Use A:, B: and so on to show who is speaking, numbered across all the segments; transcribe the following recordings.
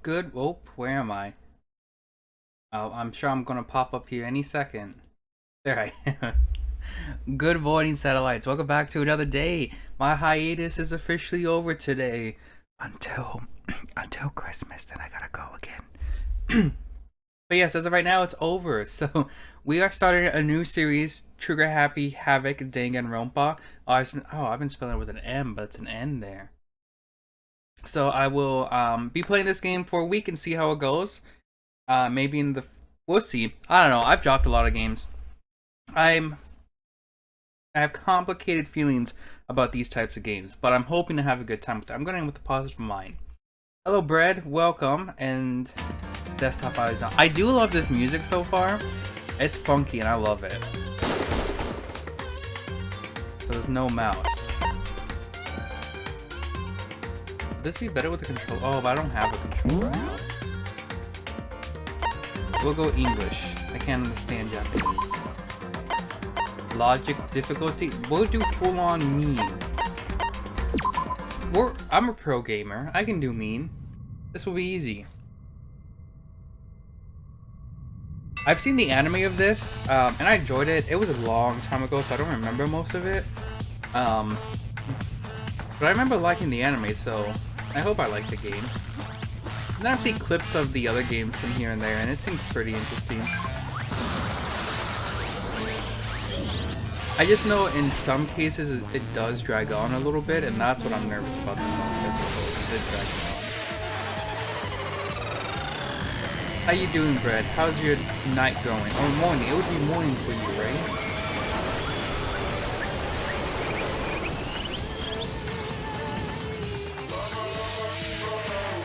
A: Good. Oh, where am I? Oh, I'm sure I'm gonna pop up here any second. There I am. Good morning, satellites. Welcome back to another day. My hiatus is officially over today. Until until Christmas, then I gotta go again. But yes, as of right now, it's over. So we are starting a new series, Trigger Happy Havoc Danganronpa. I've been spelling it with an M, but it's an N there. So I will be playing this game for a week and see how it goes. Maybe in the we'll see. I don't know. I've dropped a lot of games. I have complicated feelings about these types of games, but I'm hoping to have a good time with it. I'm going in with a positive mind. Hello, Bread. Welcome. And desktop eyes on. I do love this music so far. It's funky and I love it. So there's no mouse. Would this be better with a controller? Oh, but I don't have a controller now. We'll go English. I can't understand Japanese. Logic difficulty. We'll do full-on mean. I'm a pro gamer. I can do mean. This will be easy. I've seen the anime of this, and I enjoyed it. It was a long time ago, so I don't remember most of it. But I remember liking the anime, so I hope I like the game. And then I've seen clips of the other games from here and there, and it seems pretty interesting. I just know in some cases it does drag on a little bit, and that's what I'm nervous about the most, I suppose. It drags on. How you doing, Brett? How's your night going? Or morning? It would be morning for you, right?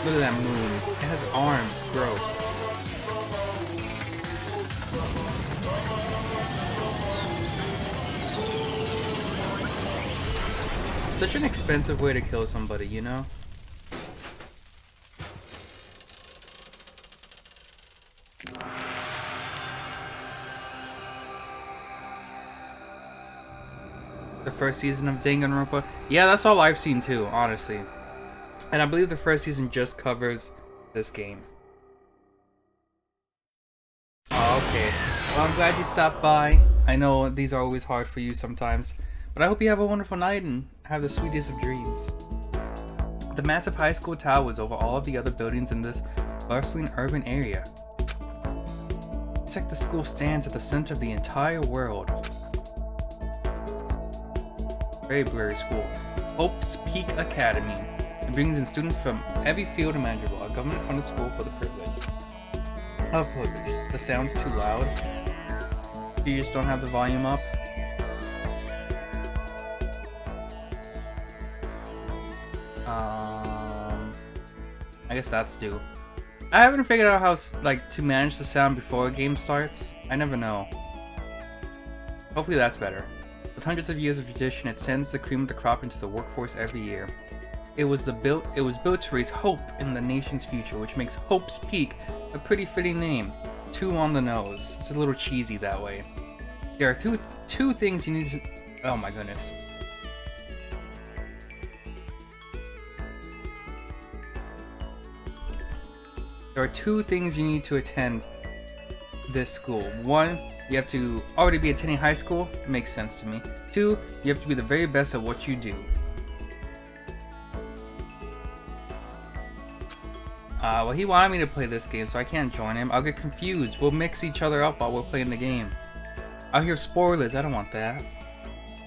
A: Look at that moon. It has arms. Gross. Such an expensive way to kill somebody, you know? The first season of Danganronpa? Yeah, that's all I've seen too, honestly. And I believe the first season just covers this game. Oh, okay. Well, I'm glad you stopped by. I know these are always hard for you sometimes. But I hope you have a wonderful night and have the sweetest of dreams. The massive high school towers over all of the other buildings in this bustling urban area. It's like the school stands at the center of the entire world. Very blurry school. Hope's Peak Academy. It brings in students from every field imaginable. A government-funded school for the privilege. Oh, privilege. The sound's too loud. You just don't have the volume up. I guess that's due. I haven't figured out how to manage the sound before a game starts. I never know. Hopefully that's better. With hundreds of years of tradition, it sends the cream of the crop into the workforce every year. It was built to raise hope in the nation's future, which makes Hope's Peak a pretty fitting name. Too on the nose. It's a little cheesy that way. There are two things you need to... Oh my goodness. There are two things you need to attend this school. One, you have to already be attending high school. It makes sense to me. Two, you have to be the very best at what you do. Well, he wanted me to play this game, so I can't join him. I'll get confused. We'll mix each other up while we're playing the game. I'll hear spoilers. I don't want that.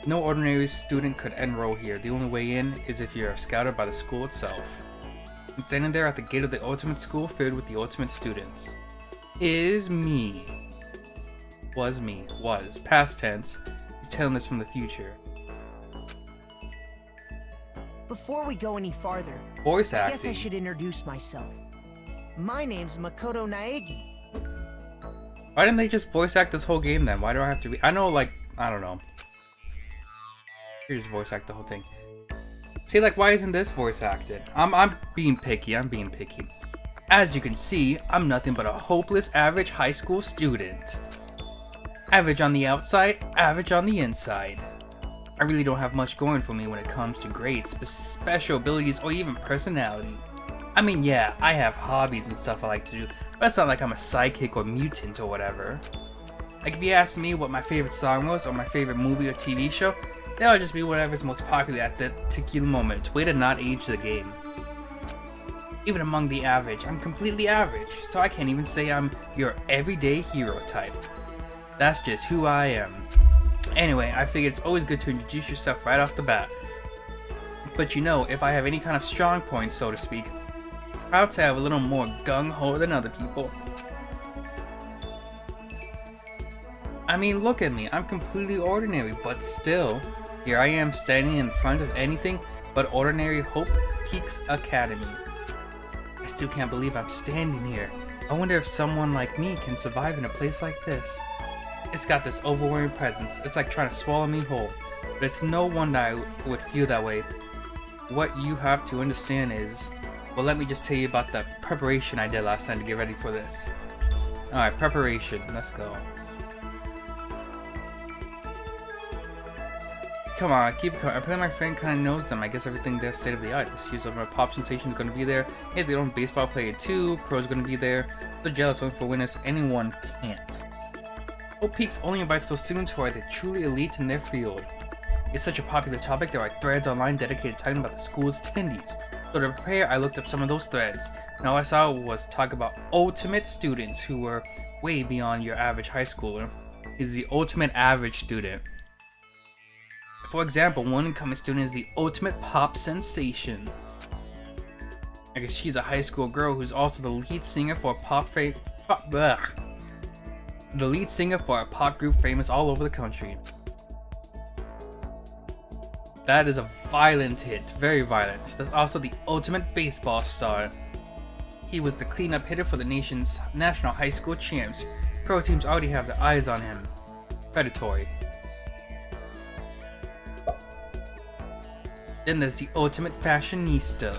A: No ordinary student could enroll here. The only way in is if you're scouted by the school itself. I'm standing there at the gate of the ultimate school filled with the ultimate students. Is me. Was me. Was. Past tense. He's telling us from the future.
B: Before we go any farther,
A: Voice acting.
B: I guess I should introduce myself. My name's Makoto Naegi.
A: Why didn't they just voice act this whole game then? Why do I have to be... I know, like... I don't know. You just voice act the whole thing. See, like, why isn't this voice acted? I'm being picky. I'm being picky. As you can see, I'm nothing but a hopeless average high school student. Average on the outside, average on the inside. I really don't have much going for me when it comes to grades, special abilities, or even personality. I mean, yeah, I have hobbies and stuff I like to do, but it's not like I'm a sidekick or mutant or whatever. Like, if you ask me what my favorite song was, or my favorite movie or TV show, that'll just be whatever's most popular at that particular moment. Way to not age the game. Even among the average, I'm completely average, so I can't even say I'm your everyday hero type. That's just who I am. Anyway, I figured it's always good to introduce yourself right off the bat. But you know, if I have any kind of strong points, so to speak, I would say I have a little more gung-ho than other people. I mean, look at me, I'm completely ordinary, but still, here I am standing in front of anything but ordinary Hope Peaks Academy. I still can't believe I'm standing here. I wonder if someone like me can survive in a place like this. It's got this overwhelming presence. It's like trying to swallow me whole. But it's no wonder I would feel that way. What you have to understand is, well, let me just tell you about the preparation I did last night to get ready for this. Alright, preparation. Let's go. Come on, keep it coming. I play my friend kind of knows them. I guess everything there's state of the art. This use of a pop sensation is going to be there. Hey, they don't baseball player too. Pro's going to be there. They're jealous only for winners. Anyone can't. Hope Peaks only invites those students who are the truly elite in their field. It's such a popular topic, there are threads online dedicated to talking about the school's attendees. So to prepare, I looked up some of those threads, and all I saw was talk about ultimate students who were way beyond your average high schooler. He's the ultimate average student. For example, one incoming student is the ultimate pop sensation. I guess she's a high school girl who's also the lead singer for the lead singer for a pop group famous all over the country. That is a violent hit, very violent. That's also the ultimate baseball star. He was the cleanup hitter for the nation's national high school champs. Pro teams already have their eyes on him. Predatory. Then there's the ultimate fashionista.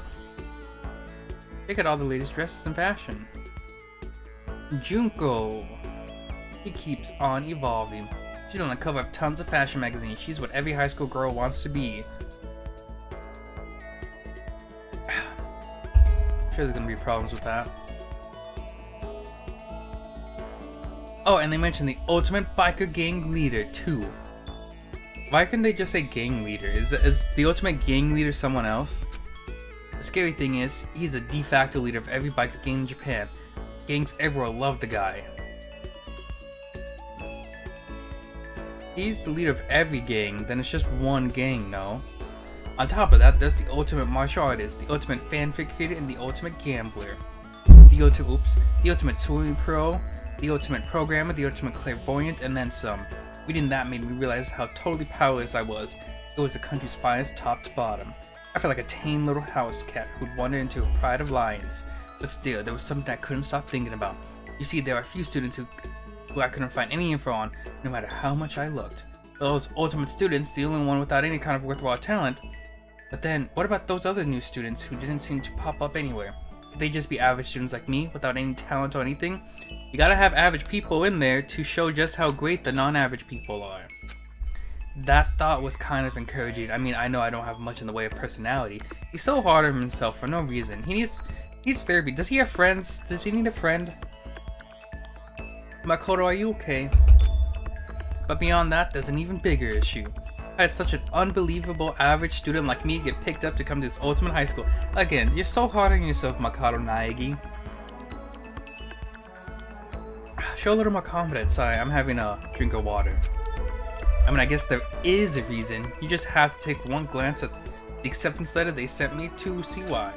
A: Check out all the latest dresses in fashion. Junko. He keeps on evolving. She's on the cover of tons of fashion magazines. She's what every high school girl wants to be. I'm sure there's gonna be problems with that. Oh, and they mentioned the ultimate biker gang leader too. Why couldn't they just say gang leader? Is the ultimate gang leader someone else? The scary thing is, he's a de facto leader of every biker gang in Japan. Gangs everywhere love the guy. He's the leader of every gang, then it's just one gang, no? On top of that, there's the ultimate martial artist, the ultimate fanfic creator, and the ultimate gambler. The ultimate swimming pro, the ultimate programmer, the ultimate clairvoyant, and then some. Reading that made me realize how totally powerless I was. It was the country's finest top to bottom. I felt like a tame little house cat who'd wandered into a pride of lions. But still, there was something I couldn't stop thinking about. You see, there are a few students who I couldn't find any info on, no matter how much I looked. Those ultimate students, the only one without any kind of worthwhile talent. But then, what about those other new students who didn't seem to pop up anywhere? Could they just be average students like me, without any talent or anything? You gotta have average people in there to show just how great the non-average people are. That thought was kind of encouraging. I mean, I know I don't have much in the way of personality. He's so hard on himself for no reason. He needs therapy. Does he have friends? Does he need a friend? Makoto, are you okay? But beyond that, there's an even bigger issue. I had such an unbelievable average student like me get picked up to come to this ultimate high school. Again, you're so hard on yourself, Makoto Naegi. Show a little more confidence. Sorry, I'm having a drink of water. I mean, I guess there is a reason. You just have to take one glance at the acceptance letter they sent me to see why.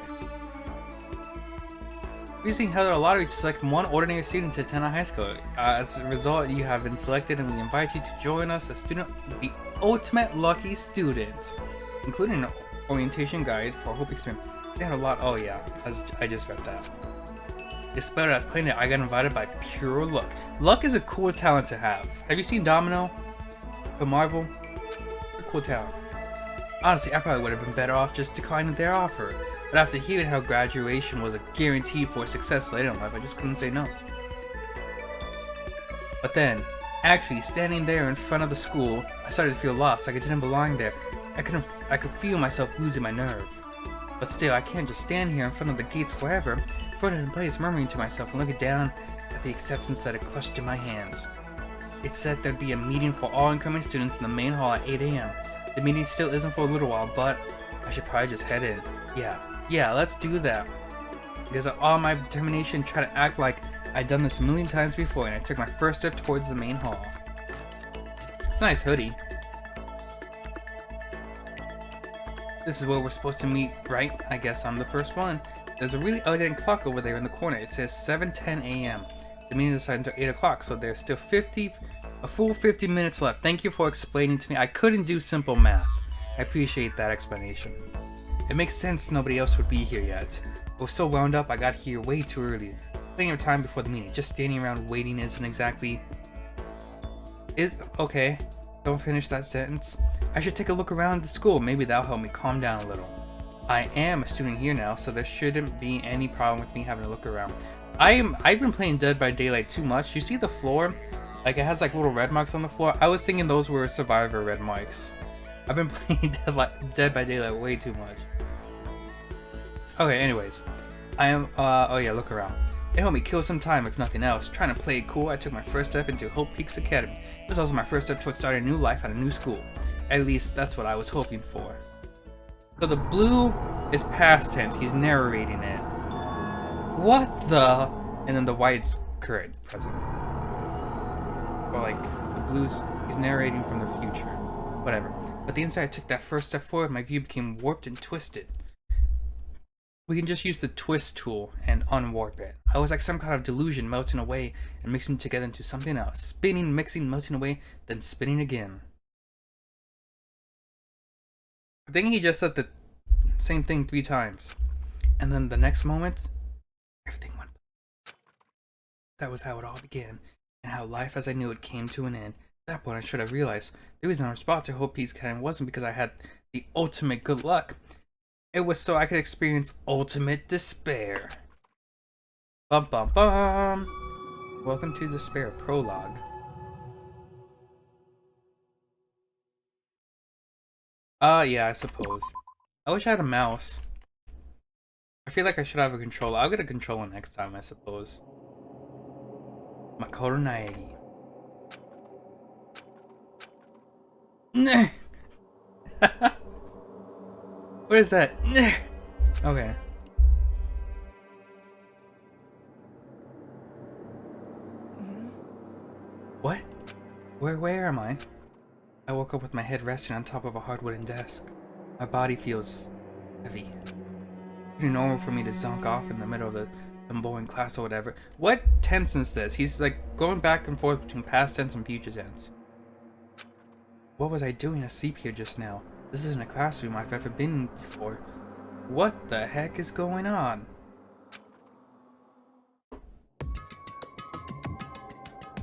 A: Recently held a lottery to select one ordinary student to attend our high school. As a result, you have been selected and we invite you to join us as student, the ultimate lucky student, including an orientation guide for Hope Experience. They had a lot. Oh yeah, I just read that. Despite us playing it, I got invited by pure luck. Luck is a cool talent to have. Have you seen Domino? The Marvel? It's a cool talent. Honestly, I probably would have been better off just declining their offer. But after hearing how graduation was a guarantee for success later in life, I just couldn't say no. But then, actually standing there in front of the school, I started to feel lost, like I didn't belong there. I could feel myself losing my nerve. But still, I can't just stand here in front of the gates forever, frozen in place, murmuring to myself and looking down at the acceptance that had clutched in my hands. It said there'd be a meeting for all incoming students in the main hall at 8 a.m. The meeting still isn't for a little while, but I should probably just head in. Yeah, let's do that. Because of all my determination, try to act like I'd done this a million times before, and I took my first step towards the main hall. It's a nice hoodie. This is where we're supposed to meet, right? I guess I'm the first one. There's a really elegant clock over there in the corner. It says 7:10 a.m. The meeting is until 8 o'clock, so there's still a full 50 minutes left. Thank you for explaining to me. I couldn't do simple math. I appreciate that explanation. It makes sense nobody else would be here yet. I was so wound up I got here way too early. Plenty of time before the meeting. Just standing around waiting isn't exactly... Okay, don't finish that sentence. I should take a look around the school. Maybe that'll help me calm down a little. I am a student here now, so there shouldn't be any problem with me having a look around. I've been playing Dead by Daylight too much. You see the floor? Like, it has like little red marks on the floor. I was thinking those were Survivor red marks. I've been playing Dead by Daylight way too much. Okay, anyways. I am, oh yeah, look around. It helped me kill some time, if nothing else. Trying to play it cool, I took my first step into Hope Peaks Academy. It was also my first step towards starting a new life at a new school. At least, that's what I was hoping for. So the blue is past tense, he's narrating it. What the? And then the white's current, present. Or like, the blue's, he's narrating from the future. Whatever. But the inside I took that first step forward, my view became warped and twisted. We can just use the twist tool and unwarp it. I was like some kind of delusion melting away and mixing together into something else. Spinning, mixing, melting away, then spinning again. I think he just said the same thing 3 times. And then the next moment, everything went. That was how it all began, and how life as I knew it came to an end. At that point I should have realized the reason I was brought to Hope Peaks Academy wasn't because I had the ultimate good luck. It was so I could experience ultimate despair. Bum bum bum. Welcome to Despair Prologue. Yeah, I suppose. I wish I had a mouse. I feel like I should have a controller. I'll get a controller next time, I suppose. Makoto Naegi. What is that? Okay. What? Where am I? I woke up with my head resting on top of a hard wooden desk. My body feels heavy. Pretty normal for me to zonk off in the middle of some boring class or whatever. What tense is this? He's like going back and forth between past tense and future tense. What was I doing asleep here just now? This isn't a classroom I've ever been in before. What the heck is going on?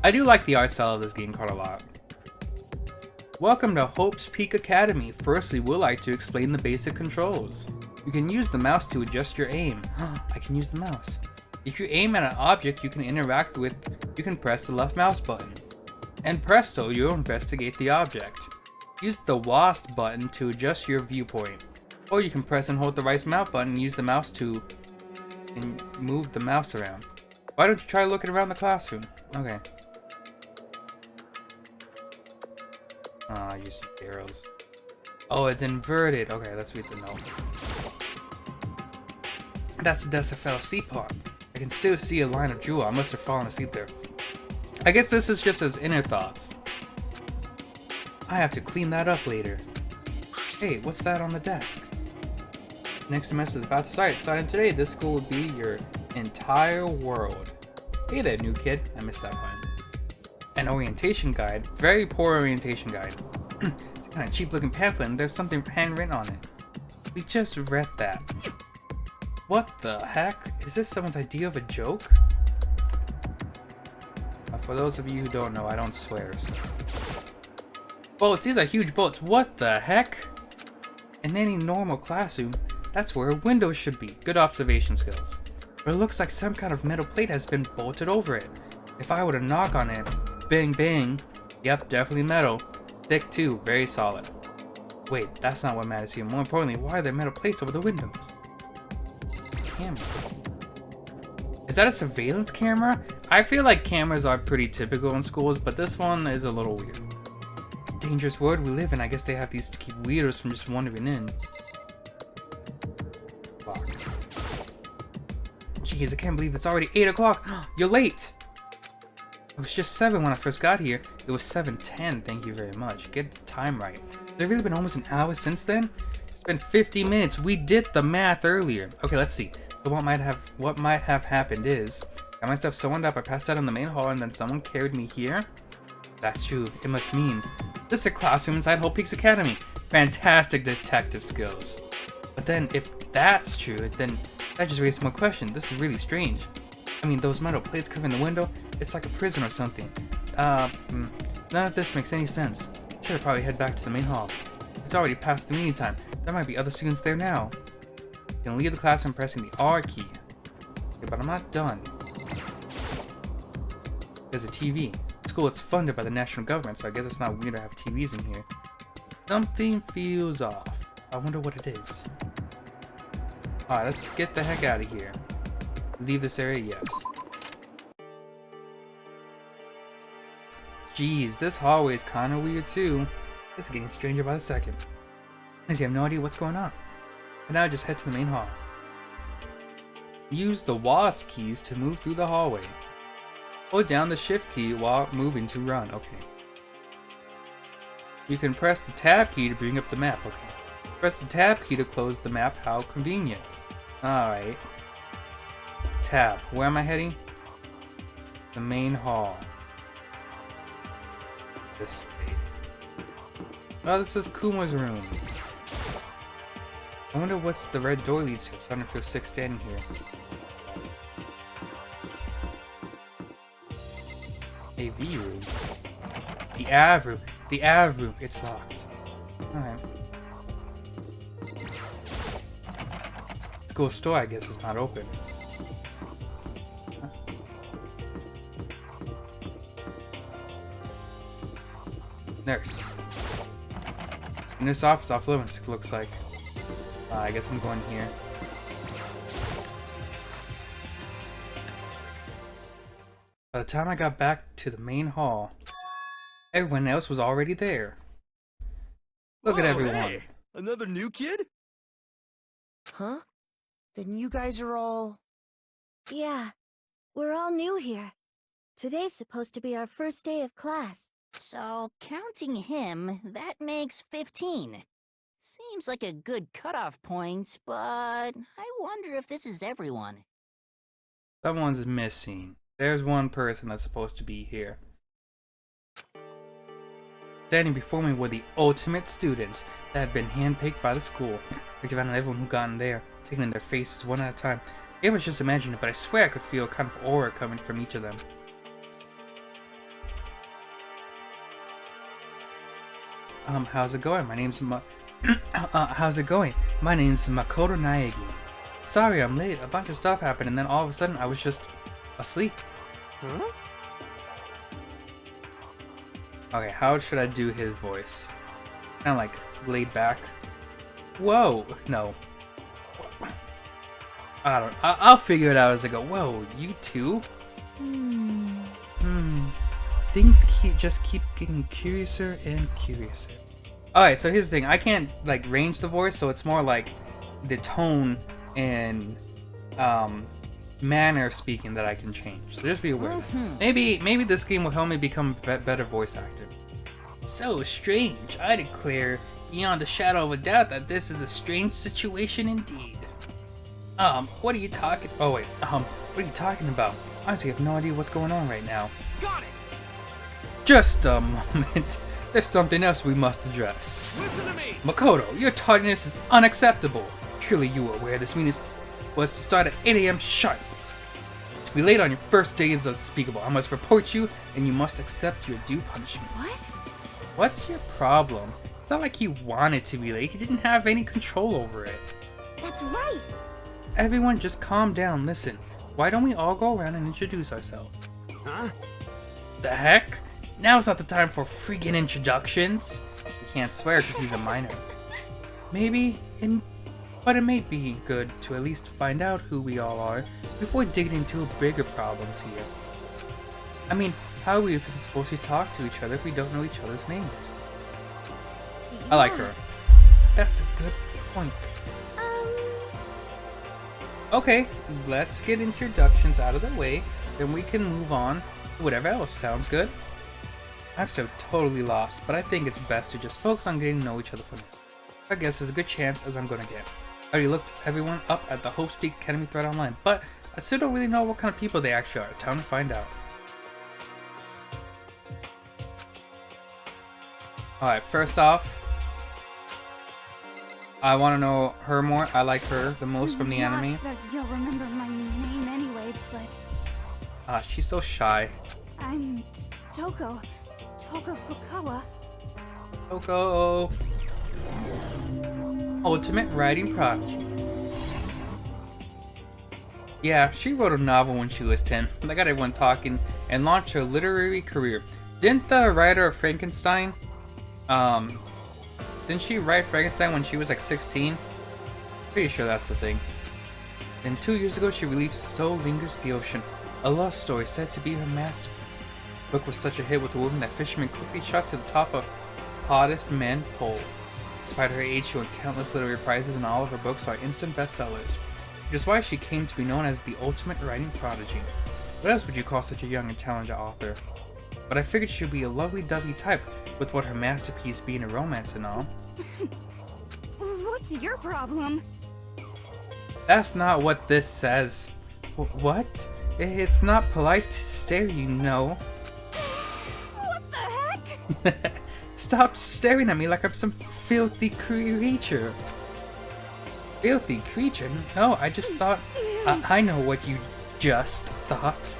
A: I do like the art style of this game quite a lot. Welcome to Hope's Peak Academy. Firstly, we'd like to explain the basic controls. You can use the mouse to adjust your aim. I can use the mouse. If you aim at an object you can interact with, you can press the left mouse button. And presto, you'll investigate the object. Use the WASD button to adjust your viewpoint. Or you can press and hold the right mouse button and use the mouse to move the mouse around. Why don't you try looking around the classroom? Okay. I use arrows. Oh, it's inverted. Okay, that's sweet to know. That's the desk I fell asleep on. I can still see a line of jewel. I must have fallen asleep there. I guess this is just his inner thoughts. I have to clean that up later. Hey, what's that on the desk? Next semester is about to start. Starting today, this school will be your entire world. Hey there, new kid. I missed that one. An orientation guide. Very poor orientation guide. It's a kind of cheap looking pamphlet and there's something handwritten on it. We just read that. What the heck? Is this someone's idea of a joke? For those of you who don't know, I don't swear, so. Boats, these are huge boats. What the heck? In any normal classroom, that's where a window should be. Good observation skills. But it looks like some kind of metal plate has been bolted over it. If I were to knock on it, bang bang. Yep, definitely metal. Thick too, very solid. Wait, that's not what matters here. More importantly, why are there metal plates over the windows? Camera. Is that a surveillance camera? I feel like cameras are pretty typical in schools, but this one is a little weird. It's a dangerous world we live in. I guess they have these to keep weirdos from just wandering in. Fuck. Jeez, I can't believe it's already 8 o'clock. You're late! It was just 7 when I first got here. It was 7:10, thank you very much. Get the time right. Has it really been almost an hour since then? It's been 50 minutes. We did the math earlier. Okay, let's see. So what might have happened is, got my stuff sewn up, I passed out in the main hall, and then someone carried me here? That's true. It must mean this is a classroom inside Hope Peaks Academy. Fantastic detective skills. But then, if that's true, then that just raises more questions. This is really strange. I mean, those metal plates covering the window, it's like a prison or something. None of this makes any sense. Should probably head back to the main hall. It's already past the meeting time. There might be other students there now. You can leave the classroom pressing the R key. Okay, but I'm not done. There's a TV. The school is funded by the national government, so I guess it's not weird to have TVs in here. Something feels off. I wonder what it is. Alright, let's get the heck out of here. Leave this area, yes. Jeez, this hallway is kind of weird too. This is getting stranger by the second. I have no idea what's going on. But now just head to the main hall. Use the WASD keys to move through the hallway. Hold down the shift key while moving to run. Okay. You can press the tab key to bring up the map. Okay. Press the tab key to close the map. How convenient. Alright. Tab. Where am I heading? The main hall. This way. Oh, this is Kuma's room. I wonder what's the red door leads to. I'm starting to feel sick standing here. AV room. The AV room. The AV room. It's locked. Alright. School store, I guess, is not open. Huh? Nurse. Nurse office off limits, it looks like. I guess I'm going here. By the time I got back to the main hall, everyone else was already there. Look at everyone.
C: Hey, another new kid?
B: Huh? Then you guys are all...
D: Yeah, we're all new here. Today's supposed to be our first day of class.
E: So, counting him, that makes 15. Seems like a good cutoff point, but I wonder if this is everyone.
A: Someone's missing. There's one person that's supposed to be here. Standing before me were the ultimate students that had been handpicked by the school. I found everyone who got in there, taking in their faces one at a time. It was just imagining, but I swear I could feel a kind of aura coming from each of them. How's it going? My name's how's it going? My name's Makoto Naegi. Sorry I'm late. A bunch of stuff happened and then all of a sudden I was just asleep.
C: Huh?
A: Okay, how should I do his voice? Kind of like laid back. Whoa, no. I don't. I'll figure it out as I go. Whoa, you too? Things just keep getting curiouser and curiouser. Alright, so here's the thing. I can't like range the voice, so it's more like the tone and manner of speaking that I can change. So just be aware. Maybe this game will help me become a better voice actor. So strange. I declare beyond a shadow of a doubt that this is a strange situation indeed. What are you talking? Oh wait. What are you talking about? Honestly, I have no idea what's going on right now.
C: Got it!
A: Just a moment. There's something else we must address.
C: Listen to me!
A: Makoto, your tardiness is unacceptable. Surely you are aware this meeting was to start at 8 AM sharp. To be late on your first day is unspeakable. I must report you, and you must accept your due punishment.
D: What?
A: What's your problem? It's not like he wanted to be late. He didn't have any control over it.
D: That's right.
A: Everyone just calm down. Listen, why don't we all go around and introduce ourselves?
C: Huh?
A: The heck? Now's not the time for freaking introductions. He can't swear because he's a minor. Maybe but it may be good to at least find out who we all are before digging into bigger problems here. I mean, how are we supposed to talk to each other if we don't know each other's names? I like her. That's a good point. Okay, let's get introductions out of the way, then we can move on to whatever else. Sounds good? I'm so totally lost, but I think it's best to just focus on getting to know each other for now. I guess there's a good chance as I'm gonna get. I already looked everyone up at the Hope Speak Academy thread online, but I still don't really know what kind of people they actually are. Time to find out. Alright, first off, I want to know her more. I like her the most from the anime.
F: Not that you'll remember my name anyway, but
A: She's so shy.
F: I'm Toko Fukawa.
A: Toko. Ultimate writing prodigy. Yeah, she wrote a novel when she was 10. That got everyone talking and launched her literary career. Didn't the writer of Frankenstein, didn't she write Frankenstein when she was like 16? Pretty sure that's the thing. Then 2 years ago, she released So Lingers the Ocean, a love story said to be her masterpiece. The book was such a hit with the woman that fishermen quickly shot to the top of hottest men poll. Despite her age, she won countless literary prizes, and all of her books are instant bestsellers, which is why she came to be known as the ultimate writing prodigy. What else would you call such a young and talented author? But I figured she'd be a lovely-dovey type, with what her masterpiece being a romance and all.
F: What's your problem?
A: That's not what this says. What? It's not polite to stare, you know.
F: What the heck?
A: Stop staring at me like I'm some filthy creature. Filthy creature? No, I just thought... I know what you just thought.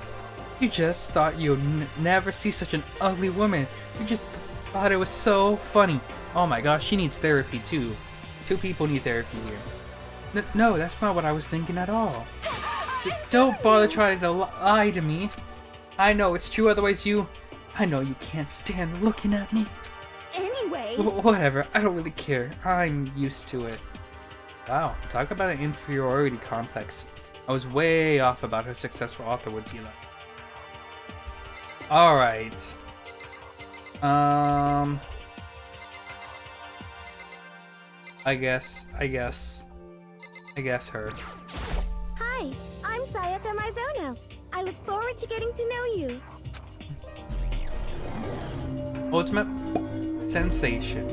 A: You just thought you'd never see such an ugly woman. You just thought it was so funny. Oh my gosh, she needs therapy too. Two people need therapy here. No, that's not what I was thinking at all. Don't bother trying to lie to me. I know it's true, otherwise I know you can't stand looking at me.
F: Anyway.
A: Whatever, I don't really care. I'm used to it. Wow, talk about an inferiority complex. I was way off about her successful author would be like. Alright. I guess her.
D: Hi, I'm Sayaka Mizono. I look forward to getting to know you.
A: Ultimate sensation.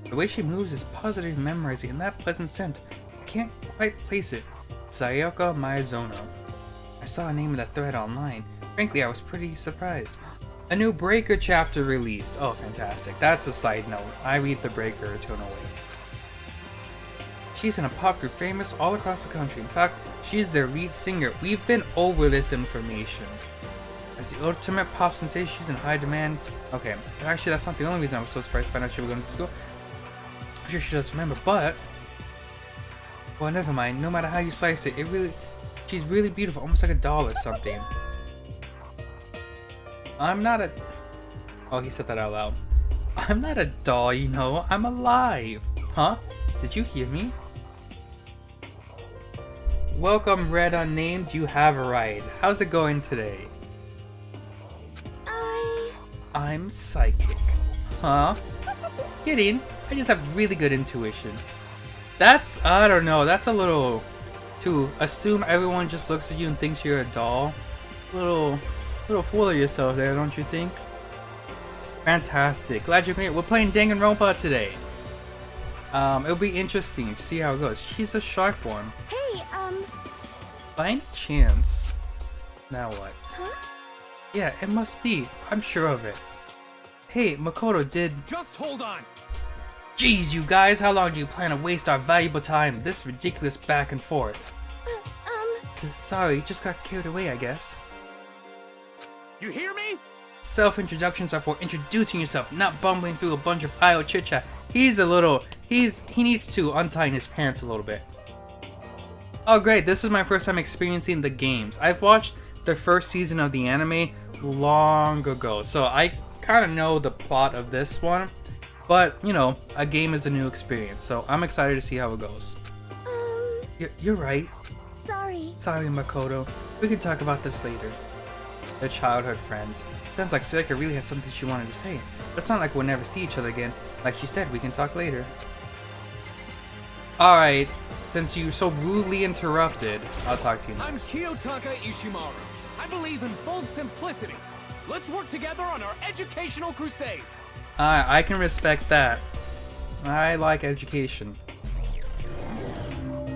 A: The way she moves is positive and memorizing, and that pleasant scent. I can't quite place it. Sayaka Mizono. I saw a name in that thread online. Frankly, I was pretty surprised. A new Breaker chapter released. Oh, fantastic. That's a side note. I read the Breaker to an away. She's in a pop group famous all across the country. In fact, she's their lead singer. We've been over this information. As the ultimate pop sensation, she's in high demand. Okay, actually that's not the only reason I was so surprised to find out she was going to school. I'm sure she does remember, but... well, never mind. No matter how you slice it, she's really beautiful, almost like a doll or something. I'm not a... oh, he said that out loud. I'm not a doll, you know. I'm alive. Huh? Did you hear me? Welcome, Red Unnamed. You have a ride. How's it going today? I'm psychic. Huh? Kidding. I just have really good intuition. That's... I don't know. That's a little... to assume everyone just looks at you and thinks you're a doll. Little full of yourself there, don't you think? Fantastic. Glad you're here. We're playing Danganronpa today. It'll be interesting to see how it goes. She's a sharp one.
D: Hey,
A: By any chance. Now what?
D: huh?
A: Yeah, it must be. I'm sure of it. Hey, Makoto did...
C: Just hold on.
A: Jeez, you guys, how long do you plan to waste our valuable time? This ridiculous back and forth. Sorry, just got carried away, I guess.
C: You hear me?
A: Self-introductions are for introducing yourself, not bumbling through a bunch of idle chit-chat. He needs to untie his pants a little bit. Oh great, this is my first time experiencing the games. I've watched the first season of the anime long ago, so I kind of know the plot of this one. But, you know, a game is a new experience, so I'm excited to see how it goes. You're right.
D: Sorry.
A: Sorry, Makoto. We can talk about this later. They're childhood friends. Sounds like Seika really had something she wanted to say. But it's not like we'll never see each other again. Like she said, we can talk later. Alright, since you so rudely interrupted, I'll talk to you
C: I'm
A: next.
C: Kiyotaka Ishimaru. I believe in bold simplicity. Let's work together on our educational crusade.
A: I can respect that. I like education.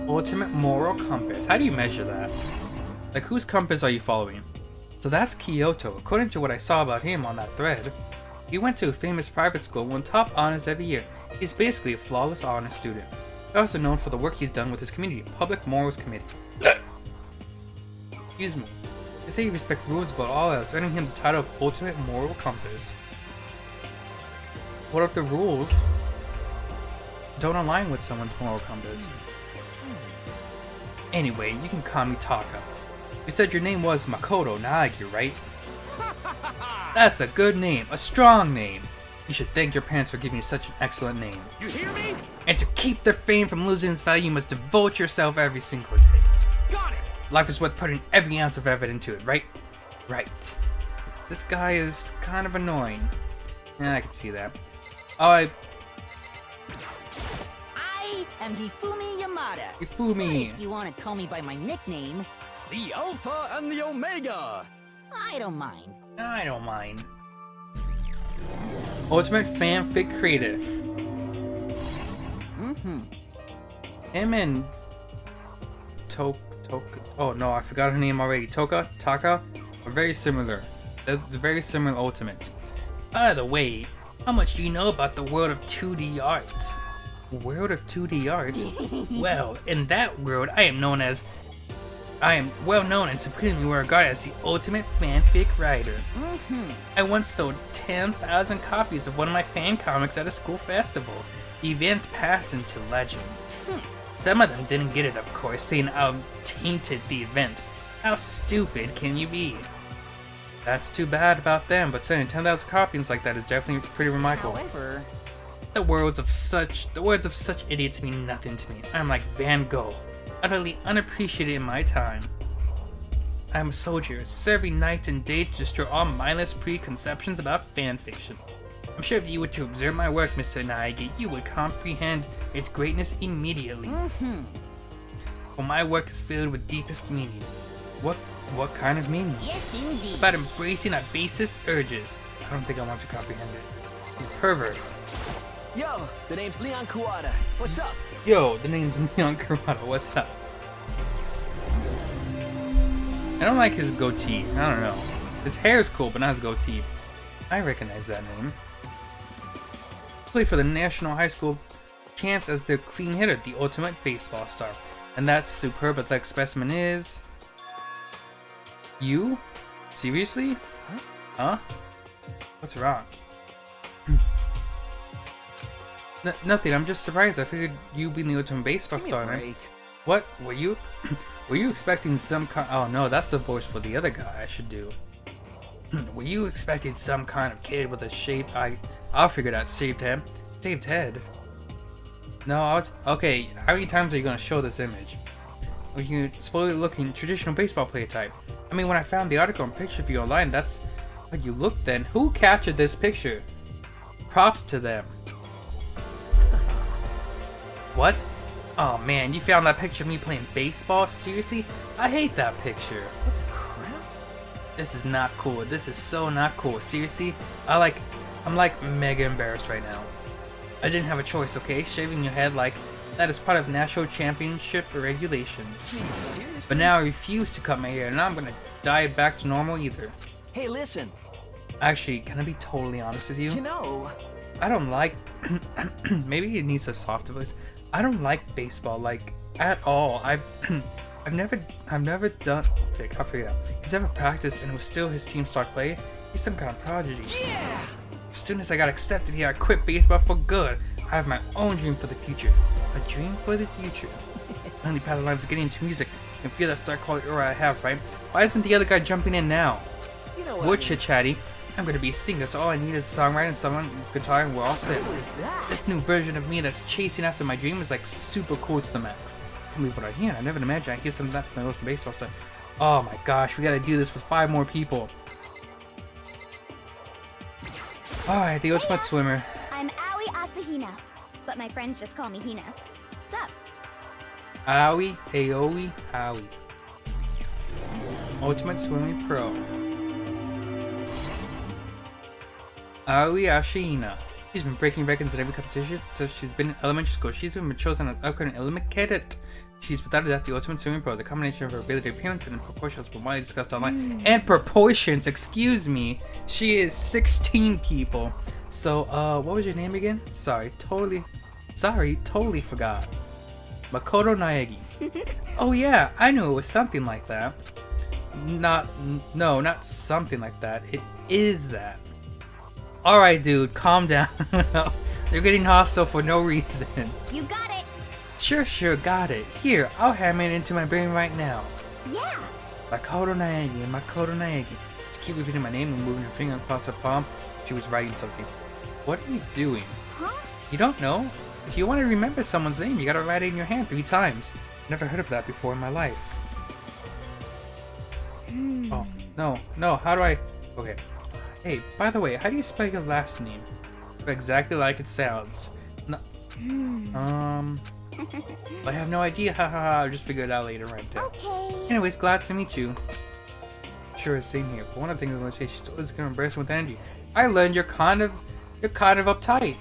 A: Ultimate moral compass. How do you measure that? Like, whose compass are you following? So that's Kyoto. According to what I saw about him on that thread, he went to a famous private school, won top honors every year. He's basically a flawless honor student. He's also known for the work he's done with his community, Public Morals Committee. Excuse me. They say he respects rules above all else, earning him the title of Ultimate Moral Compass. What if the rules don't align with someone's moral compass? Anyway, you can call me Taka. You said your name was Makoto, now I get you, right? That's a good name, a strong name. You should thank your parents for giving you such an excellent name.
C: You hear me?
A: And to keep their fame from losing its value, you must devote yourself every single day.
C: Got it.
A: Life is worth putting every ounce of effort into it, right? Right. This guy is kind of annoying. Yeah, I can see that. I
E: am Hifumi Yamada.
A: Hifumi.
E: If you want to call me by my nickname,
C: The Alpha and the Omega.
E: I don't mind.
A: I don't mind. Ultimate fanfic creator. Him and oh no, I forgot her name already. Taka are very similar. They're very similar ultimates. By the way, how much do you know about the world of 2D art? World of 2D art? Well, in that world, I am well known and supremely regarded as the ultimate fanfic writer. I once sold 10,000 copies of one of my fan comics at a school festival. The event passed into legend. Some of them didn't get it, of course, saying I tainted the event. How stupid can you be? That's too bad about them, but selling 10,000 copies like that is definitely pretty remarkable.
E: However,
A: The words of such idiots mean nothing to me. I'm like Van Gogh, utterly unappreciated in my time. I'm a soldier, serving night and day to destroy all mindless preconceptions about fanfiction. I'm sure if you were to observe my work, Mr. Naegi, you would comprehend its greatness immediately. For my work is filled with deepest meaning. What kind of meaning?
E: yes indeed.
A: It's about embracing our basest urges. I don't think I want to comprehend it. He's a pervert.
G: Yo, the name's Leon Kuwata. What's up?
A: Yo, the name's Leon Kurata. What's up? I don't like his goatee. I don't know. His hair is cool, but not his goatee. I recognize that name. Played for the National High School champs as their clean hitter, the ultimate baseball star. And that superb athletic specimen is... you? Seriously? Huh? What's wrong? Nothing, I'm just surprised. I figured you being the ultimate baseball
G: Give me
A: star.
G: a
A: Right?
G: break.
A: What? Were you were you expecting some kind... oh no, that's the voice for the other guy I should do. Were you expecting some kind of kid with a shaved... I'll figure it out. Shaved head? Shaved head? No, I was... okay, how many times are you going to show this image? Are you supposedly looking traditional baseball player type? I mean, when I found the article and picture of you online, that's what you looked then. Who captured this picture? Props to them. What? Oh man, you found that picture of me playing baseball? Seriously? I hate that picture.
G: What the crap?
A: This is not cool. This is so not cool. Seriously? I'm like mega embarrassed right now. I didn't have a choice, okay? Shaving your head like that is part of national championship regulations.
G: Dude, seriously?
A: But now I refuse to cut my hair and I'm gonna dye it back to normal either.
G: Hey, listen.
A: Actually, can I be totally honest with you?
G: You know,
A: I don't like maybe it needs a softer voice. I don't like baseball like at all. I've never done I'll figure it out. He's never practiced and was still his team star player. He's some kind of prodigy.
G: yeah.
A: As soon as I got accepted here, I quit baseball for good. I have my own dream for the future. A dream for the future. My only path of life is getting into music and feel that star quality aura I have, right? Why isn't the other guy jumping in now?
G: You know what?
A: We're
G: I mean.
A: chit-chatty. I'm gonna be a singer, so all I need is a songwriter and someone guitar, and we're all set.
G: What was that?
A: This new version of me that's chasing after my dream is like super cool to the max. I believe what I hear. I never imagined I'd hear something like that from my most baseball stuff. Oh my gosh, we gotta do this with 5 more people. Alright, the ultimate swimmer.
F: I'm Aoi Asahina, but my friends just call me Hina. Sup?
A: Aoi, Aoi, Aoi. Ultimate Swimming Pro. Aoi Ashina. She's been breaking records in every competition since she's been in elementary school. She's been chosen as an Olympic cadet. She's without a doubt the ultimate swimming pro. The combination of her ability, appearance, and proportions has been widely discussed online. And proportions, excuse me. She is 16 people. So, what was your name again? Sorry, totally forgot. Makoto Naegi. Oh yeah, I knew it was something like that. Not something like that. It is that. Alright, dude, calm down. You're getting hostile for no reason.
F: You got it!
A: Sure, got it. Here, I'll hammer it into my brain right now.
F: Yeah!
A: Makoto Naegi. Just keep repeating my name and moving her finger across her palm. She was writing something. What are you doing?
F: Huh?
A: You don't know? If you want to remember someone's name, you gotta write it in your hand 3 times. Never heard of that before in my life. Oh, no, how do I... Okay. Hey, by the way, how do you spell your last name? Exactly like it sounds. No, I have no idea, haha, I'll just figure it out later right there.
F: Okay.
A: Anyways, glad to meet you. Sure, same here. But one of the things I'm gonna say, she's always gonna embrace with energy. I learned you're kind of uptight.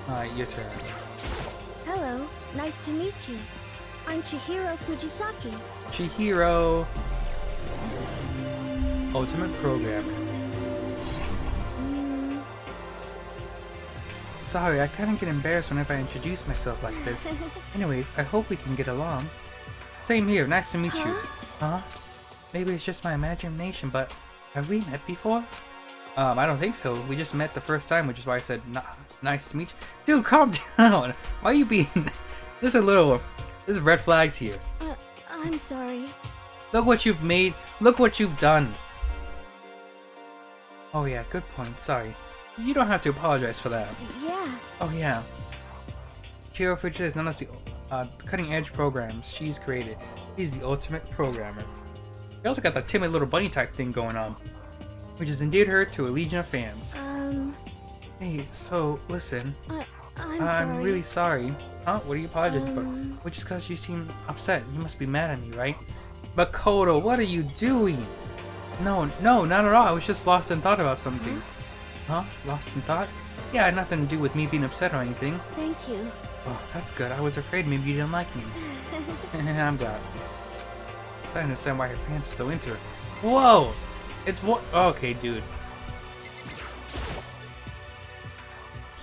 A: Alright, your turn.
D: Hello, nice to meet you. I'm Chihiro Fujisaki.
A: Chihiro. Ultimate Programmer. Sorry, I kind of get embarrassed whenever I introduce myself like this. Anyways, I hope we can get along. Same here, nice to meet you. Huh? Maybe it's just my imagination, but have we met before? I don't think so. We just met the first time, which is why I said nice to meet you. Dude, calm down. Why are you being... There's red flags here.
D: I'm sorry.
A: Look what you've made. Look what you've done. Oh yeah, good point. Sorry. You don't have to apologize for that.
D: Yeah.
A: Oh yeah. Chihiro Fujita is known as the cutting-edge programs she's created. She's the ultimate programmer. She also got that timid little bunny type thing going on, which has endeared her to a legion of fans. Hey, so listen.
D: I'm sorry.
A: I'm really sorry. Huh? What are you apologizing for? Well, just because you seem upset. You must be mad at me, right? Makoto, what are you doing? No, not at all. I was just lost in thought about something. Huh? Lost in thought? Yeah, it had nothing to do with me being upset or anything.
D: Thank you.
A: Oh, that's good. I was afraid maybe you didn't like me. I'm glad. So I understand why your fans are so into it. Whoa! It's what? Okay, dude.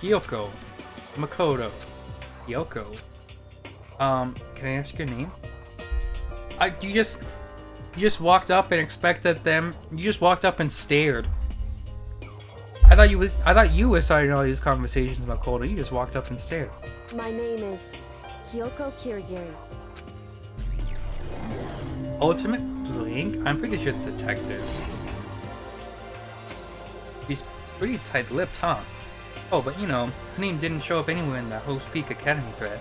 A: Kyoko. Makoto. Kyoko. Can I ask your name? You just walked up and expected them. You just walked up and stared. I thought you were starting all these conversations about Makoto. You just walked up and stared.
D: My name is Kyoko Kirigiri.
A: Ultimate Blink? I'm pretty sure it's Detective. He's pretty tight-lipped, huh? Oh, but you know, her name didn't show up anywhere in the Host Peak Academy thread.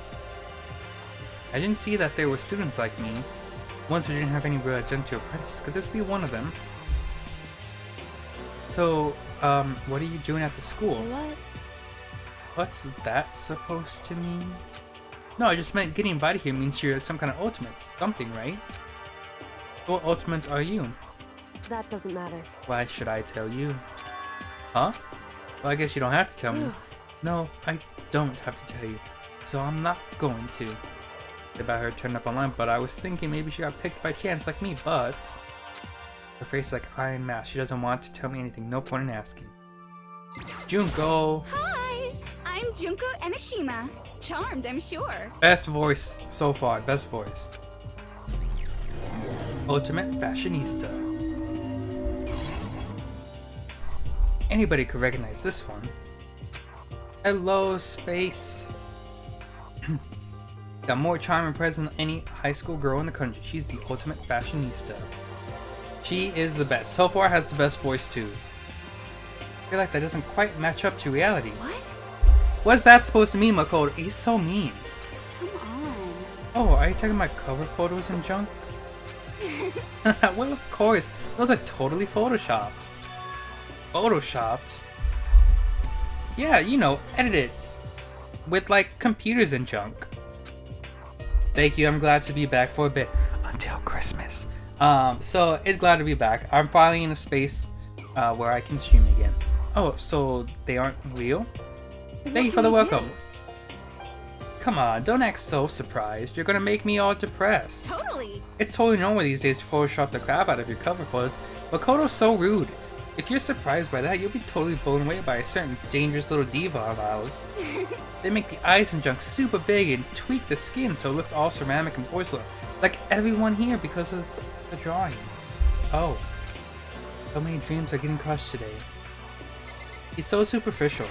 A: I didn't see that there were students like me. Ones who didn't have any real identity or apprentices. Could this be one of them? So, what are you doing at the school?
D: What?
A: What's that supposed to mean? No, I just meant getting invited here means you're some kind of ultimate something, right? What ultimate are you?
D: That doesn't matter.
A: Why should I tell you? Huh? Well, I guess you don't have to tell me. No, I don't have to tell you. So I'm not going to. About her turning up online, but I was thinking maybe she got picked by chance like me, but... Her face is like Iron Mask. She doesn't want to tell me anything. No point in asking. Junko!
F: Hi! I'm Junko Enoshima. Charmed, I'm sure.
A: Best voice so far. Best voice. Ultimate Fashionista. Anybody could recognize this one. Hello, Space. Got more charm and presence than any high school girl in the country. She's the ultimate fashionista. She is the best. So far has the best voice too. feel like that doesn't quite match up to reality.
F: What?
A: What's that supposed to mean, Makoto? He's so mean.
F: Come on.
A: Oh, are you taking my cover photos and junk? Well, of course. Those are totally photoshopped. Photoshopped? Yeah, you know, edited. With, like, computers and junk. Thank you, I'm glad to be back for a bit. Until Christmas. So, it's glad to be back. I'm finally in a space where I can stream again. Oh, so they aren't real? Thank you for the welcome. Come on, don't act so surprised. You're gonna make me all depressed.
F: Totally.
A: It's totally normal these days to Photoshop the crap out of your cover photos, but Koto's so rude. If you're surprised by that, you'll be totally blown away by a certain dangerous little diva of ours. They make the eyes and junk super big and tweak the skin so it looks all ceramic and porcelain, like everyone here because of the drawing. Oh. So many dreams are getting crushed today. He's so superficial.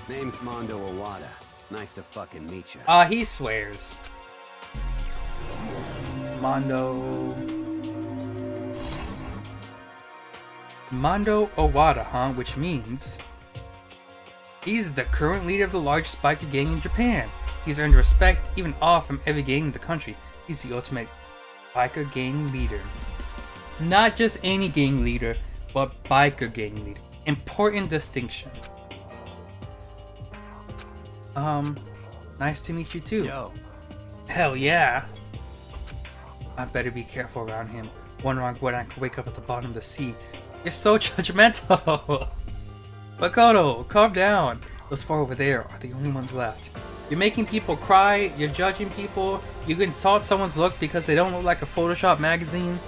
H: Name's Mondo Owada. Nice to fucking meet you.
A: He swears. Mondo Owada, huh? Which means he's the current leader of the largest biker gang in Japan. He's earned respect, even awe from every gang in the country. He's the ultimate biker gang leader. Not just any gang leader, but biker gang leader. Important distinction. Nice to meet you too.
G: Yo.
A: Hell yeah. I better be careful around him. One wrong word I could wake up at the bottom of the sea. You're so judgmental. Makoto, calm down. Those four over there are the only ones left. You're making people cry, you're judging people, you insult someone's look because they don't look like a Photoshop magazine.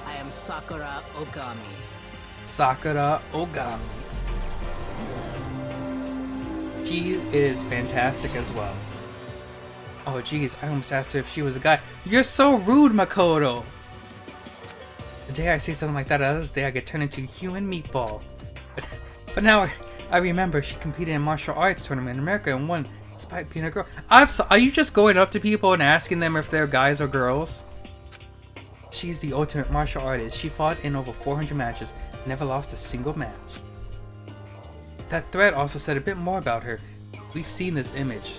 I: I am Sakura Ogami.
A: Sakura Ogami. She is fantastic as well. Oh geez, I almost asked her if she was a guy. You're so rude, Makoto! The day I say something like that, the day I get turned into a human meatball. But now I remember she competed in a martial arts tournament in America and won despite being a girl. Are you just going up to people and asking them if they're guys or girls? She's the ultimate martial artist. She fought in over 400 matches, never lost a single match. That thread also said a bit more about her. We've seen this image.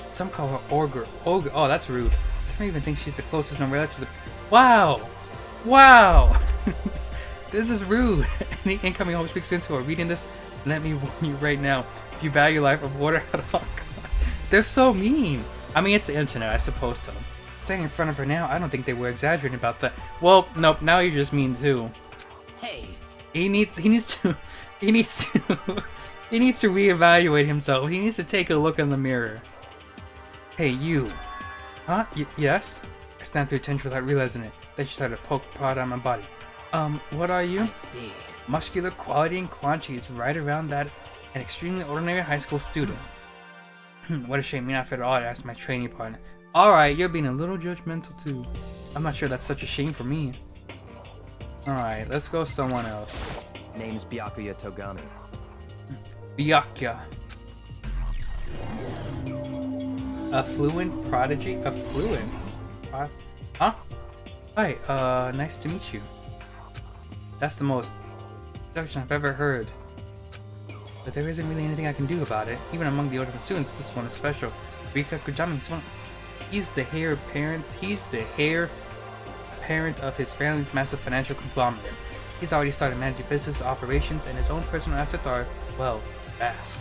A: Some call her Ogre. Oh, that's rude. Some even think she's the closest known relative to the... Wow! Wow! This is rude. Any incoming home speak students who are reading this, let me warn you right now. If you value life, avoid her at all costs. They're so mean. I mean, it's the internet, I suppose so. Standing in front of her now, I don't think they were exaggerating about that. Well, nope, now you're just mean too.
I: Hey.
A: He needs to reevaluate himself. He needs to take a look in the mirror. Hey, you. Huh? Yes? I snapped her attention without realizing it. Then she started to poke prod on my body. What are you?
I: I see.
A: Muscular quality and quantity is right around that an extremely ordinary high school student. What a shame you're not fit at all, I asked my training partner. Alright, you're being a little judgmental too. I'm not sure that's such a shame for me. Alright, let's go someone else.
G: Name's Byakuya Togami.
A: Byakuya. Affluent prodigy? Affluence? Huh? Hi, nice to meet you. That's the most introduction I've ever heard. But there isn't really anything I can do about it. Even among the ultimate students, this one is special. Rika Kujami is one. He's the heir apparent of his family's massive financial conglomerate. He's already started managing business operations, and his own personal assets are, well, vast.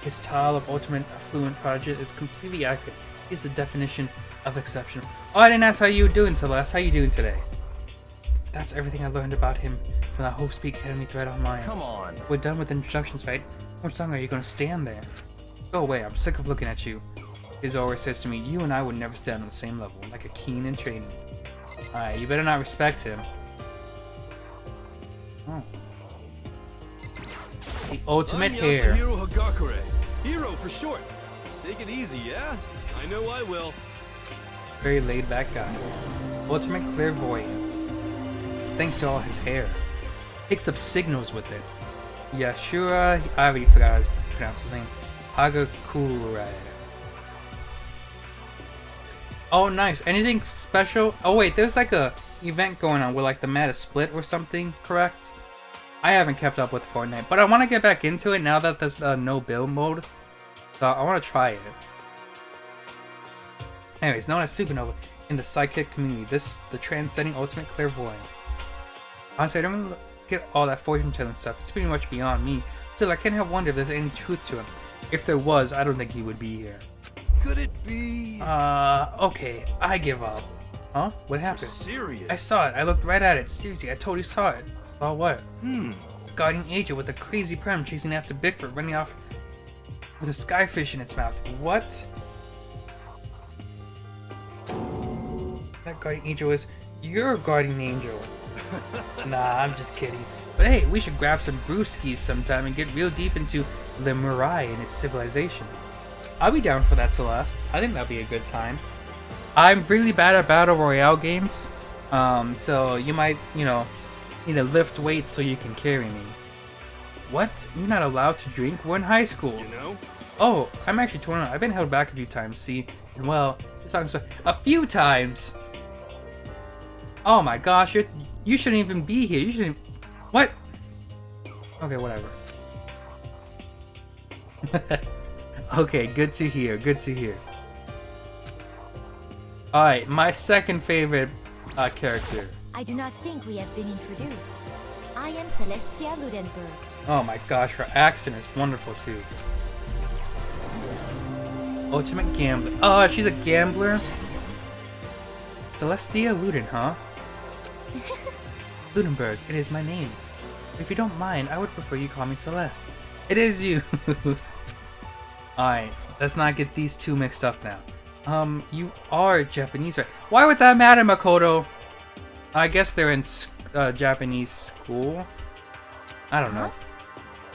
A: His style of ultimate affluent prodigy is completely accurate. He's the definition of exceptional. Oh, I didn't ask how you were doing, Celeste. How you doing today? That's everything I learned about him from the Hope Speak Academy thread online.
G: Come on.
A: We're done with introductions, right? How much longer are you gonna stand there? Go away, I'm sick of looking at you. His always says to me, you and I would never stand on the same level, like a keen in training. Alright, you better not respect him. Oh. The ultimate hair.
J: Yasuhiro Hagakure. Hero for short. Take it easy, yeah? I know I will.
A: Very laid back guy. Ultimate clairvoyance. It's thanks to all his hair. Picks up signals with it. Yashura, I already forgot how to pronounce his name. Hagakure. Oh, nice. Anything special? Oh, wait, there's like a event going on where like the mat is split or something, correct? I haven't kept up with Fortnite, but I want to get back into it now that there's no build mode. So I want to try it. Anyways, known as Supernova in the psychic community, the transcending ultimate clairvoyant. Honestly, I don't really get all that fortune telling stuff. It's pretty much beyond me. Still, I can't help wonder if there's any truth to him. If there was, I don't think he would be here.
J: Could it be?
A: Okay, I give up. Huh? What happened?
J: Serious?
A: I saw it. I looked right at it. Seriously, I totally saw it. Saw what? Guardian angel with a crazy pram chasing after Bigfoot, running off with a skyfish in its mouth. What? That guardian angel is your guardian angel. Nah, I'm just kidding. But hey, we should grab some brewskis sometime and get real deep into the Mirai and its civilization. I'll be down for that, Celeste. I think that'll be a good time. I'm really bad at battle royale games, so you might, need to lift weights so you can carry me. What? You're not allowed to drink? We're in high school.
J: You know?
A: Oh, I'm actually 21. I've been held back a few times, see? And well, it's not so a few times. Oh my gosh, you shouldn't even be here. You shouldn't. What? Okay, whatever. Okay, good to hear. Good to hear. Alright, my second favorite character.
F: I do not think we have been introduced. I am Celestia Ludenberg.
A: Oh my gosh, her accent is wonderful too. Ultimate gambler. Oh, she's a gambler? Celestia Luden, huh? Ludenberg, it is my name. If you don't mind, I would prefer you call me Celeste. It is you! Alright, let's not get these two mixed up now. You are Japanese, right? Why would that matter, Makoto? I guess they're in Japanese school? I don't know.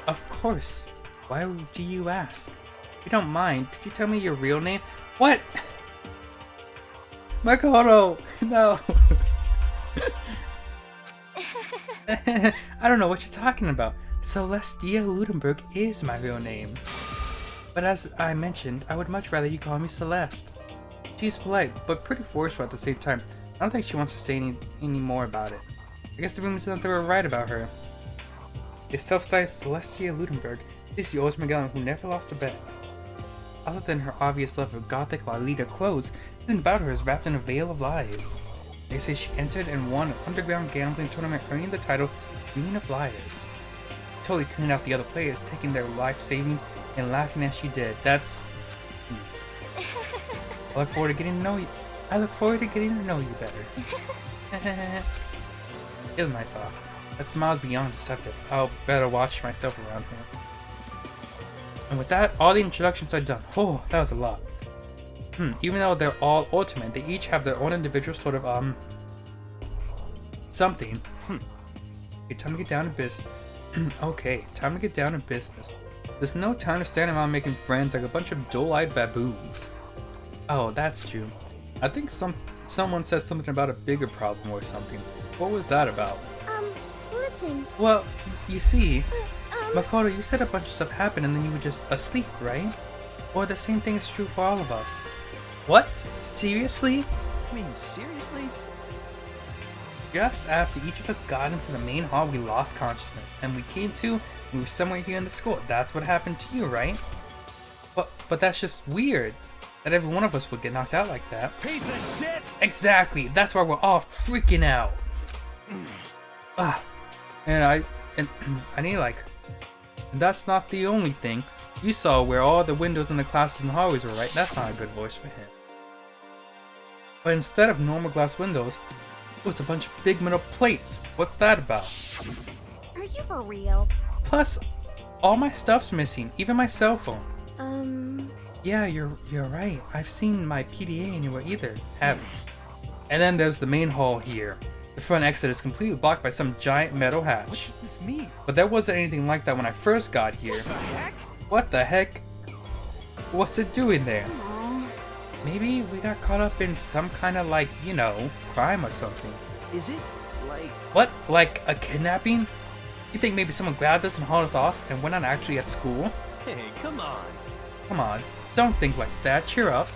A: Of course. Why do you ask? If you don't mind, could you tell me your real name? What? Makoto! No! I don't know what you're talking about. Celestia Ludenberg is my real name. But as I mentioned, I would much rather you call me Celeste. She's polite, but pretty forceful at the same time. I don't think she wants to say any more about it. I guess the rumors that they were right about her. The self-styled Celestia Ludenberg is the ultimate gallant who never lost a bet. Other than her obvious love of gothic Lolita clothes, everything about her is wrapped in a veil of lies. They say she entered and won an underground gambling tournament, earning the title Queen of Liars. Totally cleaned out the other players, taking their life savings and laughing as she did. That's... I look forward to getting to know you. I look forward to getting to know you better. He has a nice laugh. That smile's beyond deceptive. I'll better watch myself around here. And with that, all the introductions are done. Oh, that was a lot. Even though they're all ultimate, they each have their own individual sort of, something. Okay, time to get down to business. Okay, time to get down to business. There's no time to stand around making friends like a bunch of dull-eyed baboons. Oh, that's true. I think someone said something about a bigger problem or something. What was that about?
D: Listen.
A: Well, you see, Makoto, you said a bunch of stuff happened and then you were just asleep, right? Or the same thing is true for all of us. What? Seriously?
G: I mean, seriously?
A: Just after each of us got into the main hall, we lost consciousness, and we were somewhere here in the school. That's what happened to you, right? But that's just weird, that every one of us would get knocked out like that.
C: Piece of shit!
A: Exactly, that's why we're all freaking out. And I need like, that's not the only thing. You saw where all the windows in the classes and hallways were, right? That's not a good voice for him. But instead of normal glass windows, it was a bunch of big metal plates. What's that about?
D: Are you for real?
A: Plus, all my stuff's missing, even my cell phone. Yeah, you're right. I've seen my PDA and you were either haven't. And then there's the main hall here. The front exit is completely blocked by some giant metal hatch.
C: What does this mean?
A: But there wasn't anything like that when I first got here.
C: What the heck?
A: What the heck? What's it doing there? Maybe we got caught up in some kind of like, crime or something.
G: Is it like...
A: What? Like a kidnapping? You think maybe someone grabbed us and hauled us off and we're not actually at school?
J: Hey, come on.
A: Come on, don't think like that, cheer up.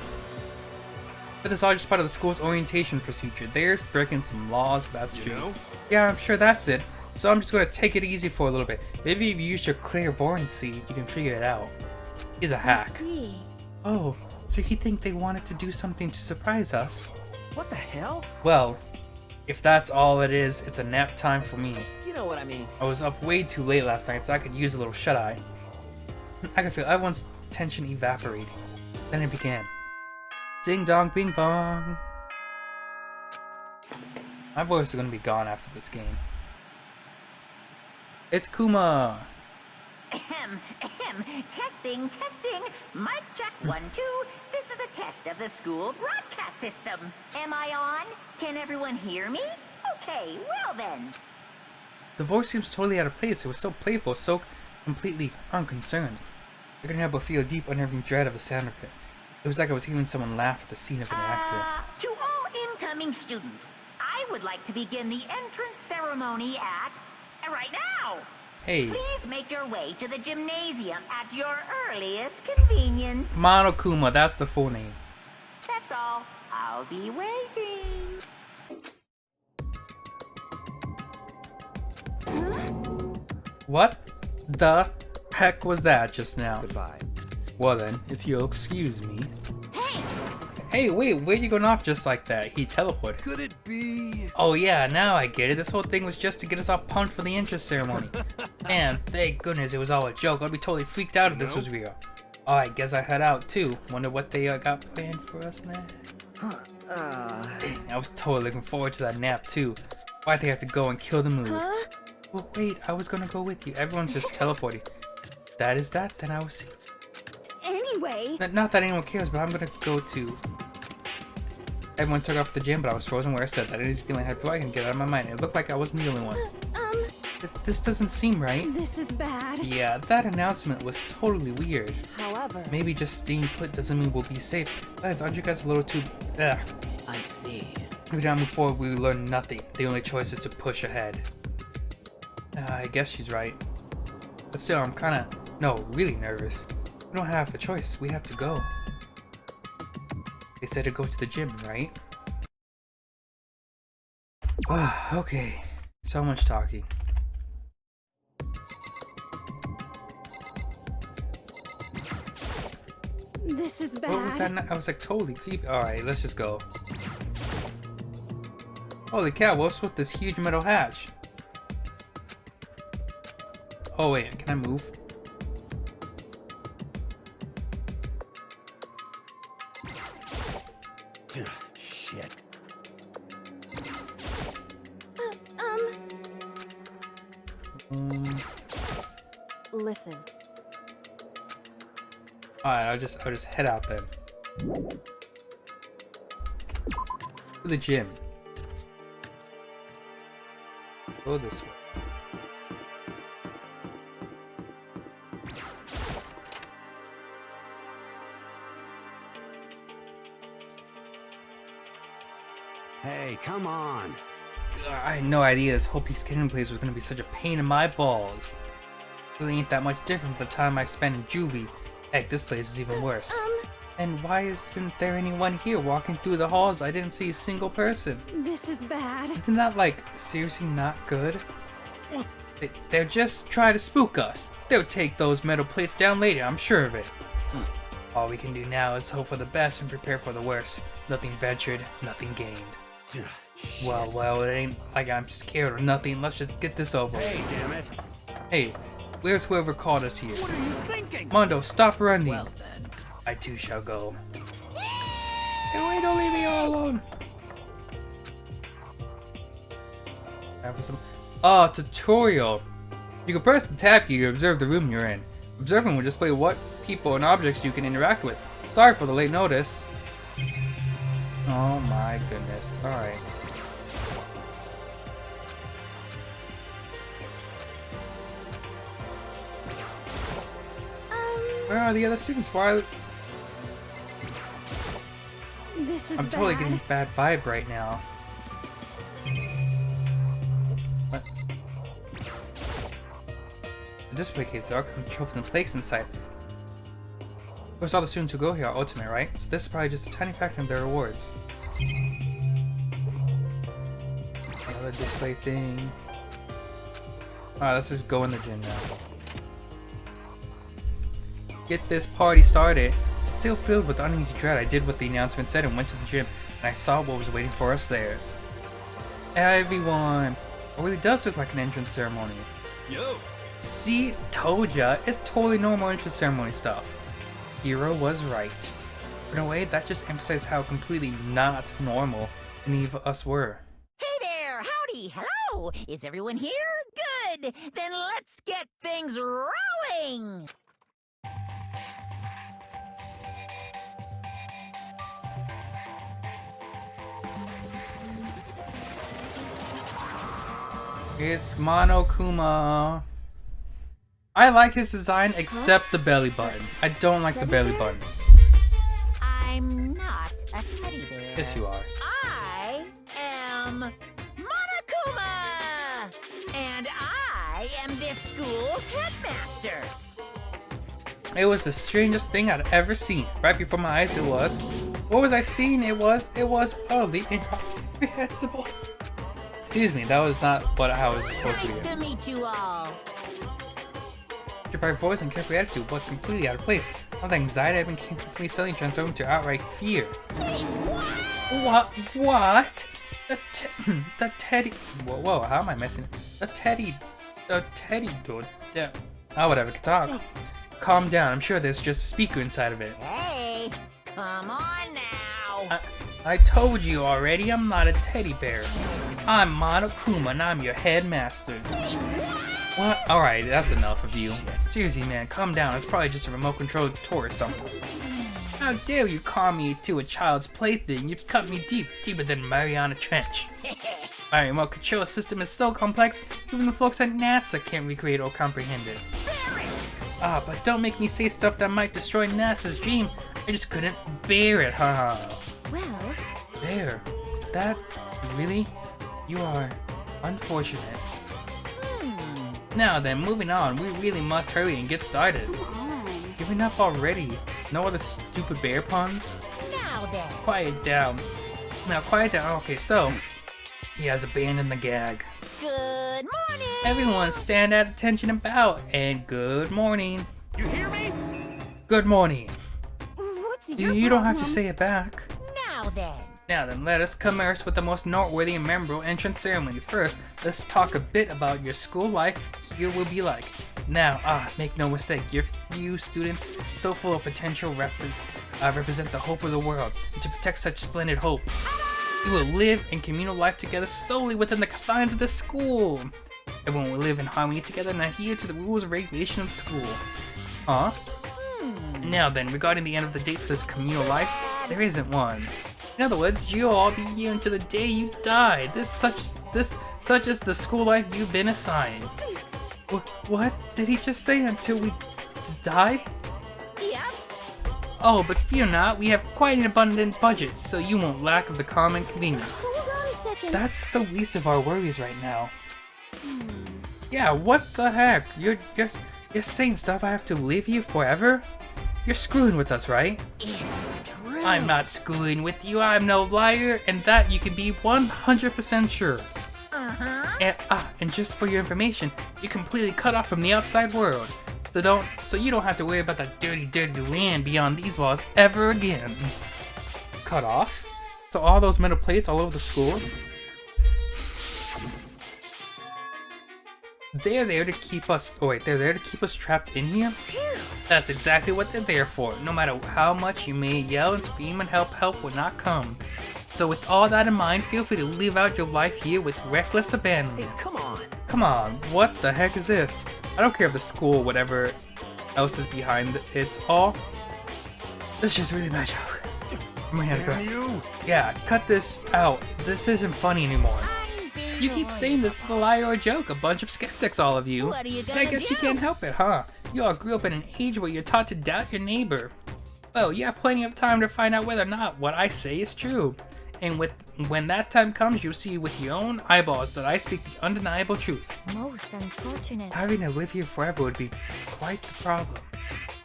A: But this is all just part of the school's orientation procedure. There's breaking some laws, that's true.
J: You know?
A: Yeah, I'm sure that's it. So I'm just gonna take it easy for a little bit. Maybe if you use your clairvoyancy, you can figure it out. He's a hack.
D: I see.
A: Oh, so you think they wanted to do something to surprise us?
G: What the hell?
A: Well, if that's all it is, it's a nap time for me.
G: You know what I mean.
A: I was up way too late last night, so I could use a little shut-eye. I could feel everyone's tension evaporating. Then it began. Ding dong, bing bong. My voice is gonna be gone after this game. It's Kuma.
K: Ahem, ahem. Testing, testing. Mic check 1, 2. This is a test of the school broadcast system. Am I on? Can everyone hear me? Okay, well then.
A: The voice seems totally out of place. It was so playful, so completely unconcerned. I couldn't help but feel a deep, unnerving dread of the sound of it. It was like I was hearing someone laugh at the scene of an accident.
K: To all incoming students, I would like to begin the entrance ceremony at right now.
A: Hey.
K: Please make your way to the gymnasium at your earliest convenience.
A: Monokuma, that's the full name.
K: That's all. I'll be waiting.
A: What the heck was that just now?
H: Goodbye.
A: Well then, if you'll excuse me. Hey, wait, where'd you going off just like that? He teleported.
J: Could it be?
A: Oh yeah, now I get it. This whole thing was just to get us all pumped for the entrance ceremony. Man, thank goodness it was all a joke. I'd be totally freaked out if this was real. Oh, I guess I head out too. Wonder what they got planned for us next. Dang, I was totally looking forward to that nap too. Why'd they have to go and kill the mood?
D: Huh?
A: Well, wait, I was gonna go with you. Everyone's just teleporting. That is that, then I will see.
D: Anyway.
A: Not that anyone cares, but I'm gonna go too. Everyone took off the gym, but I was frozen where I said that. It is feeling happy. I can get it out of my mind. It looked like I wasn't the only one. This doesn't seem right.
D: This is bad.
A: Yeah, that announcement was totally weird.
D: However,
A: Maybe just staying put doesn't mean we'll be safe. Guys, aren't you guys a little too... Ugh.
I: I see.
A: Every time we move forward, we learn nothing. The only choice is to push ahead. I guess she's right. But still, I'm kinda... No, really nervous. We don't have a choice. We have to go. They said to go to the gym, right? Okay. So much talking.
D: this is bad.
A: What was that? I was like totally creepy. Alright, let's just go. Holy cow, what's with this huge metal hatch? Oh wait, can I move?
G: Shit.
D: Listen.
A: Alright, I'll just head out then. To the gym. Go this way.
H: Hey, come on.
A: I had no idea this whole Peace Kingdom place was gonna be such a pain in my balls. Really ain't that much different from the time I spent in juvie. Heck, this place is even worse. And why isn't there anyone here walking through the halls? I didn't see a single person.
D: This is bad.
A: Isn't that, like, seriously not good? They're just trying to spook us. They'll take those metal plates down later, I'm sure of it. All we can do now is hope for the best and prepare for the worst. Nothing ventured, nothing gained. Well, it ain't like I'm scared or nothing. Let's just get this over with.
H: Hey, damn it.
A: Hey, where's whoever called us here?
G: What are you thinking?
A: Mondo, stop running.
I: Well then.
A: I too shall go. Hey, wait, don't leave me all alone. Tutorial. You can press the tab key to observe the room you're in. Observing will display what people and objects you can interact with. Sorry for the late notice. Oh my goodness. Alright. Where are the other students? Why are
D: This is
A: I'm
D: bad.
A: totally getting bad vibe right now. What? The display case, there are all kinds of trophies and plaques inside. Of course, all the students who go here are ultimate, right? So this is probably just a tiny fraction of their rewards. Another display thing. Alright, let's just go in the gym now. Get this party started. Still filled with uneasy dread, I did what the announcement said and went to the gym, and I saw what was waiting for us there. Everyone! It really does look like an entrance ceremony.
J: Yo!
A: See, told ya, it's totally normal entrance ceremony stuff. Hero was right. In a way, that just emphasized how completely not normal any of us were.
E: Hey there! Howdy! Hello! Is everyone here? Good! Then let's get things rolling!
A: It's Monokuma. I like his design except the belly button. I don't like the belly button.
E: I'm not a teddy bear.
A: Yes, you are.
E: I am Monokuma! And I am this school's headmaster.
A: It was the strangest thing I'd ever seen. Right before my eyes it was. What was I seeing? It was utterly incomprehensible. Excuse me, that was not what I was supposed
E: Nice
A: to be.
E: to meet you all.
A: Your bright voice and carefree attitude was completely out of place. All the anxiety I've been keeping with me suddenly transformed to outright fear.
E: Say what?
A: What? The teddy. Whoa, how am I missing? The teddy dude. Yeah. Oh, whatever, can talk. Calm down, I'm sure there's just a speaker inside of it.
E: Hey, come on now.
A: I told you already, I'm not a teddy bear. I'm Monokuma and I'm your headmaster.
E: Say
A: What? Alright, that's enough of you. Seriously, man, calm down. It's probably just a remote-controlled toy or something. How dare you call me to a child's plaything? You've cut me deep, deeper than Mariana Trench. My remote control system is so complex, even the folks at NASA can't recreate or comprehend it. Ah, but don't make me say stuff that might destroy NASA's dream. I just couldn't bear it, haha.
D: Well,
A: There. That... really? You are... unfortunate. Now then, moving on, we really must hurry and get started. Giving up already? No other stupid bear puns?
E: now then.
A: Quiet down. Now quiet down. Okay, so he has abandoned the gag.
E: Good morning.
A: Everyone stand at attention and bow. And good morning.
C: You hear me?
A: Good morning.
D: what's your
A: You don't have to
D: problem?
A: say it back.
E: Now then.
A: Now then, let us commence with the most noteworthy and memorable entrance ceremony. First, let's talk a bit about your school life here will be like. Now, make no mistake, your few students, so full of potential, represent the hope of the world. And to protect such splendid hope, you will live in communal life together solely within the confines of the school. Everyone will live in harmony together and adhere to the rules and regulations of the school. Huh? Now then, regarding the end of the date for this communal life, there isn't one. In other words, you'll all be here until the day you die. Such is the school life you've been assigned. What did he just say? Until we die?
E: Yep.
A: Oh, but fear not, we have quite an abundant budget, so you won't lack of the common convenience.
D: Hold on a second.
A: That's the least of our worries right now. Yeah, what the heck? You're saying stuff I have to live here forever? You're screwing with us, right?
E: It's true.
A: I'm not screwing with you, I'm no liar, and that you can be 100% sure. And just for your information, you're completely cut off from the outside world. So you don't have to worry about that dirty land beyond these walls ever again. Cut off? So all those metal plates all over the school? They're there to keep us trapped in here? That's exactly what they're there for. No matter how much you may yell and scream and help will not come. So with all that in mind, feel free to live out your life here with reckless abandonment.
G: Hey, come on.
A: Come on, what the heck is this? I don't care if the school, whatever else is behind it's all. This is just really bad joke. I'm gonna have to
J: You!
A: Yeah, cut this out. This isn't funny anymore. You keep saying this is a lie or a joke, a bunch of skeptics, all of you.
E: What are you
A: But I
E: gonna
A: guess you
E: do?
A: can't help it, huh? You all grew up in an age where you're taught to doubt your neighbor. Well, you have plenty of time to find out whether or not what I say is true. And when that time comes, you'll see with your own eyeballs that I speak the undeniable truth.
D: Most unfortunate.
A: Having to live here forever would be quite the problem.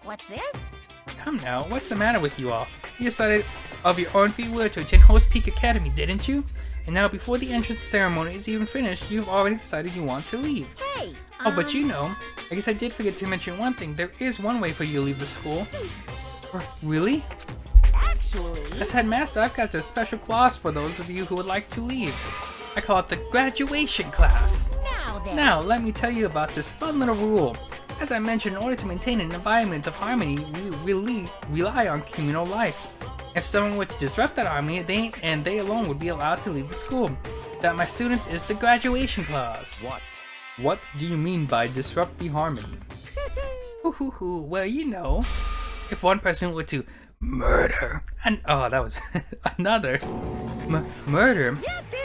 E: What's this?
A: Come now, what's the matter with you all? You decided of your own free will to attend Host Peak Academy, didn't you? And now before the entrance ceremony is even finished, you've already decided you want to leave.
E: Hey!
A: Oh, but you know, I guess I did forget to mention one thing. There is one way for you to leave the school. Really?
E: Actually...
A: As headmaster, I've got a special clause for those of you who would like to leave. I call it the graduation class. Now, let me tell you about this fun little rule. As I mentioned, in order to maintain an environment of harmony, we really rely on communal life. If someone were to disrupt that harmony, they alone would be allowed to leave the school. That, my students, is the graduation clause. What do you mean by disrupt the harmony? Well, you know, if one person were to murder, and oh, that was another murder,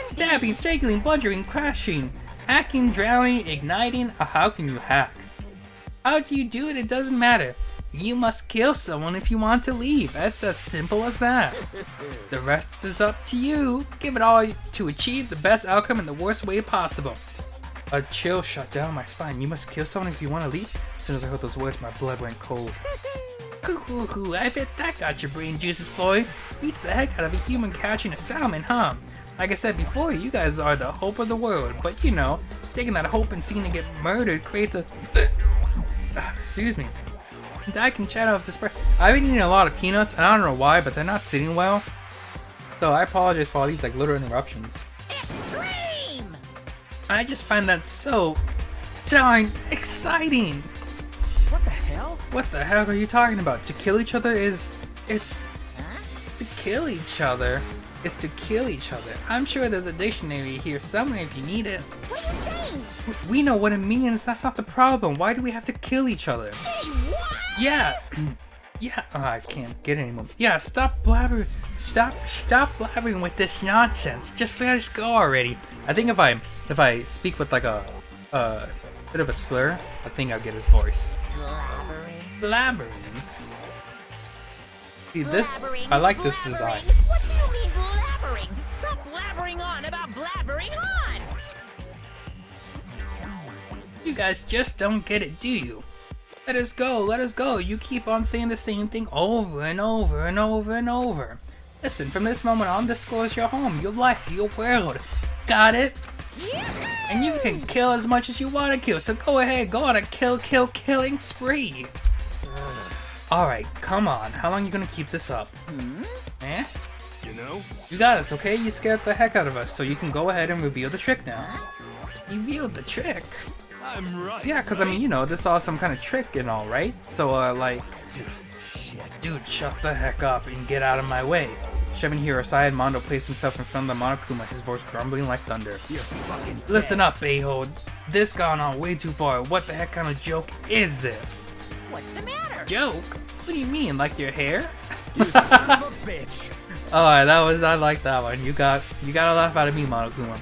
A: stabbing, strangling, bludgeoning, crashing, hacking, drowning, igniting. How can you hack? How do you do it? It doesn't matter. You must kill someone if you want to leave. That's as simple as that. The rest is up to you. Give it all to achieve the best outcome in the worst way possible. A chill shut down my spine. You must kill someone if you want to leave. As soon as I heard those words, my blood went cold. I bet that got your brain juices flowing. Beats the heck out of a human catching a salmon, huh? Like I said before, you guys are the hope of the world. But you know, taking that hope and seeing it get murdered creates a... excuse me. I can chat off this. I've been eating a lot of peanuts, and I don't know why, but they're not sitting well. So I apologize for all these like little interruptions.
E: Extreme!
A: I just find that so darn exciting.
C: What the hell?
A: What the heck are you talking about? To kill each other is... It's... To kill each other is to kill each other. I'm sure there's a dictionary here somewhere if you need it.
F: What are you saying?
A: We know what it means. That's not the problem. Why do we have to kill each other?
E: Say what?
A: Yeah. Yeah. Oh, I can't get it anymore. Yeah, stop blabbering. Stop blabbering with this nonsense. Just let us go already. I think if I speak with like a bit of a slur, I think I'll get his voice. Blabbering. See this? I like this design.
E: What do you mean blabbering? Stop blabbering on about blabbering on!
A: You guys just don't get it, do you? Let us go, let us go. You keep on saying the same thing over and over and over and over. Listen, from this moment on, this school is your home, your life, your world. Got it? And you can kill as much as you want to kill, so go ahead, go on a killing spree. Alright, come on. How long are you gonna keep this up? Eh?
J: You know?
A: You got us, okay? You scared the heck out of us, so you can go ahead and reveal the trick now. Reveal the trick?
J: I'm right.
A: Yeah, because I mean, you know, this is all some kind of trick and all, right? So, like... Dude, shut the heck up and get out of my way. Shoving Hiro aside, Mondo placed himself in front of the Monokuma, his voice grumbling like thunder. Listen up, a-hole. This gone on way too far. What the heck kind of joke is this?
E: What's the matter?
A: Joke? What do you mean, like your hair?
C: You son of a bitch.
A: Alright, I like that one. You got a laugh out of me, Monokuma.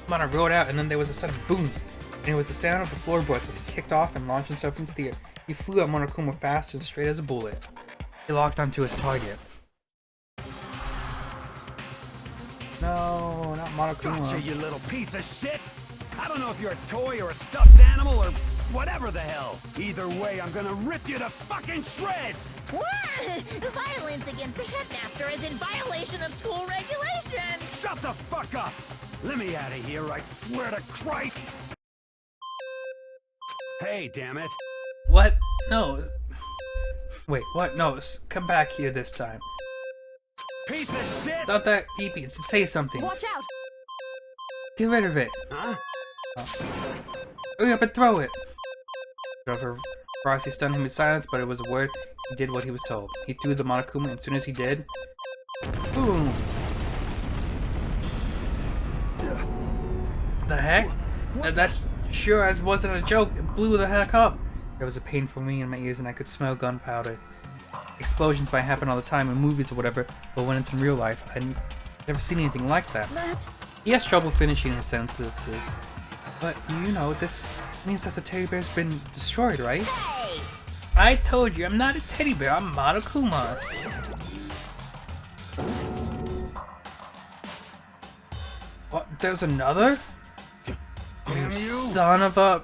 A: Mono rolled out, and then there was a sudden boom, and it was the sound of the floorboards as he kicked off and launched himself into the air. He flew at Monokuma fast and straight as a bullet. He locked onto his target. No, not Monokuma.
C: Gotcha, you little piece of shit. I don't know if you're a toy or a stuffed animal or whatever the hell. Either way, I'm gonna rip you to fucking shreds.
E: What? Violence against the headmaster is in violation of school regulations.
C: Shut the fuck up. Let me out of here, I swear to Christ. Hey, damn it.
A: What? No. Wait, what? No, come back here this time.
C: Piece of shit!
A: Stop that beeping. Say something.
F: Watch out!
A: Get rid of it.
C: Huh?
A: Oh. Hurry up and throw it. However, Frosty stunned him in silence, but it was a word. He did what he was told. He threw the Monokuma, and as soon as he did, boom! The heck? That sure as wasn't a joke. It blew the heck up. There was a painful ringing in my ears, and I could smell gunpowder. Explosions might happen all the time in movies or whatever, but when it's in real life, I've never seen anything like that. He has trouble finishing his sentences. But, you know, this means that the teddy bear's been destroyed, right?
E: Hey!
A: I told you, I'm not a teddy bear, I'm Monokuma. What? There's another?
C: Damn
A: You
C: you!
A: son of a...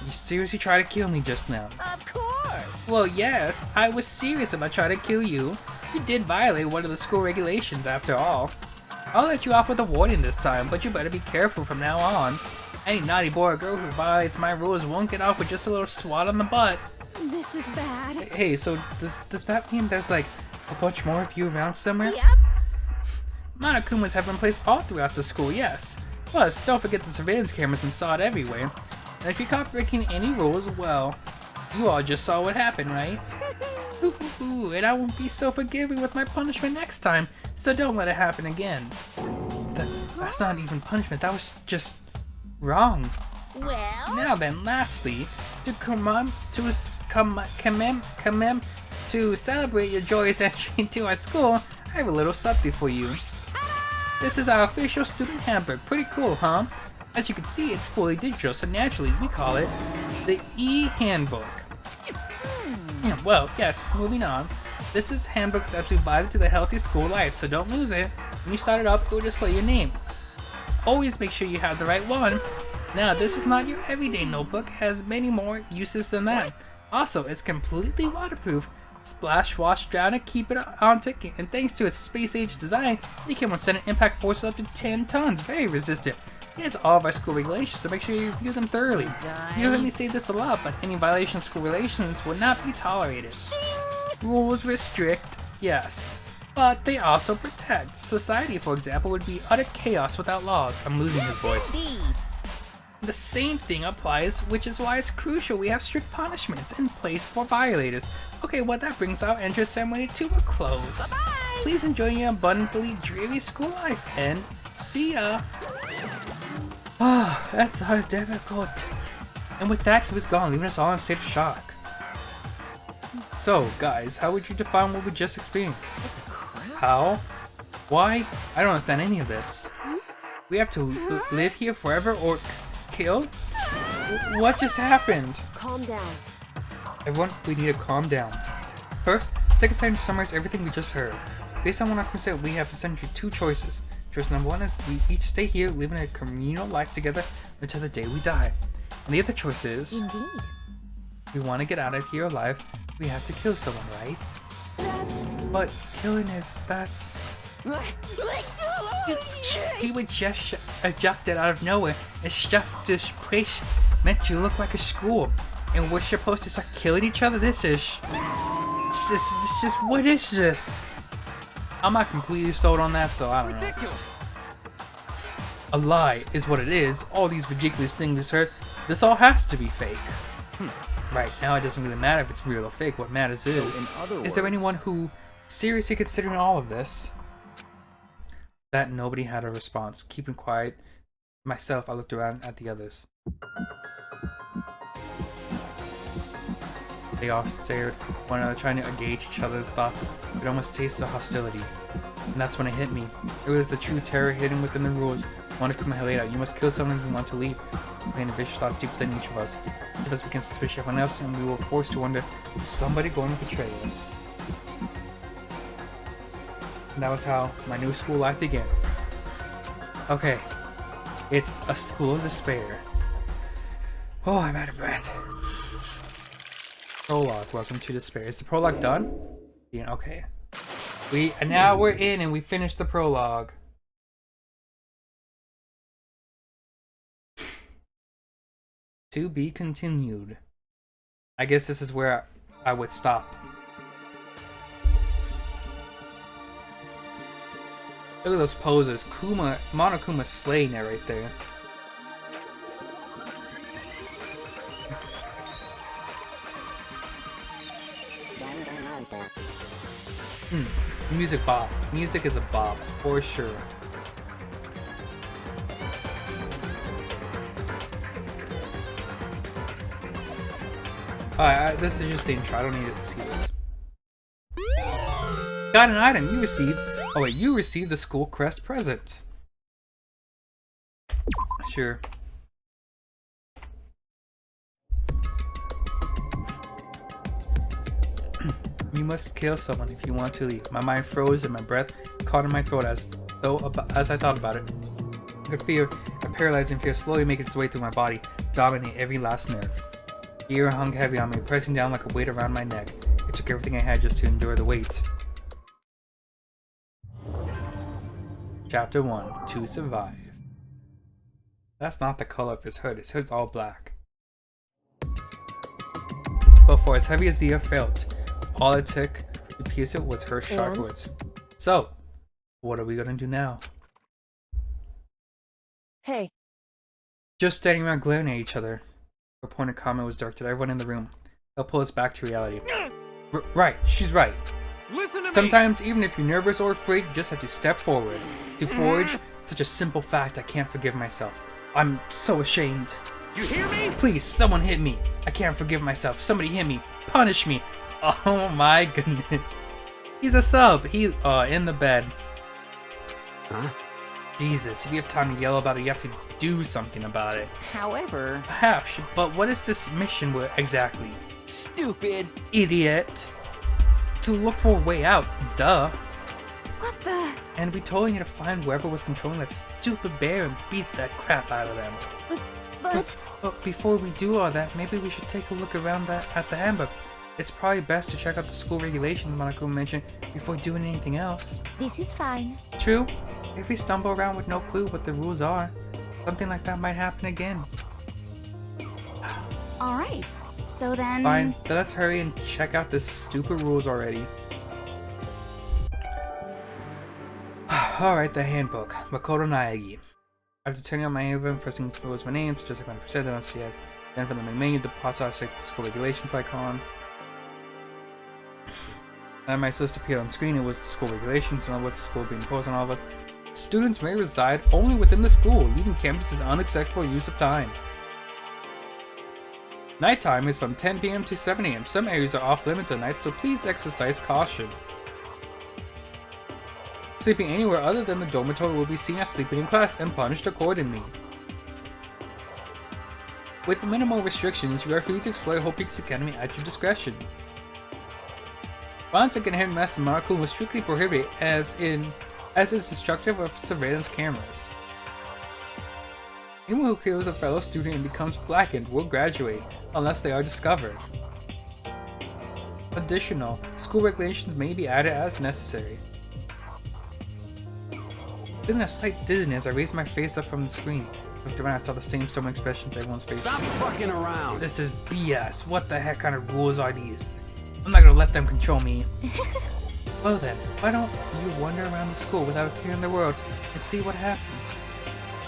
A: You seriously tried to kill me just now.
E: Of course!
A: Well, yes, I was serious about trying to kill you. You did violate one of the school regulations after all. I'll let you off with a warning this time, but you better be careful from now on. Any naughty boy or girl who violates my rules won't get off with just a little swat on the butt.
D: This is bad.
A: Hey, so does that mean there's like a bunch more of you around somewhere?
D: Yep.
A: Monokumas have been placed all throughout the school, yes. Plus, don't forget the surveillance cameras installed everywhere. And if you're caught breaking any rules, well, you all just saw what happened, right? And I won't be so forgiving with my punishment next time, so don't let it happen again. That's not even punishment, that was just wrong.
E: Well,
A: Now then, lastly, to celebrate your joyous entry into our school, I have a little something for you. This is our official student handbook. Pretty cool, huh? As you can see, it's fully digital, so naturally we call it the e-handbook. Yeah, well, yes, moving on. This is handbook steps provided to the healthy school life, so don't lose it. When you start it up, it will display your name. Always make sure you have the right one. Now, this is not your everyday notebook, it has many more uses than that. Also, it's completely waterproof. Splash, wash, drown it, keep it on ticking, and thanks to its space-age design, it can withstand an impact force up to 10 tons, very resistant. It's all of our school regulations, so make sure you review them thoroughly. You heard me say this a lot, but any violation of school regulations will not be tolerated. Rules restrict, yes, but they also protect. Society, for example, would be utter chaos without laws. I'm losing his voice. The same thing applies, which is why it's crucial we have strict punishments in place for violators. Okay, well that brings our entrance ceremony to a close. Bye-bye. Please enjoy your abundantly dreary school life, and see ya! Ah, that's so difficult. And with that, he was gone, leaving us all in a state of shock. So, guys, how would you define what we just experienced? How? Why? I don't understand any of this. We have to live here forever or kill? What just happened?
D: Calm down.
A: Everyone, we need to calm down. First, second sentence summarize everything we just heard. Based on what I said, we have essentially two choices. Choice number one is we each stay here, living a communal life together until the day we die. And the other choice is,
D: Indeed.
A: we want to get out of here alive, we have to kill someone, right? But killing is, that's... He would just ejected out of nowhere and stuffed this place meant to look like a school. And we're supposed to start killing each other? This is... It's just, what is this? I'm not completely sold on that, so I don't know.
J: Ridiculous.
A: A lie is what it is. All these ridiculous things we heard, this all has to be fake. Right, now it doesn't really matter if it's real or fake. What matters is there anyone who seriously considering all of this? That nobody had a response. Keeping quiet. Myself, I looked around at the others. They all stared, one another, trying to gauge each other's thoughts. It almost tasted hostility. And that's when it hit me. It was the true terror hidden within the rules. Monokuma had laid out. You must kill someone if you want to leave. Playing vicious thoughts deep within each of us. Each of us became suspicious of everyone else, and we were forced to wonder, is somebody going to betray us? And that was how my new school life began. Okay. It's a school of despair. Oh, I'm out of breath. Prologue. Welcome to despair. Is the prologue done? Yeah, okay. Now we're in and we finished the prologue. To be continued. I guess this is where I would stop. Look at those poses. Monokuma's slaying it right there. Music bop. Music is a bop, for sure. Alright, this is just the intro. I don't need to see this. Got an item you received. Oh wait, you received the school crest present. Sure. You must kill someone if you want to leave. My mind froze and my breath caught in my throat as I thought about it. I could feel a paralyzing fear slowly make its way through my body, dominate every last nerve. Fear hung heavy on me, pressing down like a weight around my neck. It took everything I had just to endure the weight. Chapter 1. To survive. That's not the color of his hood. His hood's all black. But for as heavy as the air felt, all it took to pierce it was her sharp words. So, what are we gonna do now?
B: Hey.
A: Just standing around glaring at each other. Her pointed comment was directed at everyone in the room. They'll pull us back to reality. Right, she's right.
J: Listen to me!
A: Sometimes, even if you're nervous or afraid, you just have to step forward. To forge such a simple fact, I can't forgive myself. I'm so ashamed.
C: You hear me?
A: Please, someone hit me. I can't forgive myself. Somebody hit me. Punish me. Oh my goodness. He's a sub. He, in the bed.
H: Huh?
A: Jesus, if you have time to yell about it, you have to do something about it.
E: However...
A: Perhaps, but what is this mission exactly?
G: Stupid.
A: Idiot. To look for a way out, duh.
E: What the...
A: And we told you to find whoever was controlling that stupid bear and beat that crap out of them. But before we do all that, maybe we should take a look around at the handbook. It's probably best to check out the school regulations Monaco mentioned before doing anything else.
F: This is fine.
A: True. If we stumble around with no clue what the rules are, something like that might happen again.
F: Alright, so then...
A: Fine, then let's hurry and check out the stupid rules already. Alright, the handbook. Makoto Naegi. After turning on my handbook, first thing was my name, so just like 100%, then I'll see it. Then from the main menu, deposit, I select the school regulations icon. And my list appeared on screen. It was the school regulations and what's the school being imposed on all of us. Students may reside only within the school. Leaving campus is unacceptable use of time. Nighttime is from 10 p.m. to 7 a.m. Some areas are off limits at night, so please exercise caution. Sleeping anywhere other than the dormitory will be seen as sleeping in class and punished accordingly. With minimal restrictions, you are free to explore Hope Peaks Academy at your discretion. Violence against Headmaster Marco was strictly prohibited, as is destructive of surveillance cameras. Anyone who kills a fellow student and becomes blackened will graduate, unless they are discovered. Additional, school regulations may be added as necessary. Feeling a slight dizziness, I raised my face up from the screen. Looked around, I saw the same stubborn expressions on everyone's faces.
C: Stop fucking around!
A: This is BS. What the heck kind of rules are these? I'm not gonna let them control me. Well then, why don't you wander around the school without a care in the world and see what happens?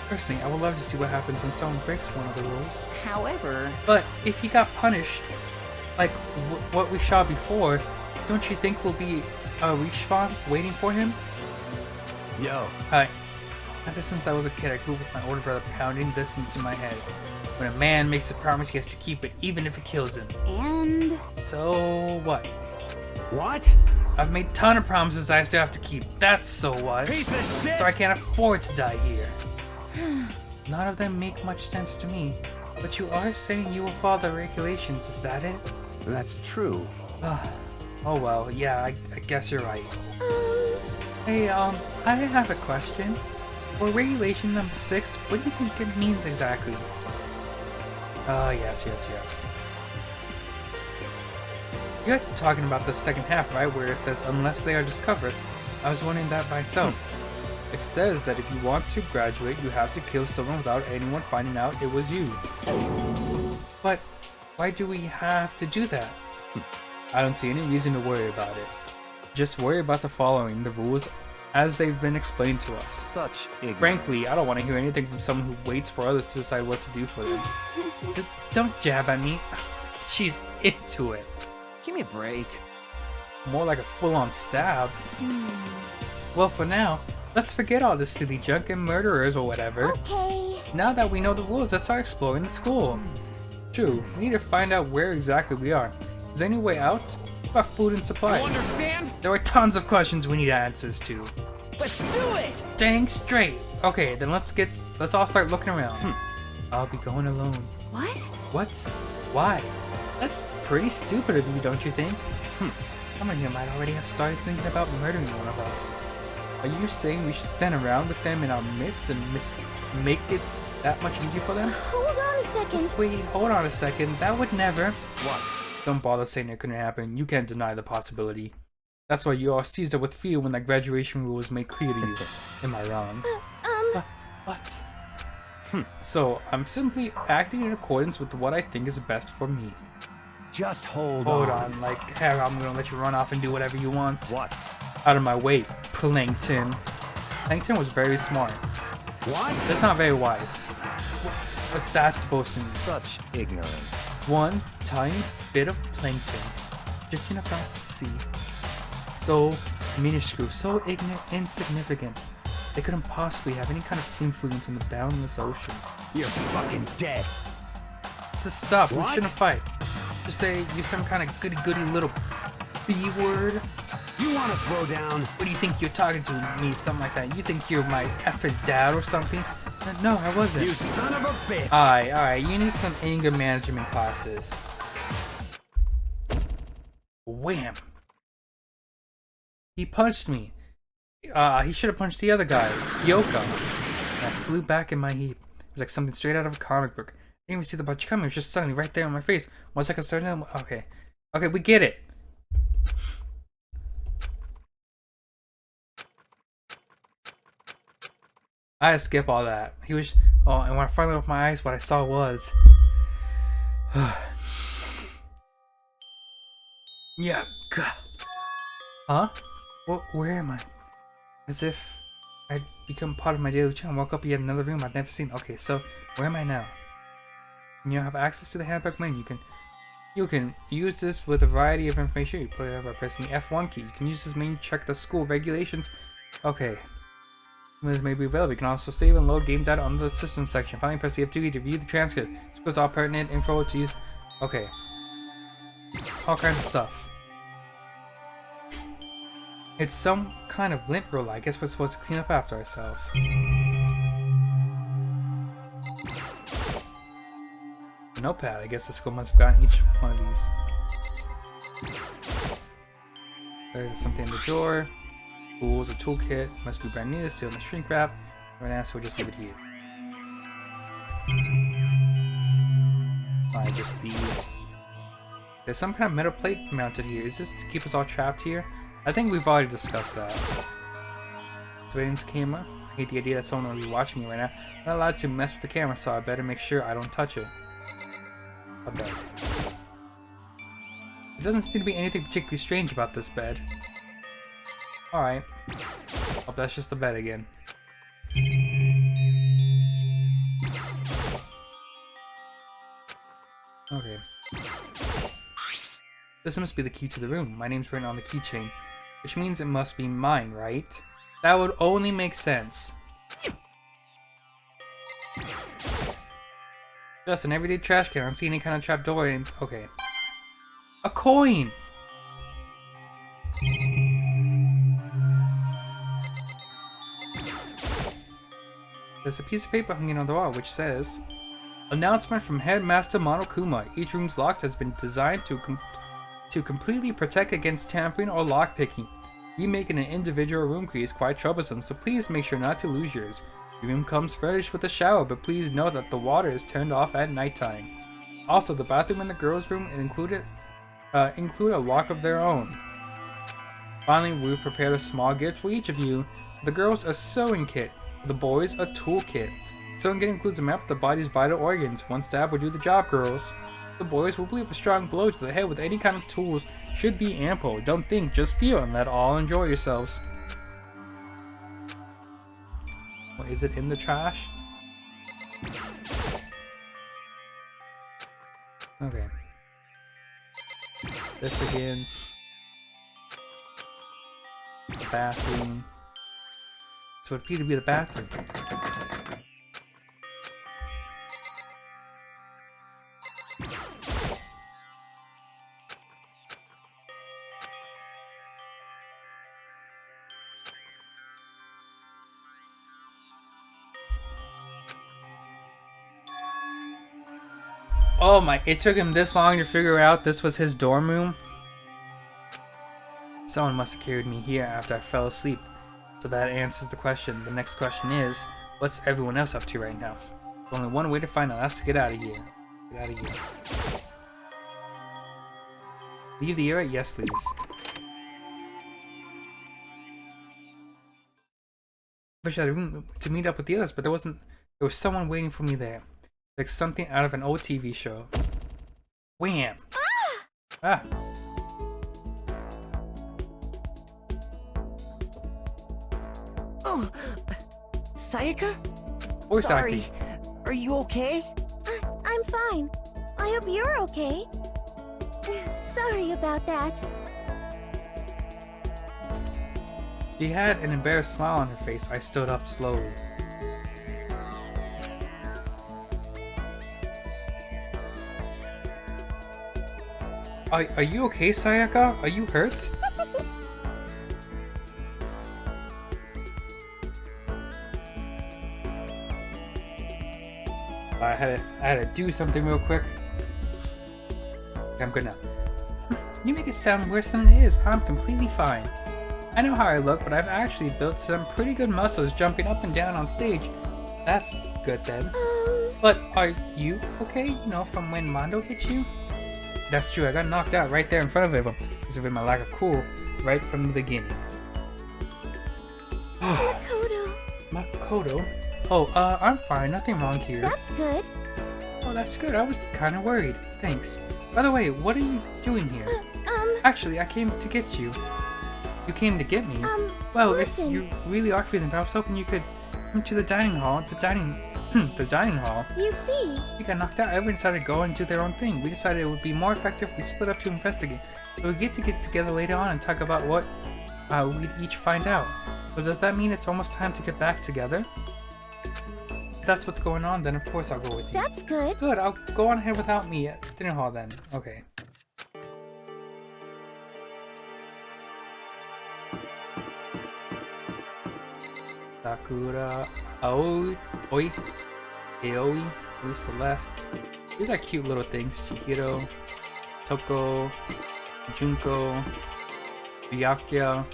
A: Personally, I would love to see what happens when someone breaks one of the rules.
E: However...
A: But if he got punished, like what we saw before, don't you think we'll be a respawn waiting for him?
C: Yo.
A: Hi. Ever since I was a kid, I grew up with my older brother pounding this into my head. When a man makes a promise, he has to keep it, even if it kills him.
F: And...
A: So what?
C: What?
A: I've made a ton of promises I still have to keep. That's so what?
C: Piece of shit!
A: So I can't afford to die here. None of them make much sense to me. But you are saying you will follow the regulations, is that it?
H: That's true.
A: Oh well, yeah, I guess you're right. Hey, I have a question. For regulation number 6, what do you think it means exactly? Yes. You're talking about the second half, right? Where it says, unless they are discovered. I was wondering that myself. It says that if you want to graduate, you have to kill someone without anyone finding out it was you. But why do we have to do that? I don't see any reason to worry about it. Just worry about the following, the rules as they've been explained to us.
H: Such ignorance.
A: Frankly, I don't want to hear anything from someone who waits for others to decide what to do for them. Don't jab at me. She's into it.
G: Give me a break.
A: More like a full-on stab. Well, for now, let's forget all this silly junk and murderers or whatever.
F: Okay.
A: Now that we know the rules, let's start exploring the school. True, we need to find out where exactly we are. Is there any way out? What about food and supplies?
C: You understand?
A: There are tons of questions we need answers to.
G: Let's do it!
A: Dang straight. Okay, then let's all start looking around. I'll be going alone.
E: What?
A: What? Why? That's pretty stupid of you, don't you think? Someone here might already have started thinking about murdering one of us. Are you saying we should stand around with them in our midst and make it that much easier for them?
D: Hold on a second.
A: Wait, hold on a second. That would never.
C: What?
A: Don't bother saying it couldn't happen. You can't deny the possibility. That's why you all seized up with fear when that graduation rule was made clear to you. Am I wrong? What? So, I'm simply acting in accordance with what I think is best for me.
C: Just hold
A: on. Like, Harry, I'm gonna let you run off and do whatever you want.
C: What?
A: Out of my way, Plankton. Plankton was very smart.
C: What?
A: That's not very wise. What's that supposed to mean?
C: Such ignorance.
A: One tiny bit of plankton drifting across the sea. So minuscule, so insignificant. They couldn't possibly have any kind of influence on the boundless ocean.
C: You're fucking dead.
A: So stop,
C: What?
A: we shouldn't fight. Just say you're some kind of goody-goody little B-word.
C: You want to throw down?
A: What do you think you're talking to me? Something like that. You think you're my effing dad or something? No, I wasn't.
C: You son of a bitch.
A: Alright, you need some anger management classes. Wham! He punched me. He should have punched the other guy, Yoko. And I flew back in my heap. It was like something straight out of a comic book. I didn't even see the punch coming. It was just suddenly right there in my face. 1 second, starting. Okay, we get it. I had to skip all that. He was. Oh, and when I finally opened my eyes, what I saw was. Yeah. Huh? Where am I? As if I'd become part of my daily routine. I woke up yet another room I'd never seen. Okay, so where am I now? You have access to the handbook menu. You can use this with a variety of information. You put it up by pressing the F1 key. You can use this menu to check the school regulations. Okay. This may be available. You can also save and load game data under the system section. Finally, press the F2 key to view the transcript. This goes all pertinent info to use. Okay. All kinds of stuff. It's some kind of lint roller. I guess we're supposed to clean up after ourselves. Notepad. I guess the school must have gotten each one of these. There's something in the drawer. Tools, a toolkit. Must be brand new. Still in the shrink wrap. Right now, so we'll just leave it here. Just these. There's some kind of metal plate mounted here. Is this to keep us all trapped here? I think we've already discussed that. Surveillance camera. I hate the idea that someone will be watching me right now. I'm not allowed to mess with the camera, so I better make sure I don't touch it. A bed. There doesn't seem to be anything particularly strange about this bed. Alright. Oh, that's just the bed again. Okay. This must be the key to the room. My name's written on the keychain. Which means it must be mine, right? That would only make sense. Just an everyday trash can. I don't see any kind of trap door in. Okay. A coin! There's a piece of paper hanging on the wall which says, announcement from Headmaster Monokuma. Each room's lock has been designed to completely protect against tampering or lockpicking. Remaking an individual room key is quite troublesome, so please make sure not to lose yours. Your room comes furnished with a shower, but please note that the water is turned off at nighttime. Also, the bathroom and the girls' room include a lock of their own. Finally, we've prepared a small gift for each of you. For the girls, a sewing kit. For the boys, a tool kit. Sewing kit includes a map of the body's vital organs. One stab will do the job, girls. The boys will believe a strong blow to the head with any kind of tools should be ample. Don't think, just feel, and let all enjoy yourselves. What, is it in the trash? Okay. This again. The bathroom. So it'd be the bathroom. Oh my, it took him this long to figure out this was his dorm room? Someone must have carried me here after I fell asleep. So that answers the question. The next question is, what's everyone else up to right now? Only one way to find out. That's to get out of here. Get out of here. Leave the area? Yes, please. Wish I had room to meet up with the others, but there wasn't. There was someone waiting for me there. Like something out of an old TV show. Wham! Ah!
B: Oh, Sayaka?
A: Voice
B: Sorry.
A: acting.
B: Are you okay?
D: I'm fine. I hope you're okay. Sorry about that.
A: She had an embarrassed smile on her face. I stood up slowly. Are you okay, Sayaka? Are you hurt? I had to do something real quick. Okay, I'm good now. You make it sound worse than it is. I'm completely fine. I know how I look, but I've actually built some pretty good muscles jumping up and down on stage. That's good then. But are you okay? You know, from when Mondo hit you? That's true, I got knocked out right there in front of him because of my lack of cool right from the beginning.
D: Makoto.
A: Makoto? Oh, I'm fine, nothing wrong here.
D: That's good.
A: Oh, that's good, I was kind of worried. Thanks. By the way, what are you doing here? Actually, I came to get you. You came to get me? Well,
D: listen.
A: if you really are feeling bad, I was hoping you could come to the dining hall. The dining hall.
D: You see.
A: We got knocked out. Everyone decided to go and do their own thing. We decided it would be more effective if we split up to investigate. So we get together later on and talk about what we'd each find out. So does that mean it's almost time to get back together? If that's what's going on, then of course I'll go with you.
D: That's good.
A: Good, I'll go on ahead without me at dinner hall then. Okay. Sakura, Aoi, Aoi, Celeste. These are cute little things. Chihiro, Toko, Junko, Byakuya,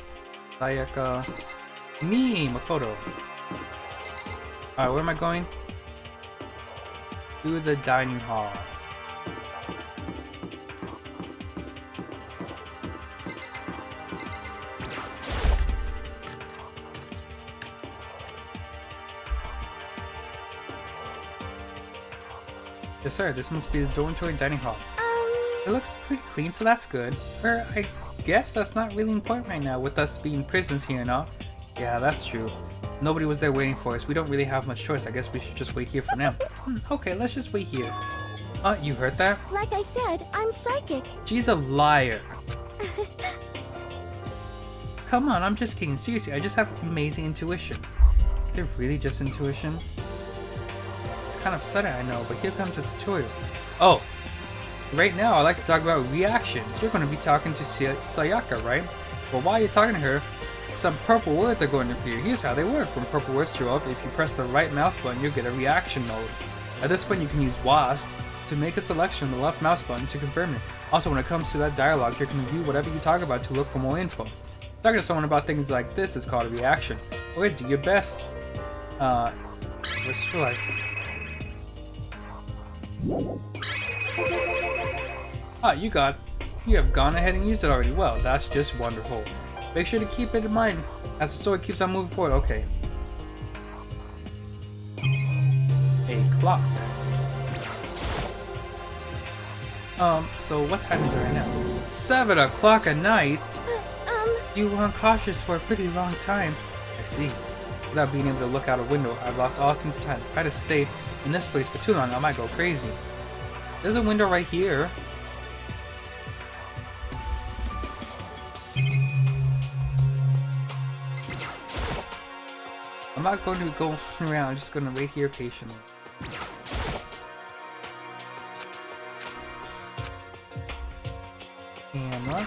A: Sayaka, me, Makoto. Alright, where am I going? To the dining hall. Yes, sir. This must be the dormitory dining hall. It looks pretty clean, so that's good. Or I guess that's not really important right now, with us being prisoners here and all. Yeah, that's true. Nobody was there waiting for us. We don't really have much choice. I guess we should just wait here for now. Okay, let's just wait here. You heard that?
D: Like I said, I'm psychic.
A: She's a liar. Come on, I'm just kidding. Seriously, I just have amazing intuition. Is it really just intuition? Kind of sudden, I know, but here comes a tutorial. Oh, right now I'd like to talk about reactions. You're going to be talking to Sayaka, right? Well, while you're talking to her, some purple words are going to appear. Here's how they work. When purple words show up, if you press the right mouse button, you'll get a reaction mode. At this point, you can use WASD to make a selection on the left mouse button to confirm it. Also, when it comes to that dialogue, you can review whatever you talk about to look for more info. Talking to someone about things like this is called a reaction. Okay, do your best. What's your life? You have gone ahead and used it already. Well, that's just wonderful. Make sure to keep it in mind as the story keeps on moving forward. Okay. A clock. So what time is it right now? 7 o'clock at night? You were cautious for a pretty long time. I see. Without being able to look out a window, I've lost all sense of time. If I had to stay in this place for too long, I might go crazy. There's a window right here. I'm not going to go around, I'm just going to wait here patiently. Camera.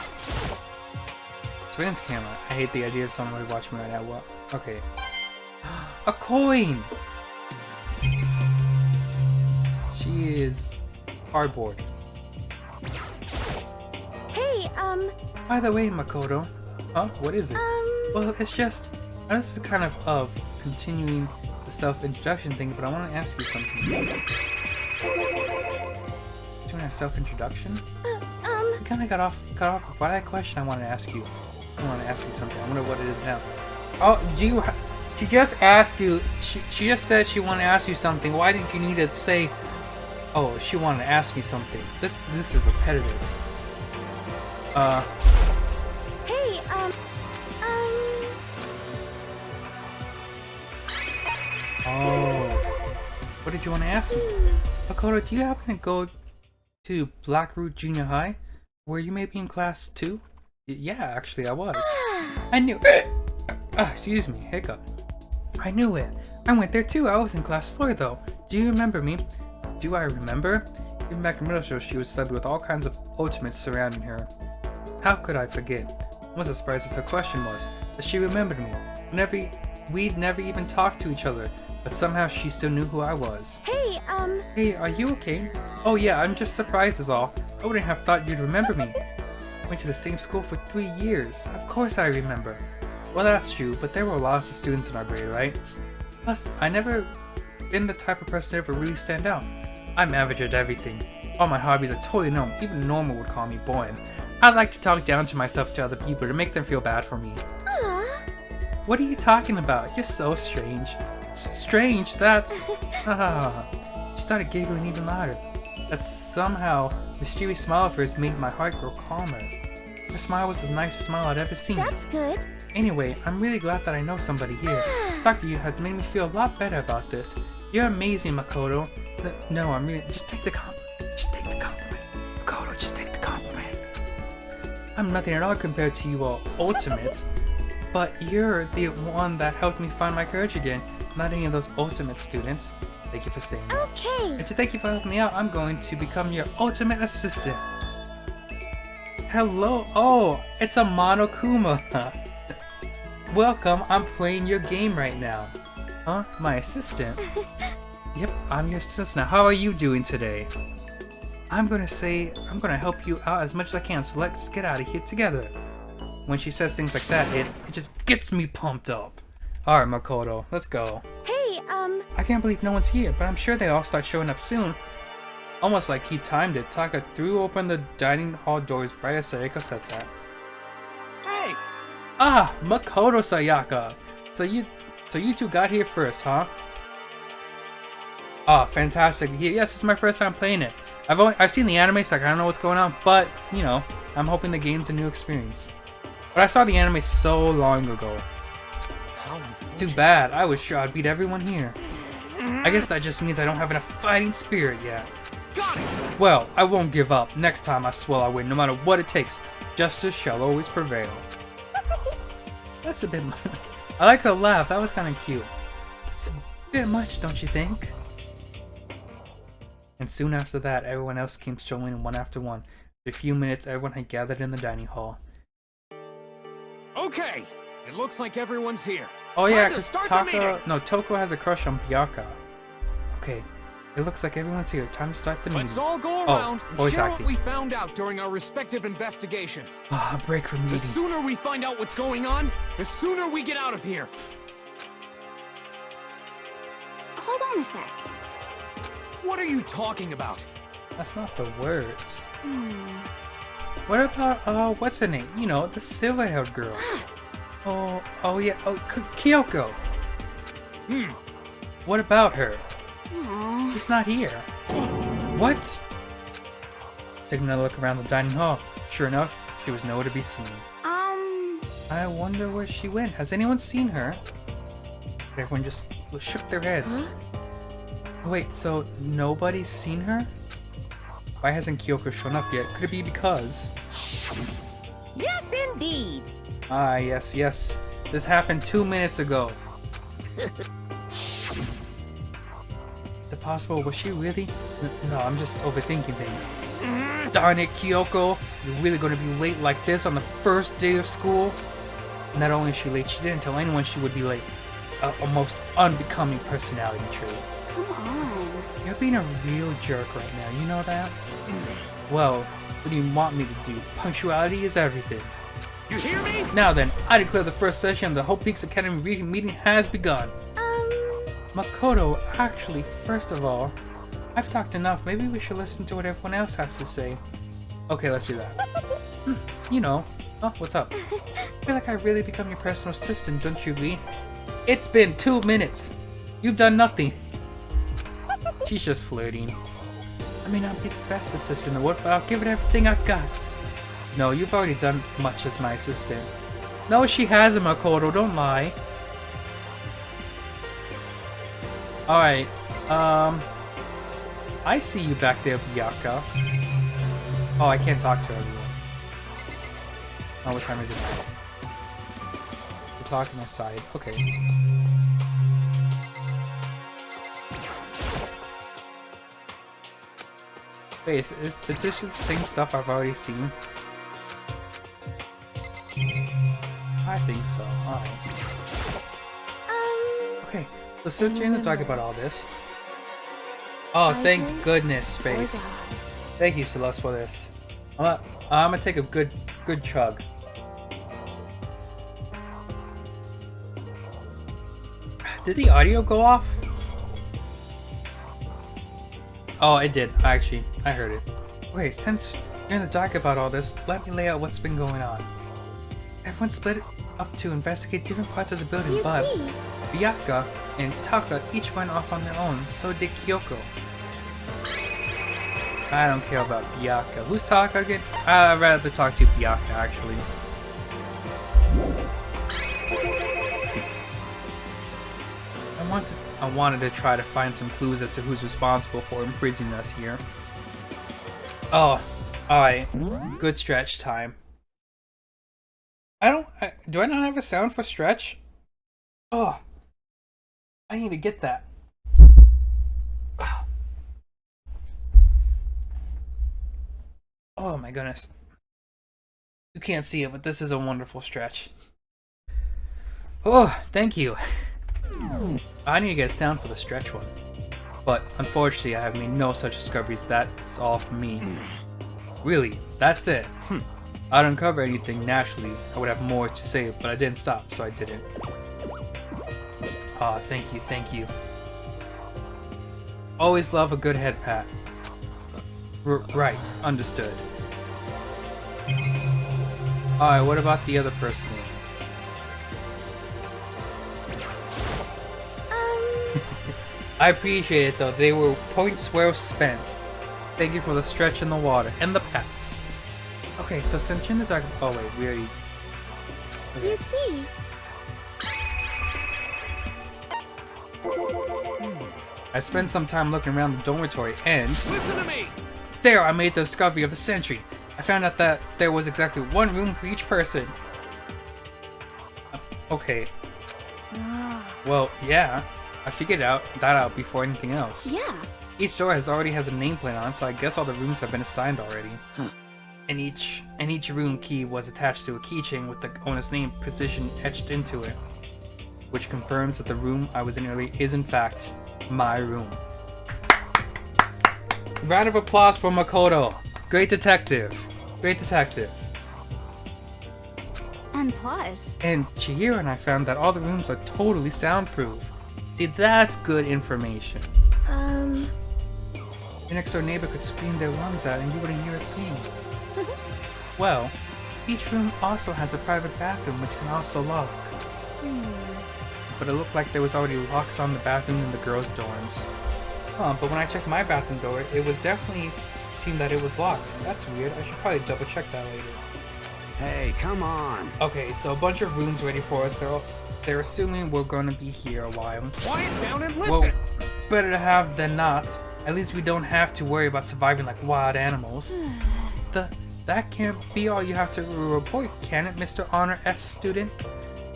A: Surveillance camera. I hate the idea of someone watching me right now. What? Okay. A coin! She is cardboard.
D: Hey,
A: By the way, Makoto. Huh? What is it? Well, it's just... This is kind of continuing the self-introduction thing, but I want to ask you something. Doing a self-introduction? You kind of got off by that question. I want to ask you. I want to ask you something. I wonder what it is now. Oh, she just asked you. She just said she wanted to ask you something. Why did you need to say? Oh, she wanted to ask me something. This is repetitive.
D: Hey,
A: Oh. What did you want to ask me? Makoto, do you happen to go to Blackroot Junior High? Were you maybe in class 2? Yeah, actually I was. I knew excuse me, hiccup. I knew it. I went there too. I was in class 4 though. Do you remember me? Do I remember? Even back in middle school, she was studded with all kinds of ultimates surrounding her. How could I forget? I was as surprised as her question was, that she remembered me. We'd never even talked to each other, but somehow she still knew who I was.
D: hey,
A: Hey, are you okay? Oh yeah, I'm just surprised is all. I wouldn't have thought you'd remember me. Went to the same school for 3 years. Of course I remember. Well, that's true, but there were lots of students in our grade, right? Plus, I never been the type of person to ever really stand out. I'm average at everything. All my hobbies are totally normal. Even normal would call me boring. I like to talk down to myself to other people to make them feel bad for me. What are you talking about? You're so strange. Strange? That's... She started giggling even louder. That somehow mysterious smile of hers made my heart grow calmer. Her smile was the nicest smile I'd ever seen.
D: that's good.
A: Anyway, I'm really glad that I know somebody here. Talking to you has made me feel a lot better about this. You're amazing, Makoto. No, I'm really... Just take the compliment. Just take the compliment. Makoto, just take the compliment. I'm nothing at all compared to you all ultimates. But you're the one that helped me find my courage again. Not any of those ultimate students. Thank you for saying that.
D: Okay.
A: And to thank you for helping me out, I'm going to become your ultimate assistant. Hello. Oh, it's a Monokuma. Welcome, I'm playing your game right now. Huh? My assistant? Yep, I'm your assistant now. How are you doing today? I'm gonna help you out as much as I can, so let's get out of here together. When she says things like that, it just gets me pumped up. Alright, Makoto, let's go.
D: Hey,
A: I can't believe no one's here, but I'm sure they all start showing up soon. Almost like he timed it. Taka threw open the dining hall doors right as Sayaka said that.
I: Hey!
A: Ah, Makoto Sayaka. So you two got here first, huh? Ah, fantastic. Yes, it's my first time playing it. I've seen the anime, so I don't know what's going on, but you know, I'm hoping the game's a new experience. But I saw the anime so long ago. Too bad. I was sure I'd beat everyone here. I guess that just means I don't have enough fighting spirit yet. Well, I won't give up. Next time I swear I'll win, no matter what it takes. Justice shall always prevail. That's a bit much. I like her laugh. That was kind of cute. It's a bit much, don't you think? And soon after that, everyone else came strolling in one after one. In a few minutes, everyone had gathered in the dining hall.
L: Okay, it looks like everyone's here.
A: Oh yeah, because Toko has a crush on Byakuya. Okay, it looks like everyone's here. Time to start the meeting.
L: Let's all go around and share
A: acting.
L: what we found out during our respective investigations.
A: Ah, break from meeting.
L: The sooner we find out what's going on, the sooner we get out of here.
F: Hold on a sec.
L: What are you talking about?
A: That's not the words. What about, what's her name? You know, the silver-haired girl. oh yeah, Kyoko. What about her? She's not here. What? Taking another look around the dining hall. Sure enough, she was nowhere to be seen. I wonder where she went. Has anyone seen her? Everyone just shook their heads. Wait, so nobody's seen her? Why hasn't Kyoko shown up yet? Could it be because...
E: Yes, indeed.
A: Ah, yes. This happened 2 minutes ago. Is it possible? Was she really? No, I'm just overthinking things. Darn it, Kyoko. You're really going to be late like this on the first day of school? Not only is she late, she didn't tell anyone she would be late. A most unbecoming personality trait.
F: Come on.
A: You're being a real jerk right now, you know that? Well, what do you want me to do? Punctuality is everything.
L: You hear me?
A: Now then, I declare the first session of the Hope Peaks Academy meeting has begun. Makoto, actually, first of all, I've talked enough. Maybe we should listen to what everyone else has to say. Okay, let's do that. You know. Oh, what's up? I feel like I've really become your personal assistant, don't you agree? It's been 2 minutes. You've done nothing. She's just flirting. I may not be the best assistant in the world, but I'll give it everything I've got. No, you've already done much as my assistant. No, she hasn't, Makoto. Don't lie. Alright, I see you back there, Byakuya. Oh, I can't talk to everyone. Oh, what time is it now? We're talking aside. Okay. Wait, is this just the same stuff I've already seen? I think so. Alright. Okay, so since you're in the dark about all this... Oh, thank goodness, Space. Thank you, Celeste, for this. I'm gonna take a good chug. Did the audio go off? Oh, it did. Actually, I heard it. Wait, since you're in the dark about all this, let me lay out what's been going on. Everyone split up to investigate different parts of the building, but Byakuya and Taka each went off on their own, so did Kyoko. I don't care about Byakuya. Who's Taka again? I'd rather talk to Byakuya, actually. I wanted to try to find some clues as to who's responsible for imprisoning us here. Oh, alright. Good stretch time. Do I not have a sound for stretch? Oh, I need to get that. Oh my goodness. You can't see it, but this is a wonderful stretch. Oh, thank you. I need to get a sound for the stretch one. But unfortunately, I have made no such discoveries. That's all for me. Really, that's it. I don't cover anything naturally. I would have more to say, but I didn't stop, so I didn't. Ah, thank you, thank you. Always love a good head pat. Right, understood. Alright, what about the other person? I appreciate it though, they were points well spent. Thank you for the stretch in the water, and the pets. Okay, so since you're in the dark... Oh wait, we already... Okay.
D: You see?
A: I spent some time looking around the dormitory and...
L: Listen to me!
A: There, I made the discovery of the century. I found out that there was exactly one room for each person. Okay. Well, yeah. I figured that out before anything else.
D: Yeah.
A: Each door already has a nameplate on it, so I guess all the rooms have been assigned already.
G: Huh.
A: And each room key was attached to a keychain with the owner's name precision etched into it, which confirms that the room I was in earlier is in fact my room. Round of applause for Makoto. Great detective. Great detective.
D: And plus...
A: And Chihiro and I found that all the rooms are totally soundproof. See, that's good information. Your next door neighbor could scream their lungs out and you wouldn't hear a thing. Well, each room also has a private bathroom which can also lock. But it looked like there was already locks on the bathroom in the girls' dorms. But when I checked my bathroom door, it was definitely seemed that it was locked. That's weird. I should probably double check that later.
H: Hey, come on.
A: Okay, so a bunch of rooms ready for us. They're assuming we're gonna be here a while.
L: Quiet down and listen!
A: Well, better to have than not. At least we don't have to worry about surviving like wild animals. That can't be all you have to report, can it, Mr. Honor S student?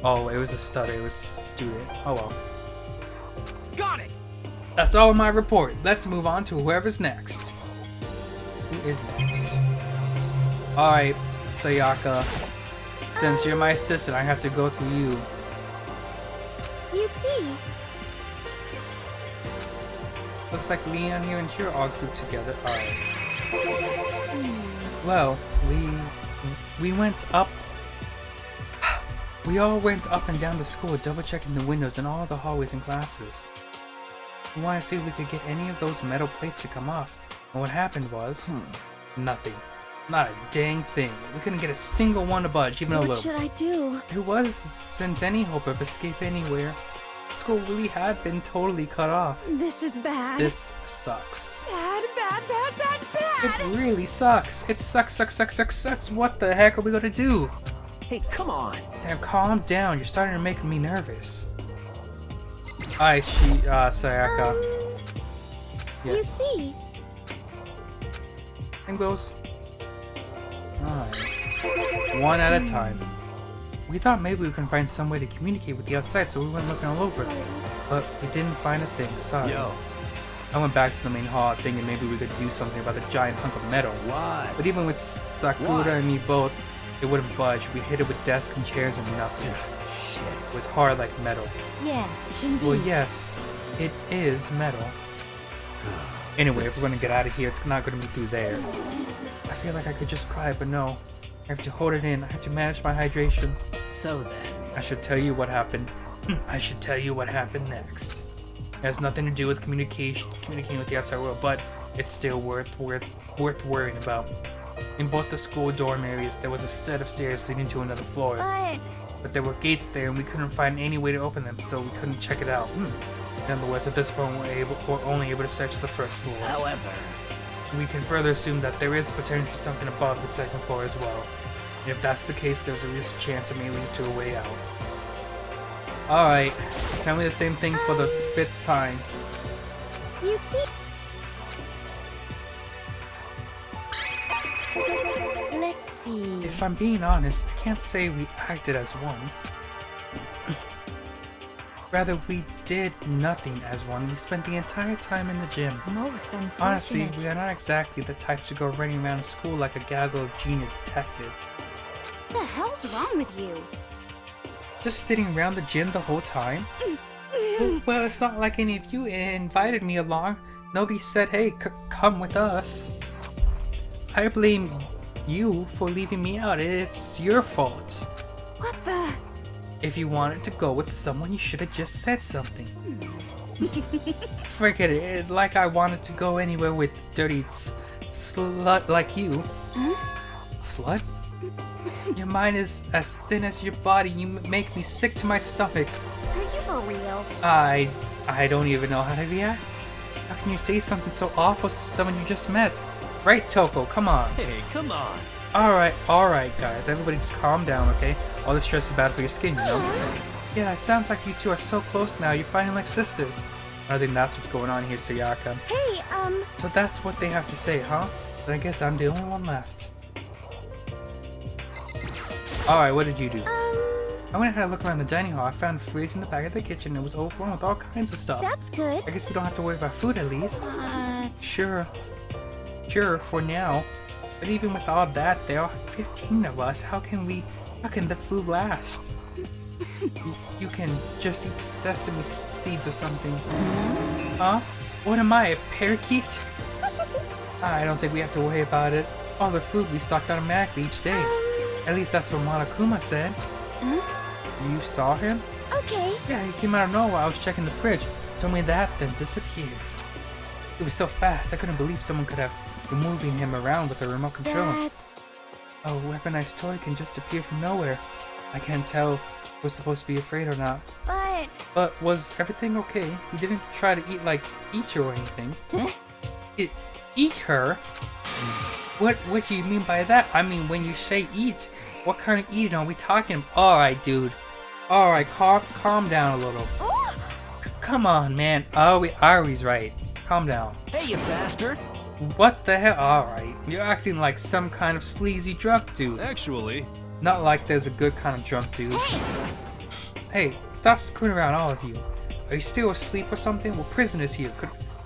A: Oh, it was a stutter. It was student. Oh well.
L: Got it!
A: That's all in my report. Let's move on to whoever's next. Who is next? Alright, Sayaka. Since you're my assistant, I have to go through you.
D: You see?
A: Looks like Leon here and Shiro all grouped together. Alright. Well, we went up. We all went up and down the school, double checking the windows in all the hallways and classes. We wanted to see if we could get any of those metal plates to come off. And what happened was... nothing. Not a dang thing. We couldn't get a single one to budge, even a little.
D: What should I do?
A: There wasn't any hope of escape anywhere. School really had been totally cut off.
D: This is bad.
A: This sucks.
D: Bad, bad, bad, bad, bad!
A: It really sucks. It sucks. What the heck are we gonna do?
G: Hey, come on.
A: Damn, calm down. You're starting to make me nervous. Sayaka.
D: You
A: Yes.
D: see,
A: And goes. Alright. One at a time. We thought maybe we can find some way to communicate with the outside, so we went looking all over. But we didn't find a thing, sorry.
H: Yo.
A: I went back to the main hall thinking maybe we could do something about the giant hunk of metal.
H: What?
A: But even with Sakura
H: What?
A: and me both, it wouldn't budge. We hit it with desks and chairs and nothing.
H: Shit.
A: It was hard like metal.
F: Yes, indeed.
A: Well, yes, it is metal. Anyway, if we're gonna get out of here, it's not gonna be through there. I feel like I could just cry, but no. I have to hold it in. I have to manage my hydration.
G: So then.
A: I should tell you what happened. I should tell you what happened next. It has nothing to do with communicating with the outside world, but it's still worth worrying about. In both the school dorm areas, there was a set of stairs leading to another floor. But there were gates there, and we couldn't find any way to open them, so we couldn't check it out. In other words, at this point, we're only able to search the first floor.
G: However,
A: We can further assume that there is potentially something above the second floor as well. And if that's the case, there's a real chance it may lead to a way out. Alright, tell me the same thing for the 5th time.
D: you see.
F: Let's see.
A: If I'm being honest, I can't say we acted as one. Rather, we did nothing as one. We spent the entire time in the gym.
F: Most unfortunate.
A: Honestly, we are not exactly the types to go running around school like a gaggle of junior detectives.
D: What the hell's wrong with you?
A: Just sitting around the gym the whole time? Well, it's not like any of you invited me along. Nobody said, hey, come with us. I blame you for leaving me out. It's your fault.
D: What the?
A: If you wanted to go with someone, you should have just said something. Forget it. Like I wanted to go anywhere with dirty slut like you. Slut? Your mind is as thin as your body. You make me sick to my stomach.
F: Are you for real?
A: I don't even know how to react. How can you say something so awful to someone you just met? Right, Toko, come on.
J: Hey, come on.
A: Alright, guys. Everybody just calm down, okay? All this stress is bad for your skin, you know? Yeah, it sounds like you two are so close now. You're fighting like sisters. I think that's what's going on here, Sayaka.
D: Hey,
A: So that's what they have to say, huh? Then I guess I'm the only one left. Alright, what did you do? I went and had a look around the dining hall. I found a fridge in the back of the kitchen. It was overflowing with all kinds of stuff.
D: that's good.
A: I guess we don't have to worry about food at least.
E: What?
A: Sure, for now. But even with all that, there are 15 of us. How can the food last? You can just eat sesame seeds or something. Huh? What am I, a parakeet? I don't think we have to worry about it. All the food we stock automatically each day. At least that's what Monokuma said. You saw him?
D: Okay.
A: Yeah, he came out of nowhere. I was checking the fridge. Told me that, then disappeared. It was so fast, I couldn't believe someone could have been moving him around with a remote control.
D: That's...
A: A weaponized toy can just appear from nowhere. I can't tell if we're supposed to be afraid or not. But was everything okay? He didn't try to eat her or anything. Eat her? What do you mean by that? I mean, when you say eat, what kind of eating are we talking about? Alright, dude. Alright, calm down a little. Come on, man. Ari's right. Calm down.
G: Hey, you bastard!
A: What the hell? Alright. You're acting like some kind of sleazy drunk dude.
J: Actually,
A: Not like there's a good kind of drunk dude. Hey, stop screwing around, all of you. Are you still asleep or something? We're prisoners here.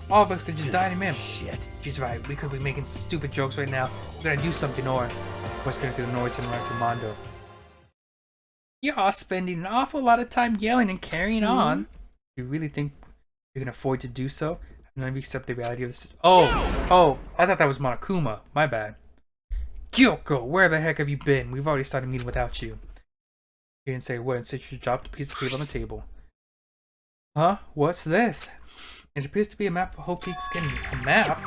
A: All of us could just die in a minute.
G: Shit.
A: She's right. We could be making stupid jokes right now. We gotta do something, or what's gonna do the noise and run commando. You're all spending an awful lot of time yelling and carrying on. You really think you can afford to do so? None of you accept the reality of this. Oh, I thought that was Monokuma. My bad. Kyoko, where the heck have you been? We've already started meeting without you. You didn't say a word, instead you dropped a piece of paper on the table. Huh? What's this? It appears to be a map of Hope Peak Skinny. A map?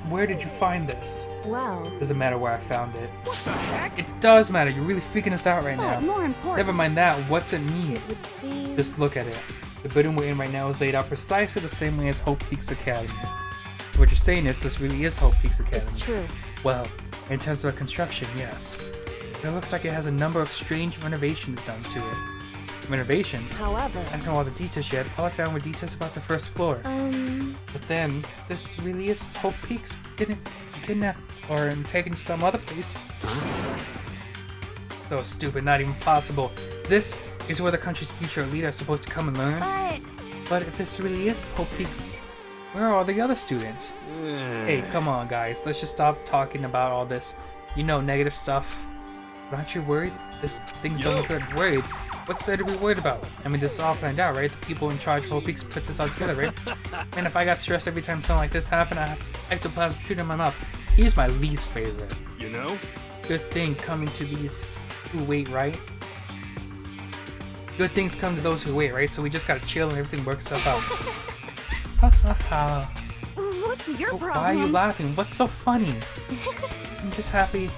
A: Where did you find this?
D: Well...
A: Doesn't matter where I found it. What the heck? It does matter. You're really freaking us out right now.
D: More important.
A: Never mind that. What's it mean?
D: It would seem...
A: Just look at it. The building we're in right now is laid out precisely the same way as Hope Peaks Academy. So what you're saying is this really is Hope Peaks Academy.
D: It's true.
A: Well, in terms of construction, yes. But it looks like it has a number of strange renovations done to it. Renovations?
D: However...
A: I don't know all the details yet. All I found were details about the first floor. But then, this really is Hope Peaks getting kidnapped or taken to some other place. So stupid, not even possible. This is where the country's future elite are supposed to come and learn. But if this really is Hope Peaks, where are all the other students? Hey, come on guys, let's just stop talking about all this, negative stuff. But aren't you worried? This things don't look good. Worried? What's there to be worried about? I mean, this is all planned out, right? The people in charge of Hope Peaks put this all together, right? And if I got stressed every time something like this happened, I have to ectoplasm shoot in my mouth. He's my least favorite.
J: You know?
A: Good thing coming to these who wait, right? Good things come to those who wait, right? So we just gotta chill and everything works itself out. Ha ha ha.
D: What's your problem?
A: Why are you laughing? What's so funny? I'm just happy,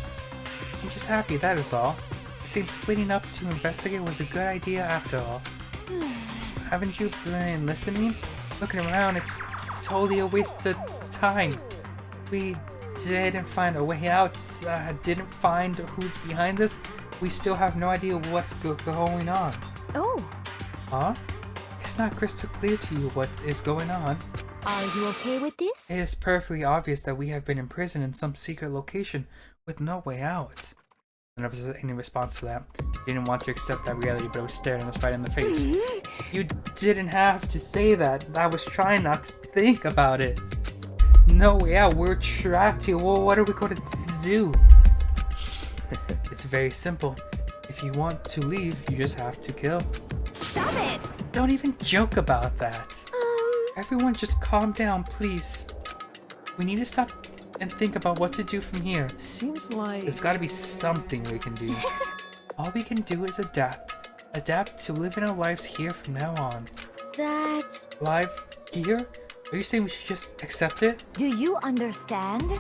A: that is all. It seems splitting up to investigate was a good idea after all. Haven't you been listening? Looking around, it's totally a waste of time. We didn't find a way out, didn't find who's behind us. We still have no idea what's going on.
D: Oh.
A: Huh? It's not crystal clear to you what is going on.
D: Are you okay with this?
A: It is perfectly obvious that we have been imprisoned in some secret location with no way out. None of us had any response to that. He didn't want to accept that reality, but it was staring us right in the face. You didn't have to say that. I was trying not to think about it. No way out. We're trapped here. Well, what are we going to do? It's very simple. If you want to leave, you just have to kill.
D: Stop it!
A: Don't even joke about that. Everyone just calm down, please. We need to stop and think about what to do from here.
G: Seems like...
A: There's gotta be something we can do. All we can do is adapt. Adapt to living our lives here from now on.
D: That's...
A: Live here? Are you saying we should just accept it?
D: Do you understand?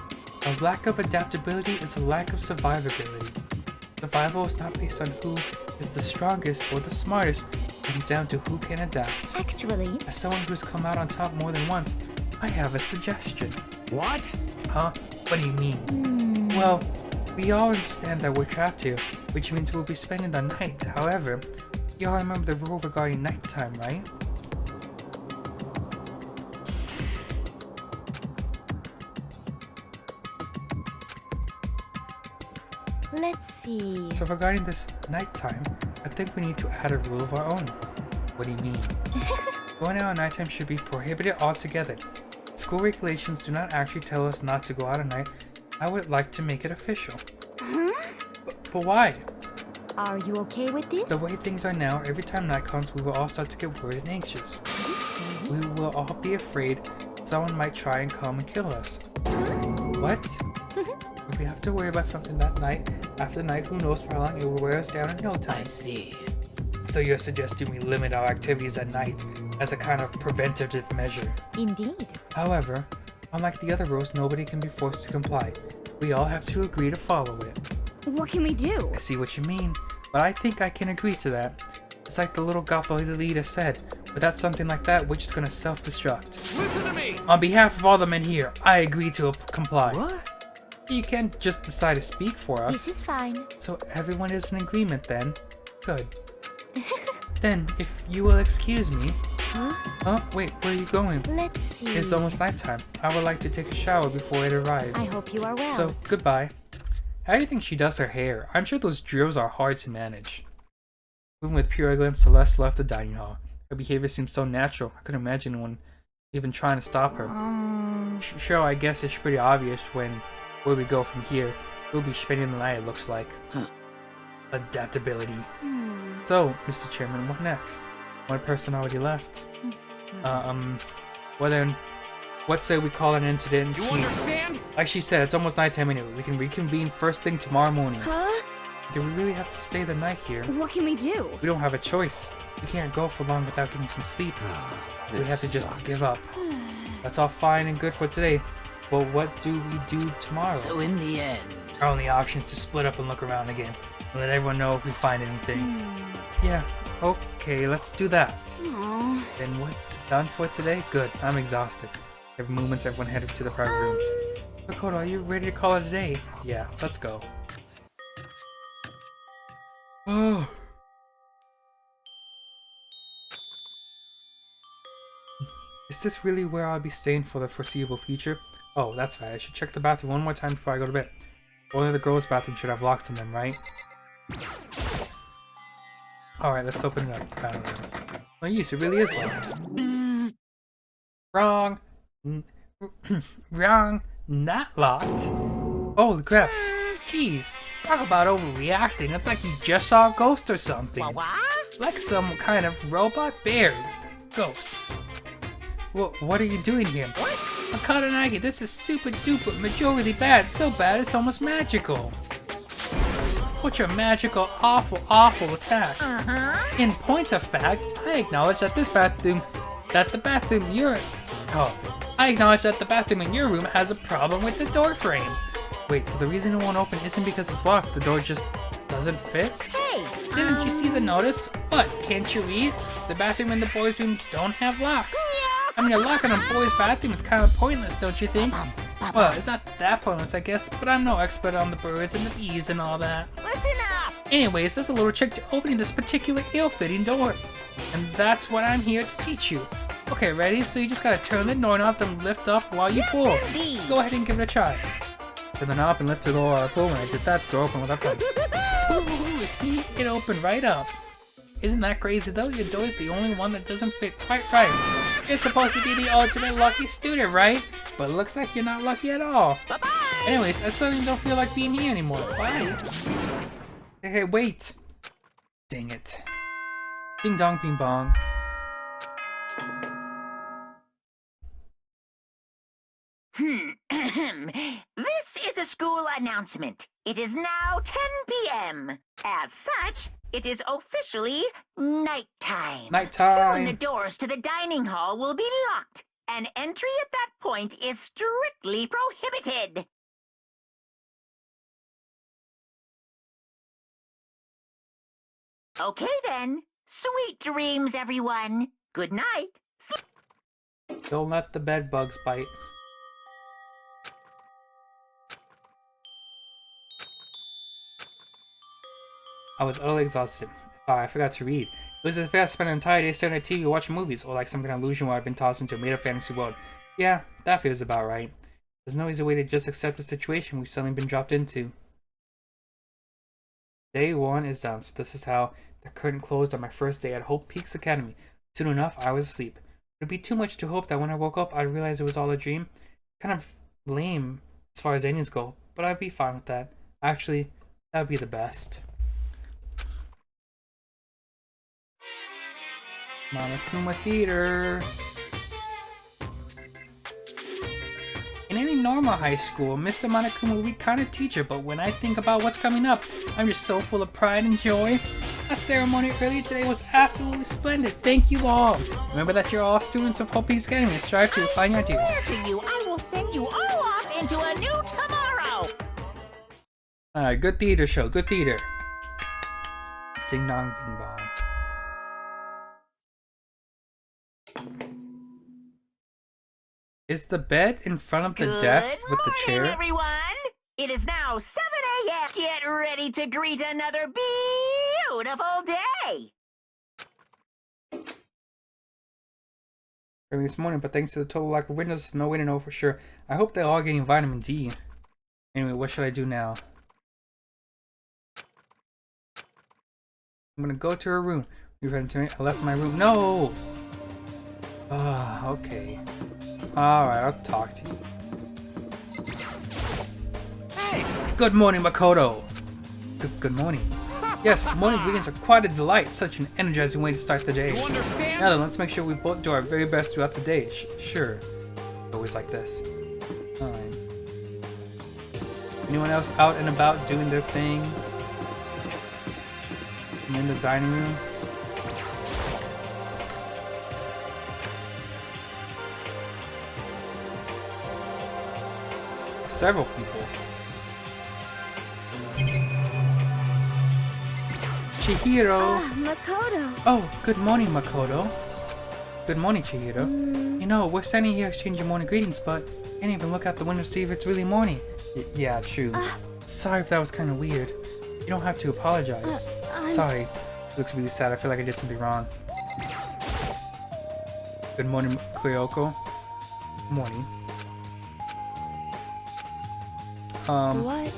A: A lack of adaptability is a lack of survivability. Survival is not based on who is the strongest or the smartest. It comes down to who can adapt.
D: Actually...
A: As someone who's come out on top more than once, I have a suggestion.
C: What?
A: Huh? What do you mean? Well, we all understand that we're trapped here, which means we'll be spending the night. However, you all remember the rule regarding nighttime, right?
D: Let's see...
A: So regarding this nighttime, I think we need to add a rule of our own. What do you mean? Going out at nighttime should be prohibited altogether. School regulations do not actually tell us not to go out at night. I would like to make it official. But why?
D: Are you okay with this?
A: The way things are now, every time night comes, we will all start to get worried and anxious. We will all be afraid someone might try and come and kill us. What? If we have to worry about something that night, after night, who knows for how long it will wear us down in no time.
G: I see.
A: So you're suggesting we limit our activities at night as a kind of preventative measure.
D: Indeed.
A: However, unlike the other rules, nobody can be forced to comply. We all have to agree to follow it.
D: What can we do?
A: I see what you mean, but I think I can agree to that. It's like the little goth leader said, without something like that, we're just gonna self-destruct.
L: Listen to me!
A: On behalf of all the men here, I agree to comply.
G: What?
A: You can't just decide to speak for us.
D: This is fine.
A: So everyone is in agreement then? Good. Then, if you will excuse me...
D: Huh?
A: Wait, where are you going?
D: Let's see...
A: It's almost nighttime. I would like to take a shower before it arrives.
D: I hope you are well.
A: So, goodbye. How do you think she does her hair? I'm sure those drills are hard to manage. Moving with pure glance, Celeste left the dining hall. Her behavior seemed so natural. I couldn't imagine anyone even trying to stop her. Sure, I guess it's pretty obvious where we go from here. We'll be spending the night, it looks like. Adaptability. So, Mr. Chairman, what next? One person already left. Well then, what say we call an end to the
L: You understand?
A: Like she said, it's almost nighttime anyway. We can reconvene first thing tomorrow morning.
D: Huh?
A: do we really have to stay the night here?
F: What can we do?
A: We don't have a choice. We can't go for long without getting some sleep. We have to just give up. That's all fine and good for today. But what do we do tomorrow?
G: So in the end...
A: Our only option is to split up and look around again. And let everyone know if we find anything. Yeah, okay, let's do that.
F: Aww.
A: Then what? Done for today? Good, I'm exhausted. Every moment's everyone headed to the private rooms. Makoto, are you ready to call it a day? Yeah, let's go. Oh. Is this really where I'll be staying for the foreseeable future? Oh, that's right. I should check the bathroom one more time before I go to bed. Only the girls' bathroom should have locks in them, right? Alright, let's open it up. I don't know. No use, it really is locked. Wrong. Wrong. Not locked. Holy crap. Jeez. Talk about overreacting. It's like you just saw a ghost or something. Like some kind of robot bear. Ghost. What are you doing here? Makoto, this is super duper majorly bad. So bad it's almost magical. What's your magical, awful attack? In point of fact, I acknowledge that I acknowledge that the bathroom in your room has a problem with the door frame. Wait, so the reason it won't open isn't because it's locked, the door just doesn't fit?
E: Hey!
A: Didn't you see the notice? What, can't you read? The bathroom and the boys' rooms don't have locks. I mean, a lock on a boys' bathroom is kind of pointless, don't you think? Well, it's not that pointless, I guess, but I'm no expert on the birds and the bees and all that.
E: Listen up!
A: Anyways, there's a little trick to opening this particular ill-fitting door. And that's what I'm here to teach you. Okay, ready? So you just gotta turn the doorknob and lift up while you pull.
E: Indeed.
A: Go ahead and give it a try. Turn the knob and lift the door while I pull. When I did that, the door opened without problem. Ooh, see? It opened right up. Isn't that crazy though? Your door's the only one that doesn't fit quite right. You're supposed to be the ultimate lucky student, right? But it looks like you're not lucky at all.
E: Bye-bye!
A: Anyways, I suddenly don't feel like being here anymore. Bye. Hey, wait. Dang it. Ding dong, bing bong.
K: This is a school announcement. It is now 10 p.m. As such, it is officially nighttime.
A: Nighttime.
K: Soon the doors to the dining hall will be locked, and entry at that point is strictly prohibited. Okay then. Sweet dreams, everyone. Good night.
A: Don't let the bed bugs bite. I was utterly exhausted. Sorry, I forgot to read. It was as if I spent an entire day staring at TV or watching movies, or like some kind of illusion where I've been tossed into a made-up fantasy world. Yeah, that feels about right. There's no easy way to just accept the situation we've suddenly been dropped into. Day 1 is done, so this is how the curtain closed on my first day at Hope Peaks Academy. Soon enough, I was asleep. It would be too much to hope that when I woke up, I'd realize it was all a dream. Kind of lame as far as endings go, but I'd be fine with that. Actually, that would be the best. Monokuma Theater. In any normal high school, Mr. Monokuma would be kind of teacher, but when I think about what's coming up, I'm just so full of pride and joy. Our ceremony earlier today was absolutely splendid. Thank you all. Remember that you're all students of Hope Peaks Academy and strive to refine your ideals.
E: I swear to you, I will send you all off into a new tomorrow!
A: Alright, good theater show, good theater. Ding dong bing bong. Is the bed in front of the desk with the chair?
K: Good morning, everyone. It is now 7 a.m. Get ready to greet another beautiful day.
A: Early this morning, but thanks to the total lack of windows, there's no way to know for sure. I hope they're all getting vitamin D. Anyway, what should I do now? I'm gonna go to her room. I left my room. No! Ah, okay. Alright, I'll talk to you.
I: Hey!
A: Good morning, Makoto! Good morning. Yes, morning greetings are quite a delight. Such an energizing way to start the day.
L: You understand?
A: Now then, let's make sure we both do our very best throughout the day. Sure. Always like this. Alright. Anyone else out and about doing their thing? I'm in the dining room. Several people. Chihiro!
D: Ah, Makoto!
A: Oh, good morning, Makoto. Good morning, Chihiro. You know, we're standing here exchanging morning greetings, but can't even look out the window to see if it's really morning. Yeah, true. Sorry if that was kind of weird. You don't have to apologize. Sorry. Looks really sad. I feel like I did something wrong. Good morning, Kyoko. Morning.
D: What?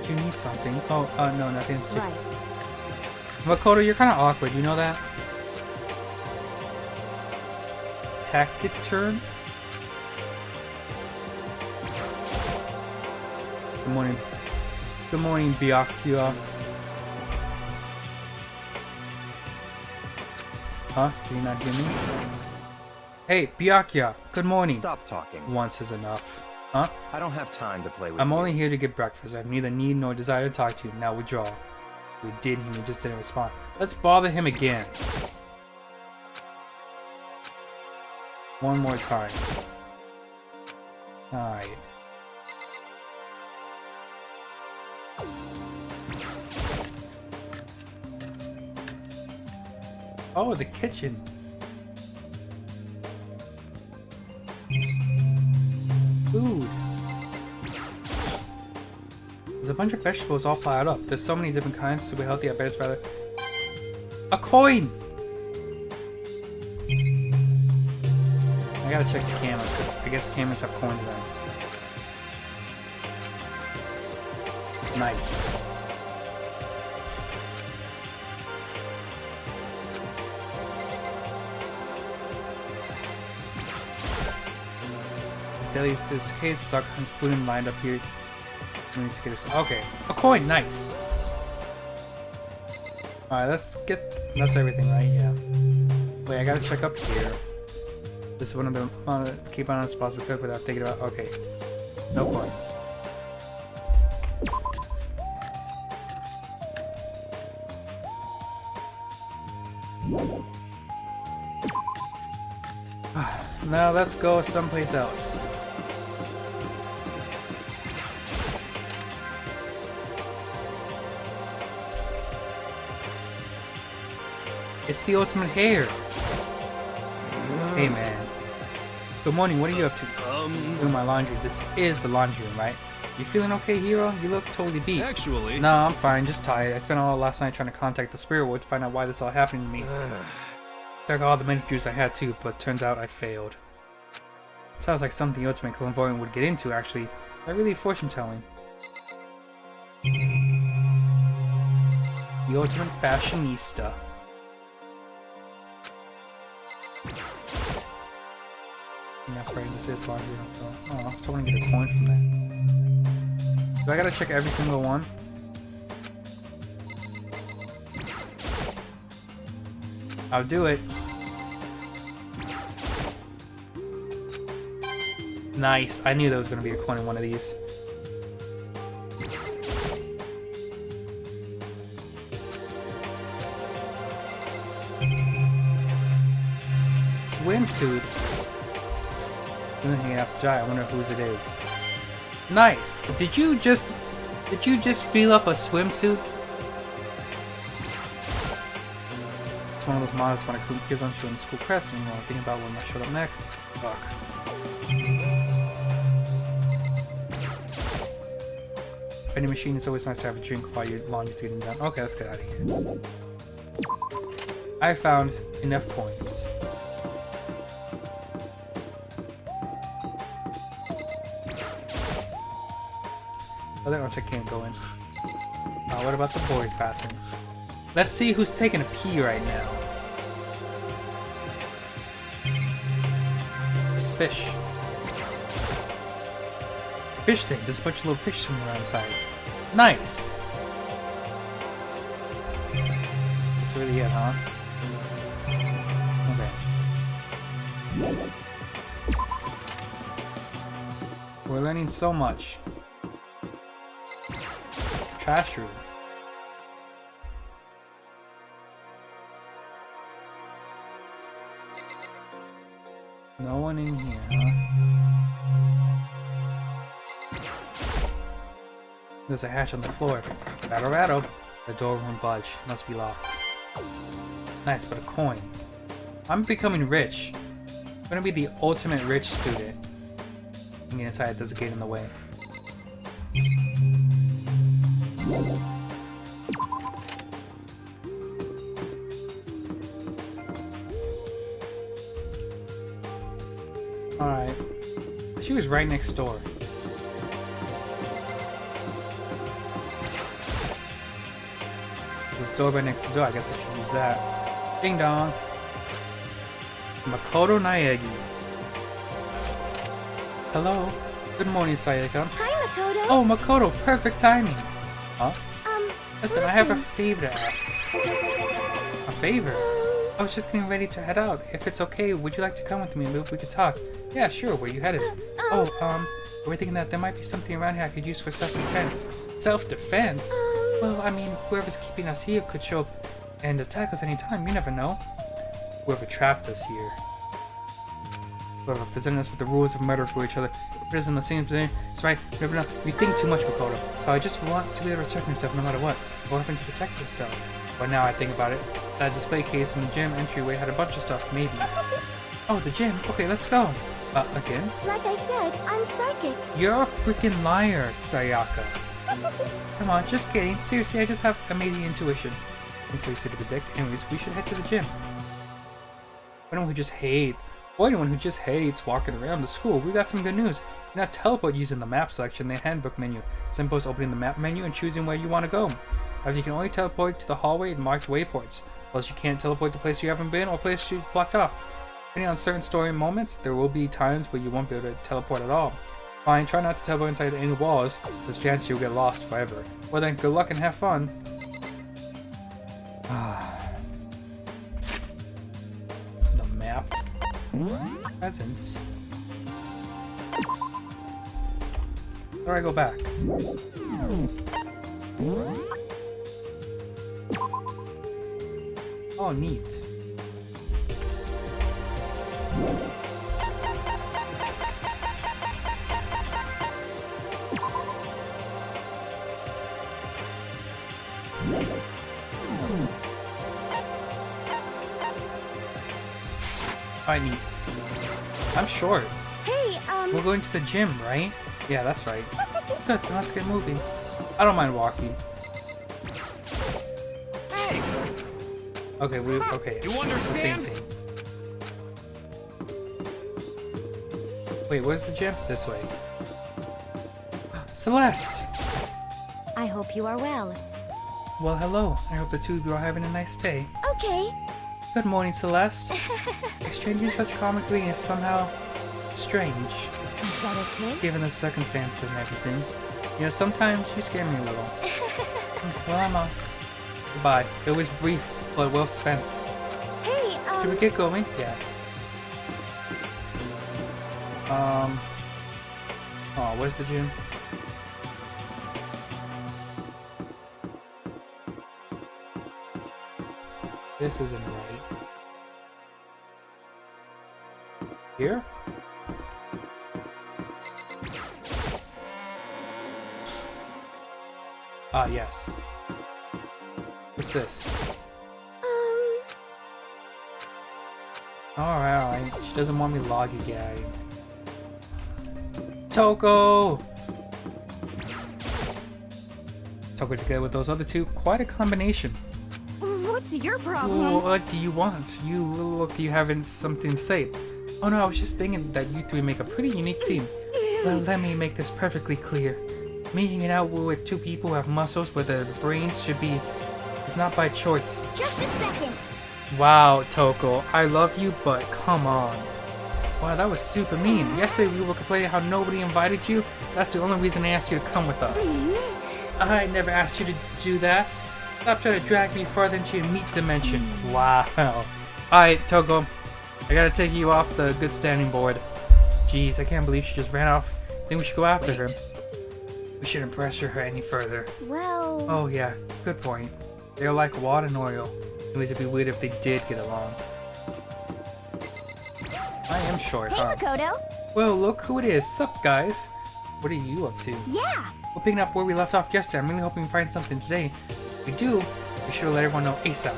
A: You need something. Oh, no, nothing.
D: Right.
A: Makoto, you're kind of awkward. You know that? Tactic turn. Good morning. Good morning, Byakuya. Huh? Did you not hear me? Hey, Byakuya. Good morning.
I: Stop talking.
A: Once is enough. Huh?
I: I don't have time to play with
A: I'm
I: you.
A: only here to get breakfast. I have neither need nor desire to talk to you. Now withdraw. We did hear me, just didn't respond. Let's bother him again. One more time. Alright. Oh, the kitchen. Food. There's a bunch of vegetables all piled up. There's so many different kinds, super healthy. I bet it's rather... A coin! I gotta check the cameras, because I guess cameras have coins in them. Nice. Deli's this case, there's all kinds of food lined up here. Let's get this. Okay, a coin, nice. Alright, let's get. That's everything, right? Yeah. Wait, I gotta check up here. This is one of them. Keep on spots to cook without thinking about. Okay, no coins. Now let's go someplace else. It's the ultimate hair. Hey man. Good morning, what are you up to? Doing my laundry. This is the laundry room, right? You feeling okay, Hero? You look totally beat.
J: Actually...
A: Nah, I'm fine, just tired. I spent all last night trying to contact the spirit world to find out why this all happened to me. Took all the minute juice I had too, but turns out I failed. Sounds like something the ultimate clairvoyant would get into, actually. Not really fortune telling. The ultimate fashionista. And that's right, this is laundry. Oh, so I want to get a coin from that. Do I gotta check every single one? I'll do it. Nice. I knew there was going to be a coin in one of these. Swimsuits. Hanging out to dry. I wonder whose it is. Nice. Did you just fill up a swimsuit? It's one of those models when I couldn't kids on showing the school press and I'm thinking about when I showed up next. Fuck. Vending machine, is always nice to have a drink while your laundry's getting done. Okay, let's get out of here. I found enough coins. Other ones I can't go in. What about the boys' bathroom? Let's see who's taking a pee right now. There's fish. Fish tank. There's a bunch of little fish swimming around inside. Nice. That's really it, huh? Okay. We're learning so much. Trash room. No one in here, huh? There's a hatch on the floor. Rattle, rattle. The door won't budge. Must be locked. Nice, but a coin. I'm becoming rich. I'm gonna be the ultimate rich student. Getting inside, there's a gate in the way. Alright. She was right next door. There's a door right next to the door. I guess I should use that. Ding dong. Makoto Naegi. Hello. Good morning, Sayaka.
D: Hi, Makoto.
A: Oh, Makoto. Perfect timing. Huh? Listen, I have a favor to ask. A favor? I was just getting ready to head out. If it's okay, would you like to come with me? Maybe we could talk. Yeah, sure. Where are you headed? We're thinking that there might be something around here I could use for self-defense. Self-defense? Well, I mean, whoever's keeping us here could show up and attack us anytime. You never know. Whoever trapped us here. Whoever presented us with the rules of murder for each other. Put us in the same position. That's right. You never know. You think too much, Makoto. So I just want to be able to protect myself no matter what. Or happen to protect yourself. But now I think about it, that display case in the gym entryway had a bunch of stuff, maybe. Oh, the gym. Okay, let's go. Again?
D: Like I said, I'm psychic.
A: You're a freaking liar, Sayaka. Come on, just kidding. Seriously, I just have amazing intuition. And so easy to predict. Anyways, we should head to the gym. Anyone who just hates, walking around the school, we got some good news. You now teleport using the map selection in the handbook menu. Simple as opening the map menu and choosing where you want to go. However, you can only teleport to the hallway and marked waypoints. Plus, you can't teleport to places you haven't been or places you blocked off. Depending on certain story moments, there will be times where you won't be able to teleport at all. Fine, try not to teleport inside any walls. There's a chance you'll get lost forever. Well then, good luck and have fun. The map. Presents. How do I go back? Oh, neat. Quite neat. I'm short.
D: Hey,
A: we're going to the gym, right? Yeah, that's right. Good, then let's get moving. I don't mind walking.
I: Hey!
A: Okay, okay.
I: You
A: It's the same
I: understand?
A: thing. Wait, where's the gym? This way. Celeste!
F: I hope you are well.
A: Well, hello. I hope the two of you are having a nice day.
D: Okay.
A: Good morning, Celeste. Exchanging such comic greetings is somehow strange,
F: Is that okay?
A: given the circumstances and everything. You know, sometimes you scare me a little. Well, I'm off. Goodbye. It was brief, but well spent.
D: Hey,
A: Should we get going? Yeah. Oh, where's the gym? This isn't right. Here? Ah, yes. What's this? Alright, she doesn't want me loggy gag. Toko! Toko together with those other two, quite a combination.
D: What's your problem?
A: Well, what do you want? You look you having something to say. Oh no, I was just thinking that you three make a pretty unique team. Well, let me make this perfectly clear. Me hanging out with two people who have muscles where their brains should be is not by choice.
F: Just a second.
A: Wow, Toko, I love you, but come on. Wow, that was super mean. Yesterday we were complaining how nobody invited you. That's the only reason I asked you to come with us. I never asked you to do that. Stop trying to drag me further into your meat dimension. Wow. Alright, Toko. I gotta take you off the good standing board. Jeez, I can't believe she just ran off. I think we should go after her. We shouldn't pressure her any further.
F: Well...
A: Oh yeah, good point. They're like water and oil. Anyways, it'd be weird if they did get along. I am short,
F: Hey,
A: huh?
F: Makoto.
A: Well, look who it is. Sup, guys? What are you up to?
F: Yeah.
A: We're picking up where we left off yesterday. I'm really hoping we find something today. If we do, be sure to let everyone know ASAP.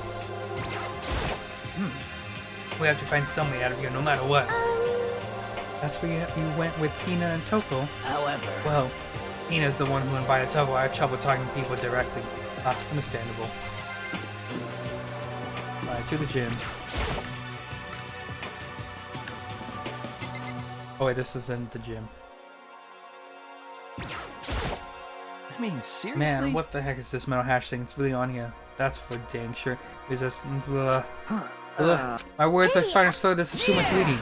A: We have to find some way out of here no matter what. That's where you went with Hina and Toko.
G: However...
A: Well, Hina's the one who invited Toko. I have trouble talking to people directly. Ah, understandable. Alright, to the gym. Oh wait, this isn't the gym.
G: I mean, seriously?
A: Man, what the heck is this metal hash thing? It's really on here. That's for dang sure. Is this... My words are starting to slow. This is too much reading.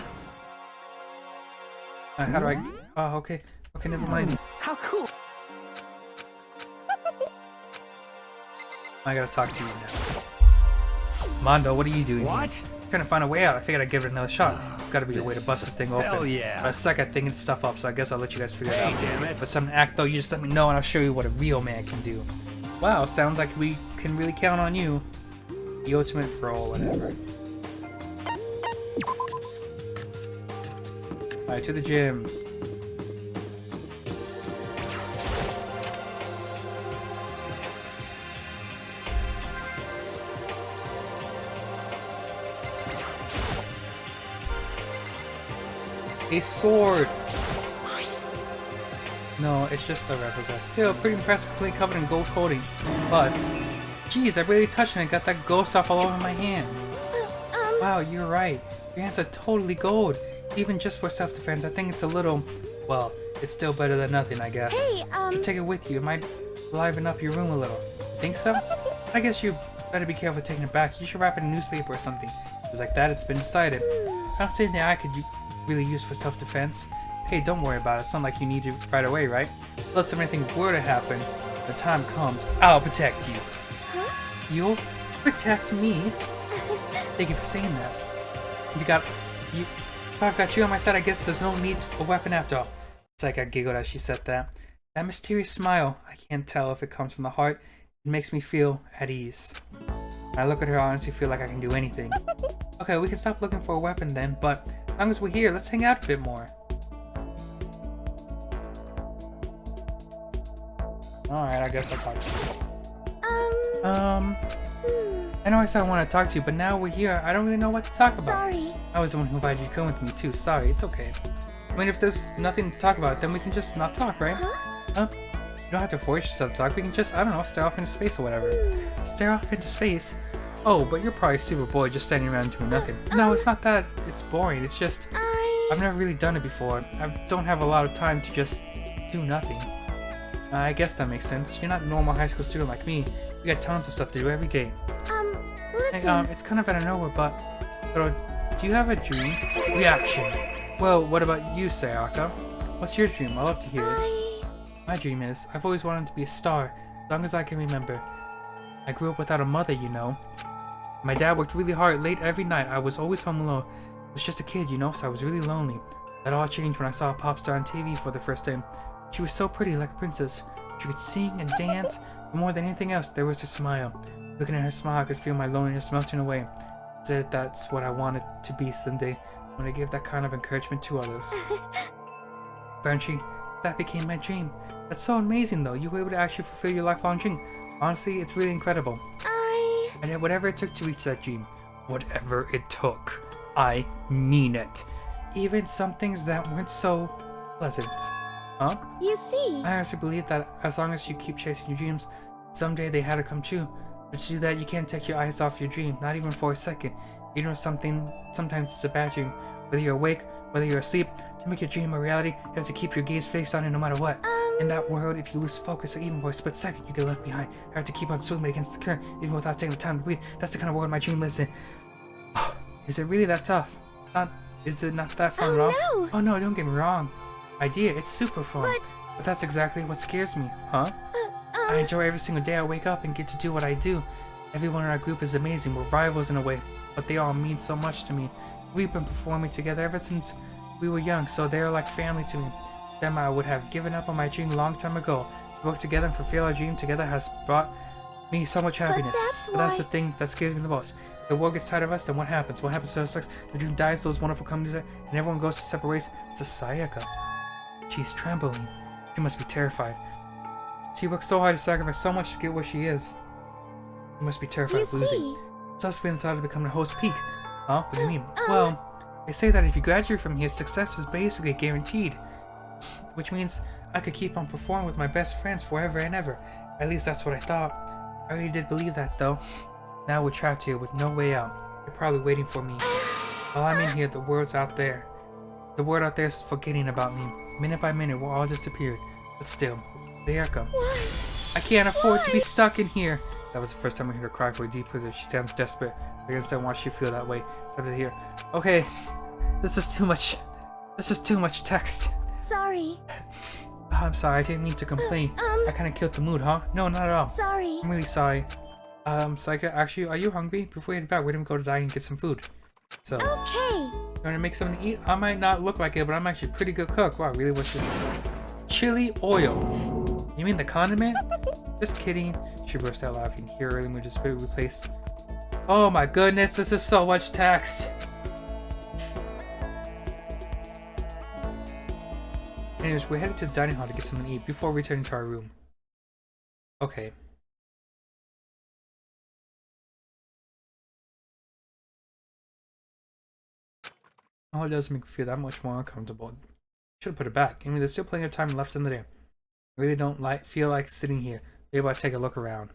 A: How do I... Oh, okay. Okay, never mind.
G: How cool!
A: I gotta talk to you now. Mondo, what are you doing?
C: What?
A: Here? Trying to find a way out. I figured I'd give it another shot. There's gotta be a way to bust this thing open.
C: Hell yeah.
A: But a second thinking stuff up, so I guess I'll let you guys figure it
C: Hey,
A: out.
C: damn it.
A: But some act though, you just let me know and I'll show you what a real man can do. Wow, sounds like we can really count on you. The ultimate pro, whatever. Alright, to the gym. A sword! No, it's just a replica. Still, pretty impressive, completely covered in gold coating. But, geez, I really touched it and got that gold stuff all over my hand. Wow, you're right. Your hands are totally gold. Even just for self-defense, I think it's a little... Well, it's still better than nothing, I guess.
D: Hey,
A: You take it with you. It might liven up your room a little. Think so? I guess you better be careful taking it back. You should wrap it in newspaper or something. Just like that, it's been decided. I don't see anything I could really use for self-defense. Hey, don't worry about it. It's not like you need it right away, right? Unless if anything were to happen, the time comes, I'll protect you.
D: Huh?
A: You'll protect me? Thank you for saying that. If I've got you on my side, I guess there's no need for a weapon after all. Sayaka giggled as she said that. That mysterious smile, I can't tell if it comes from the heart. It makes me feel at ease. When I look at her, I honestly feel like I can do anything. Okay, we can stop looking for a weapon then, but as long as we're here, let's hang out a bit more. Alright, I guess I'll talk to you. I know I said I want to talk to you, but now we're here, I don't really know what to talk about.
D: Sorry.
A: I was the one who invited you to come with me too. Sorry, it's okay. I mean, if there's nothing to talk about, then we can just not talk, right? Huh? You don't have to force yourself to talk. We can just, I don't know, stare off into space or whatever. Stare off into space? Oh, but you're probably super bored just standing around doing nothing. No, it's not that it's boring. It's just, I've never really done it before. I don't have a lot of time to just do nothing. I guess that makes sense. You're not a normal high school student like me. You got tons of stuff to do every day.
D: Listen.
A: It's kind of out of nowhere, but do you have a dream? Reaction. Well, what about you, Sayaka? What's your dream? I'd love to hear it. My dream is, I've always wanted to be a star, as long as I can remember. I grew up without a mother, you know. My dad worked really hard late every night. I was always home alone. I was just a kid, you know, so I was really lonely. That all changed when I saw a pop star on TV for the first time. She was so pretty, like a princess. She could sing and dance, but more than anything else, there was her smile. Looking at her smile, I could feel my loneliness melting away. I said that's what I wanted to be someday, when I give that kind of encouragement to others. Eventually, that became my dream. That's so amazing though, you were able to actually fulfill your lifelong dream. Honestly, it's really incredible. I did whatever it took to reach that dream. Whatever it took. I mean it. Even some things that weren't so pleasant. Huh?
D: You see.
A: I honestly believe that as long as you keep chasing your dreams, someday they had to come true. But to do that, you can't take your eyes off your dream, not even for a second. Even if sometimes it's a bad dream. Whether you're awake, whether you're asleep, to make your dream a reality, you have to keep your gaze fixed on it no matter what. In that world, if you lose focus or even for a split second, you get left behind. You have to keep on swimming against the current, even without taking the time to breathe. That's the kind of world my dream lives in. Is it really that tough? Is it not that fun at all?
D: No.
A: Oh no, don't get me wrong. Idea, it's super fun. But that's exactly what scares me, huh? I enjoy every single day I wake up and get to do what I do. Everyone in our group is amazing. We're rivals in a way, but they all mean so much to me. We've been performing together ever since we were young, so they're like family to me. Them I would have given up on my dream a long time ago. To work together and fulfill our dream together has brought me so much happiness.
D: But that's
A: the thing that scares me the most. The world gets tired of us, then what happens? What happens to us next? The dream dies, those wonderful companies, and everyone goes to separate ways. It's the Sayaka. She's trembling. She must be terrified. She worked so hard to sacrifice so much to get where she is. She must be terrified of losing. Josephine decided to become the host peak. Huh? What do you mean? Well, they say that if you graduate from here, success is basically guaranteed. Which means I could keep on performing with my best friends forever and ever. At least that's what I thought. I really did believe that, though. Now we're trapped here with no way out. They're probably waiting for me. While I'm in here, the world's out there. The world out there is forgetting about me. Minute by minute, we're all disappeared. But still, Sayaka. I can't afford to be stuck in here. That was the first time I heard her cry for a deep breath. She sounds desperate. I understand why she feel that way. Time to hear. Okay, this is too much. This is too much text.
D: Sorry.
A: I'm sorry, I didn't mean to complain. I kind of killed the mood, huh? No, not at all.
D: Sorry.
A: I'm really sorry. Sayaka, actually, are you hungry? Before we head back, we're gonna go to dine and get some food. So,
D: okay.
A: You wanna make something to eat? I might not look like it, but I'm actually a pretty good cook. Wow, really? What's your chili oil? You mean the condiment? Just kidding. She burst out laughing. Here, early mood just replaced. Oh my goodness, this is so much text. Anyways, we're headed to the dining hall to get something to eat before returning to our room. Okay. Oh, it does make me feel that much more uncomfortable. Should have put it back. I mean, there's still plenty of time left in the day. I really don't feel like sitting here. Maybe I'll take a look around.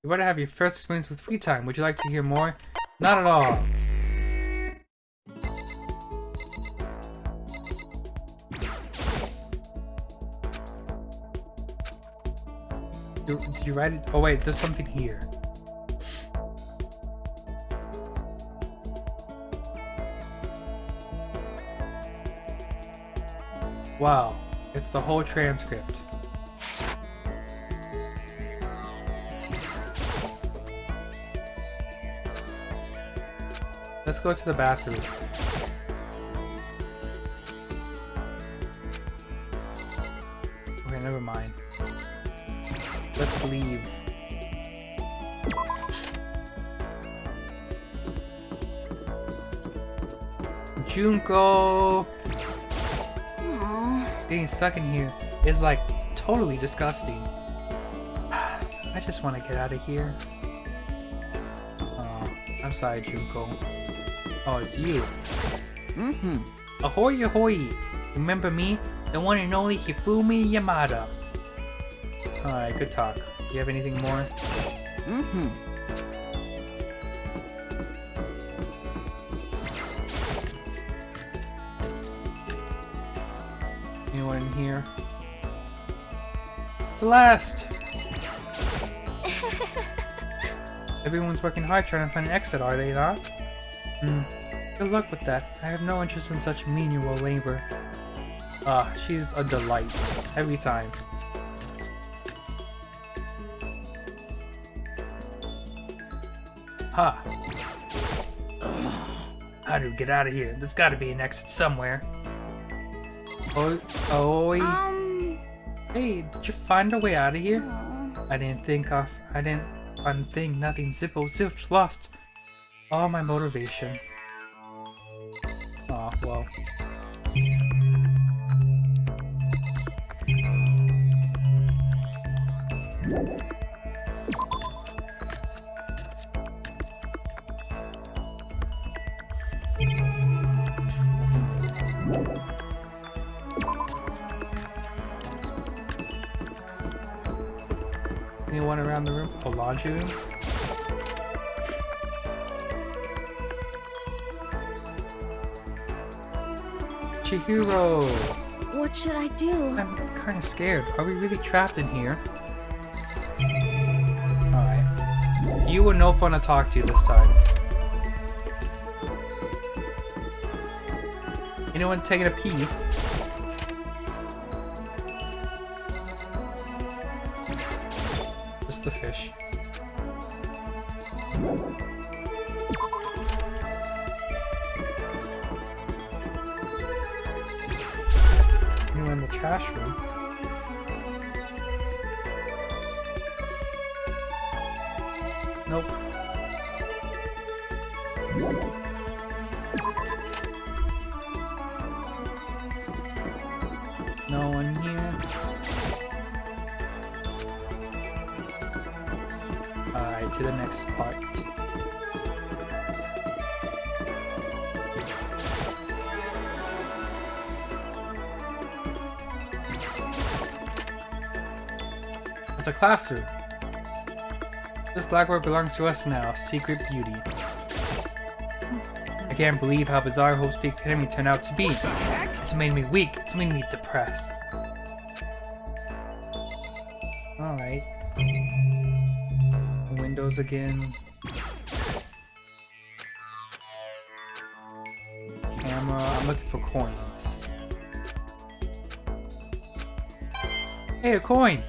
A: You better have your first experience with free time. Would you like to hear more? Not at all. Did you write it? Oh wait, there's something here. Wow, it's the whole transcript. Let's go to the bathroom. Okay, never mind. Let's leave. Junko! Getting stuck in here is like totally disgusting. I just want to get out of here. Oh, I'm sorry, Junko. Oh, it's you. Ahoy ahoy! Remember me? The one and only Hifumi Yamada. Alright, good talk. Do you have anything more? Anyone in here? Celeste! Everyone's working hard trying to find an exit, are they not? Good luck with that. I have no interest in such menial labor. She's a delight. Every time. Ha! How do we get out of here? There's gotta be an exit somewhere. Oh, hey, did you find a way out of here? I didn't find a thing, nothing, zippo, zilch, lost all my motivation. Aw, well. Anyone around the room? A laundry room? Chihiro!
D: What should I do?
A: I'm kinda scared. Are we really trapped in here? Alright. You were no fun to talk to this time. Anyone taking a pee? Just the fish. Anyone in the trash room? Nope. to the next part. It's a classroom. This blackboard belongs to us now, Secret Beauty. I can't believe how bizarre Hope's Peak Academy turned out to be. It's made me weak. It's made me depressed. Alright. Windows again. Camera. I'm looking for coins. Hey, a coin!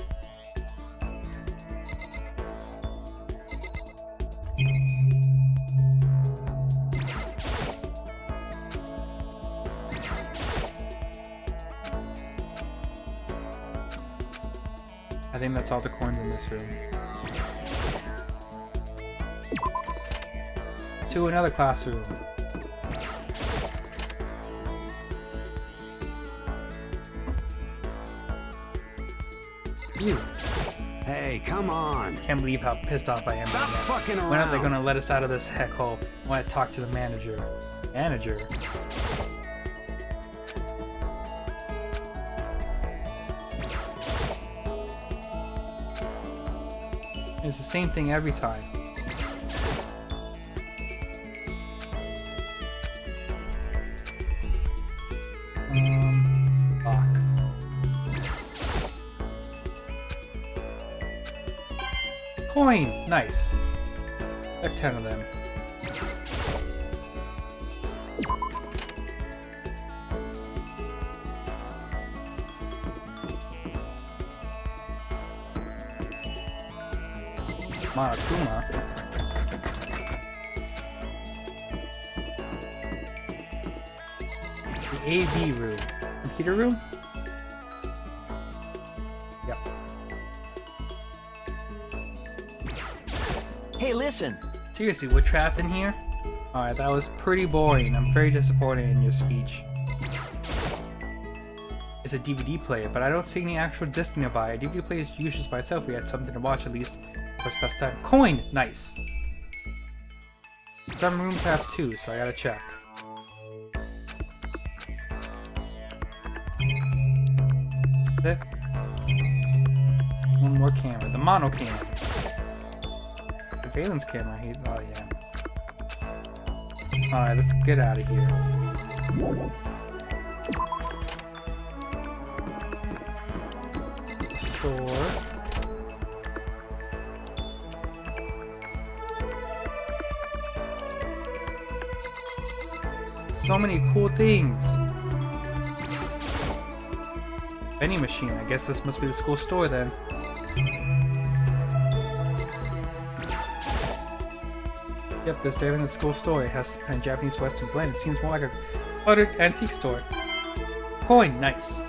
A: I think that's all the coins in this room. To another classroom. You.
C: Hey, come on.
A: Can't believe how pissed off I am
C: Stop
A: right now.
C: fucking around.
A: When are they gonna let us out of this heck hole? I want to talk to the manager. Manager? It's the same thing every time. Lock. Coin! Nice. Got 10 of them. Monokuma. The AV room. Computer room? Yep.
G: Hey, listen.
A: Seriously, we're trapped in here? Alright, that was pretty boring. I'm very disappointed in your speech. It's a DVD player, but I don't see any actual disc nearby. A DVD player is useless by itself. We had something to watch at least. Let's pass time. Coin! Nice. Some rooms have 2, so I gotta check. That's it. One more camera. The mono camera. The Valen's camera. Oh yeah. Alright, let's get out of here. Store. So many cool things. Vending machine. I guess this must be the school store then. Yep, there's there in the school store. It has some kind of Japanese Western blend. It seems more like a cluttered antique store. Coin, nice.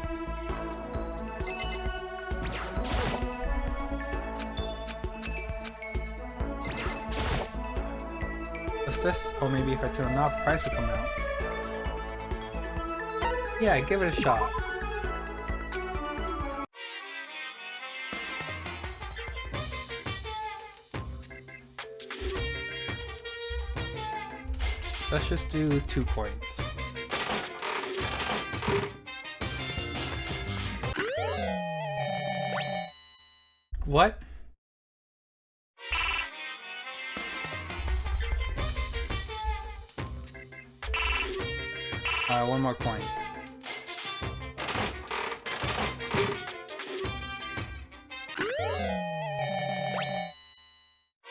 A: What's this? Oh, maybe if I turn it off, the price will come out. Yeah, give it a shot. Let's just do 2 coins. What? One more coin.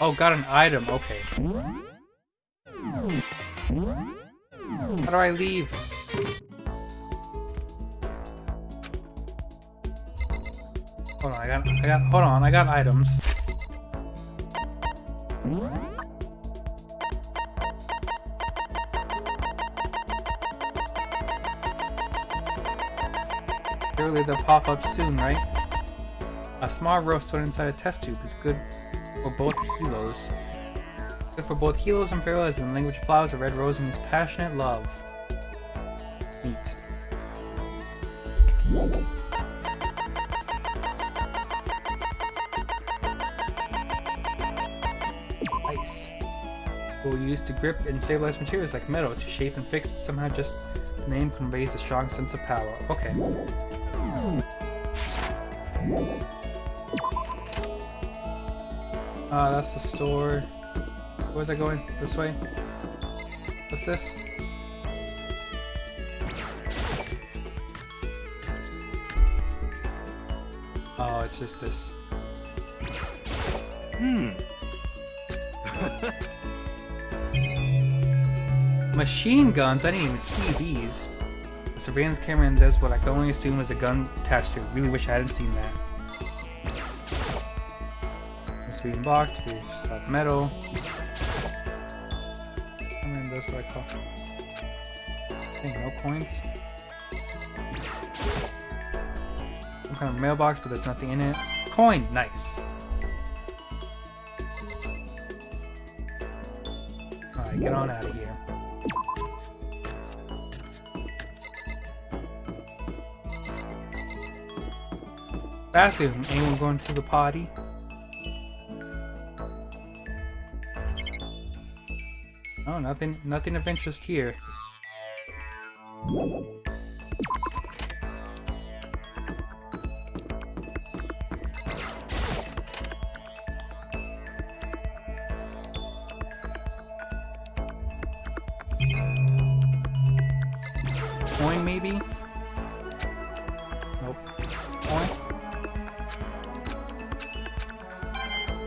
A: Oh, got an item. Okay. How do I leave? Hold on, I got items. Surely they'll pop up soon, right? A small rose stored inside a test tube is good for both helos. Good for both helos and Pharaohs. In the language of flowers, a red rose means passionate love. Neat. will use to grip and stabilize materials like metal to shape and fix it. Somehow just the name conveys a strong sense of power. Okay. That's the store. Where's I going? This way? What's this? Oh, it's just this. Machine guns? I didn't even see these. The surveillance camera and does what I can only assume is a gun attached to it. Really wish I hadn't seen that. It's being blocked. We just have metal. And then that's what I call. I think no coins. Some kind of mailbox, but there's nothing in it. Coin! Nice. Alright, get on out of here. Bathroom. Anyone going to the potty? Oh, nothing of interest here. Coin, maybe? Nope. Coin?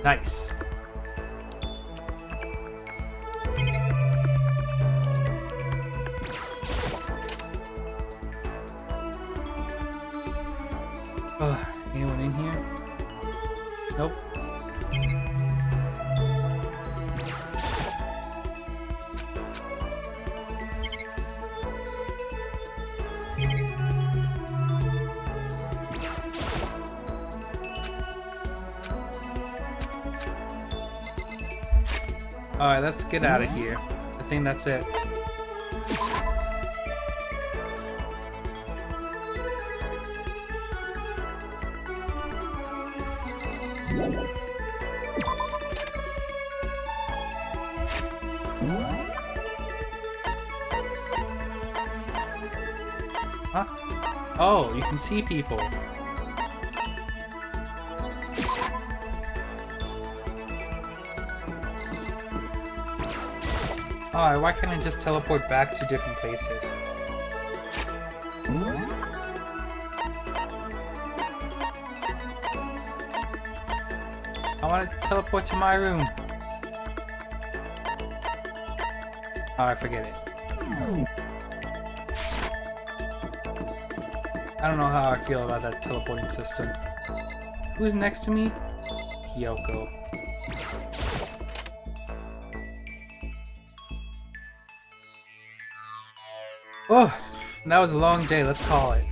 A: Nice. Anyone in here? Nope. Alright, let's get out of here. I think that's it. Huh? Oh, you can see people. Alright, why can't I just teleport back to different places? I want to teleport to my room. Alright, forget it. I don't know how I feel about that teleporting system. Who's next to me? Kyoko. Oh, that was a long day, let's call it.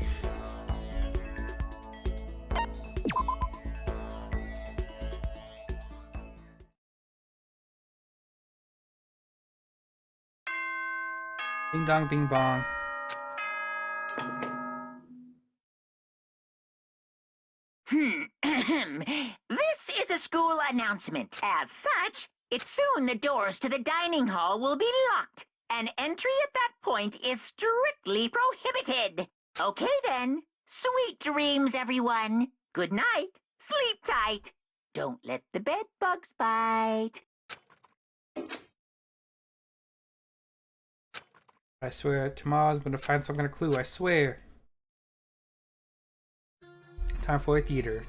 A: Ding dong, bing bong.
K: This is a school announcement. As such, it's soon the doors to the dining hall will be locked, and entry at that point is strictly prohibited. Okay then. Sweet dreams, everyone. Good night. Sleep tight. Don't let the bed bugs bite.
A: I swear, tomorrow's gonna find some kind of clue, I swear. Time for a theater.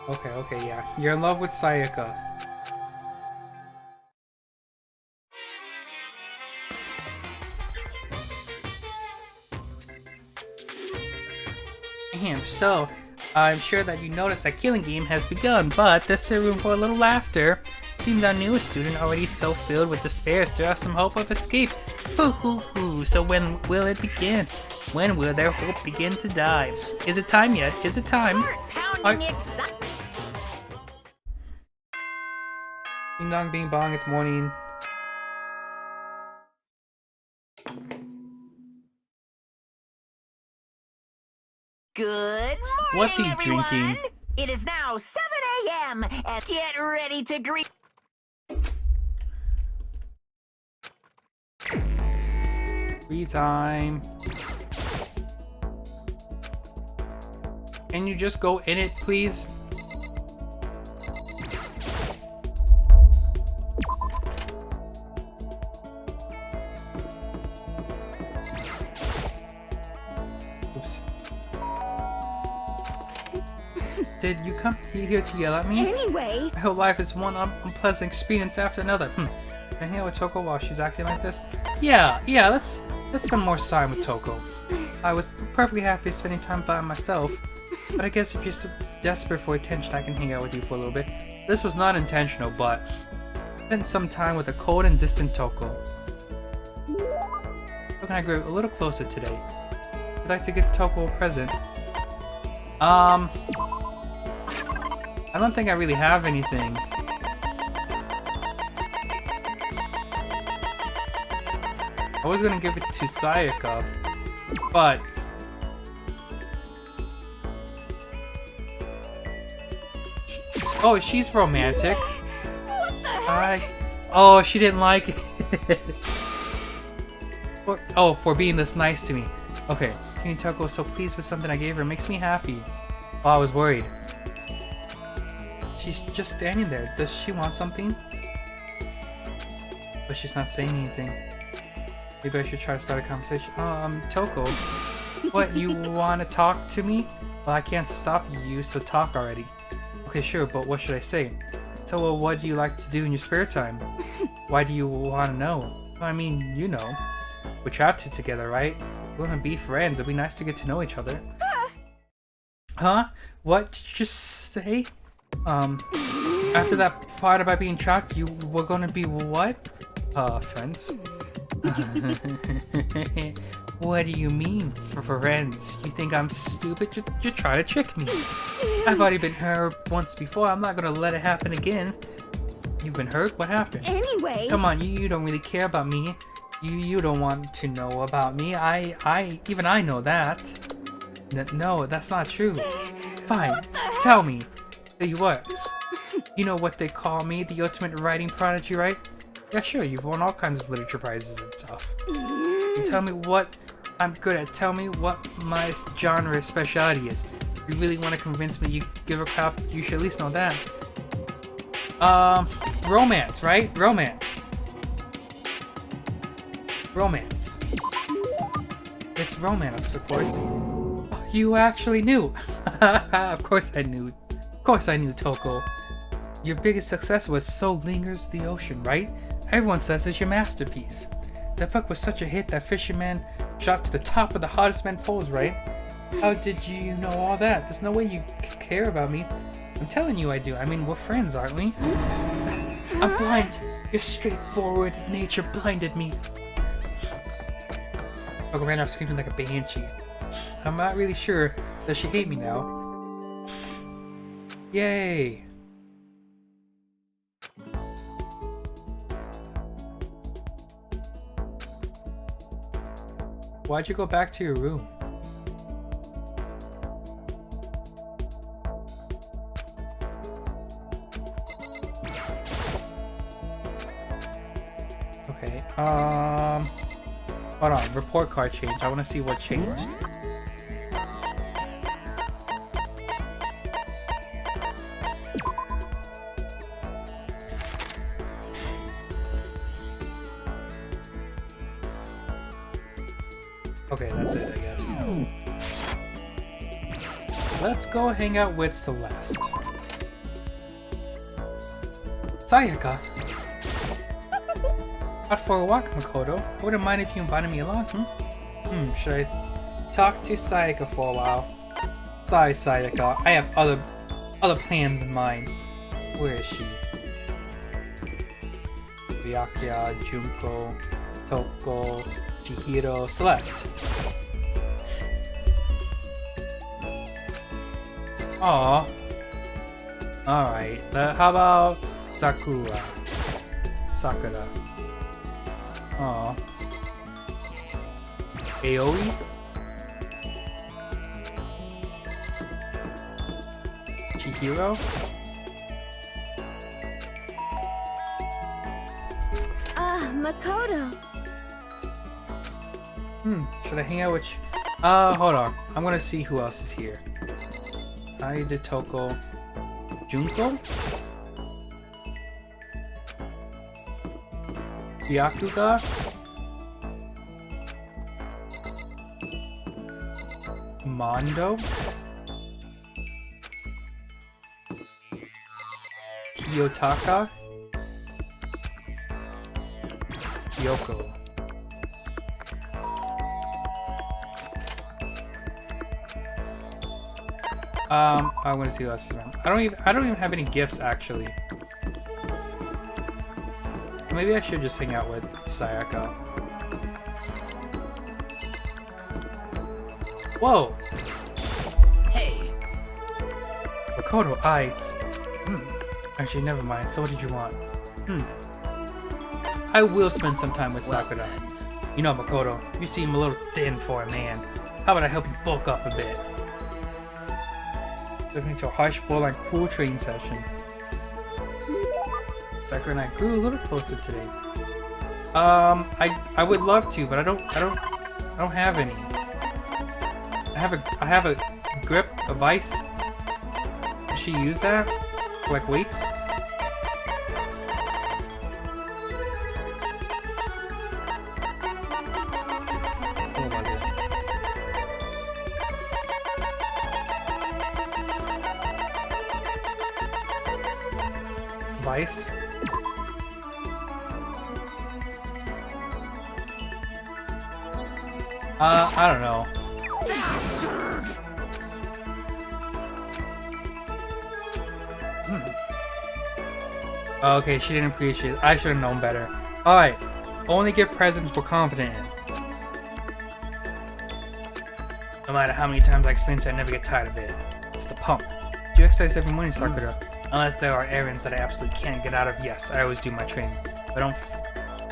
A: Okay, yeah. You're in love with Sayaka. So, I'm sure that you noticed that killing game has begun, but there's still room for a little laughter. Seems our newest student, already so filled with despair, still has some hope of escape. Hoo hoo hoo, so when will it begin? When will their hope begin to die? Is it time yet? Is it time? Ding dong bing bong, it's morning.
K: Good morning,
A: What's he
K: everyone.
A: drinking?
K: It is now 7 a.m. and get ready to greet.
A: Free time. Can you just go in it, please? Oops. Did you come here to yell at me?
D: Anyway,
A: I hope life is one unpleasant experience after another. Can I hang out with Toko while she's acting like this? Yeah, let's spend more time with Toko. I was perfectly happy spending time by myself, but I guess if you're so desperate for attention, I can hang out with you for a little bit. This was not intentional, but spent some time with a cold and distant Toko. How can I grow a little closer today? I'd like to give Toko a present. I don't think I really have anything. I was gonna give it to Sayaka, but oh, she's romantic.
D: what the heck?
A: Oh, she didn't like it. For being this nice to me. Okay, Teeny Toko was so pleased with something I gave her. It makes me happy. Oh, I was worried. She's just standing there. Does she want something? But she's not saying anything. Maybe I should try to start a conversation. Toko, what, you want to talk to me? Well, I can't stop you, so talk already. Okay, sure, but what should I say? So, well, what do you like to do in your spare time? Why do you want to know? I mean, you know. We're trapped here together, right? We're gonna be friends. It'd be nice to get to know each other. Huh? What did you just say? After that part about being trapped, you were gonna be what? Friends? What do you mean, friends? You think I'm stupid? You're trying to trick me. I've already been hurt once before. I'm not gonna let it happen again. You've been hurt? What happened?
D: Anyway.
A: Come on, you don't really care about me. You don't want to know about me. Even I know that. No, that's not true. Fine, tell me. Tell you what. You know what they call me? The ultimate writing prodigy, right? Yeah, sure, you've won all kinds of literature prizes and stuff. You tell me what I'm good at. Tell me what my genre specialty is. If you really want to convince me you give a crap, you should at least know that. Romance, right? Romance. It's romance, of course. You actually knew. Of course I knew. Of course I knew, Toko. Your biggest success was So Lingers the Ocean, right? Everyone says it's your masterpiece. That book was such a hit that Fisherman shot to the top of the hottest men polls, right? How did you know all that? There's no way you care about me. I'm telling you I do. I mean, we're friends, aren't we? I'm blind. Your straightforward nature blinded me. Toko ran off screaming like a banshee. I'm not really sure. Does she hate me now? Yay! Why'd you go back to your room? Okay, hold on, report card changed. I want to see what changed. Okay, that's it, I guess. Let's go hang out with Celeste. Sayaka! Out for a walk, Makoto. I wouldn't mind if you invited me along, should I talk to Sayaka for a while? Sorry, Sayaka. I have other plans in mind. Where is she? Byakuya, Junko, Toko, Chihiro, Celeste. Aw. Alright, how about Sakura? Sakura. Aw. Aoi? Chihiro?
D: Makoto.
A: Should I hang out with hold on. I'm gonna see who else is here. Toko. Junko? Byakuga? Mondo? Kiyotaka? Kyoko. I want to see who else is around. I don't even have any gifts actually. Maybe I should just hang out with Sayaka. Whoa!
E: Hey!
A: Makoto, Actually, never mind. So what did you want? I will spend some time with Sakura. You know, Makoto, you seem a little thin for a man. How about I help you bulk up a bit? Looking to a harsh bowl and cool training session. Sakura and I grew a little closer today. I would love to, but I don't have any. I have a grip, a vice. Does she use that? Like weights? What was it? Vice? I don't know. Okay, she didn't appreciate it. I should have known better. Alright, only give presents we're confident in. No matter how many times I experience it, I never get tired of it. It's the pump. Do you exercise every morning, Sakura? Unless there are errands that I absolutely can't get out of, yes, I always do my training. But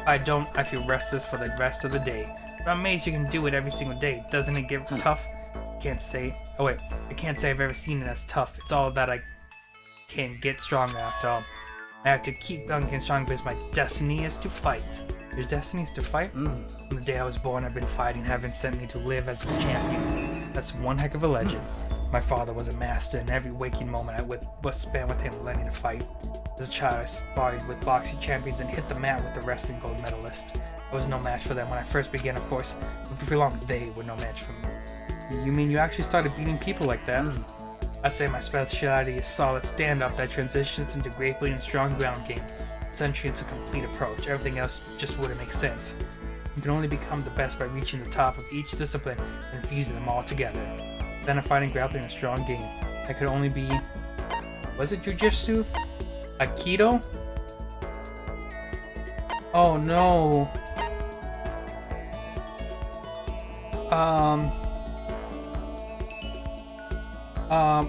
A: I feel restless for the rest of the day. But I'm amazed you can do it every single day. Doesn't it get tough? I can't say I've ever seen it as tough. It's all that I can get stronger after all. I have to keep on getting strong because my destiny is to fight. Your destiny is to fight? From the day I was born, I've been fighting. Heaven sent me to live as its champion. That's one heck of a legend. My father was a master, and every waking moment I was spent with him learning to fight. As a child, I sparred with boxing champions and hit the mat with the wrestling gold medalist. I was no match for them when I first began, of course, but for long they were no match for me. You mean you actually started beating people like that? I say my speciality is solid stand-up that transitions into grappling and strong ground game. Essentially, it's a complete approach. Everything else just wouldn't make sense. You can only become the best by reaching the top of each discipline and fusing them all together. Then a fighting, grappling, and strong game. That could only be... Was it Jujitsu? Aikido? Oh no.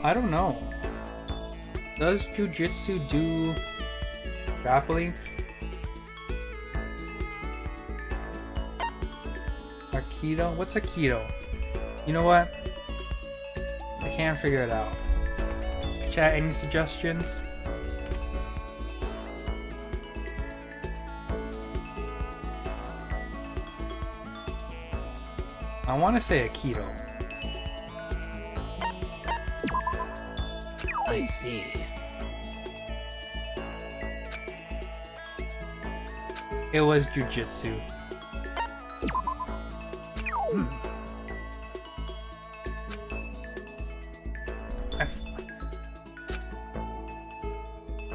A: I don't know. Does Jujitsu do grappling? Aikido? What's Aikido? You know what? I can't figure it out. Chat, any suggestions? I want to say Aikido.
G: I see.
A: It was Jujitsu.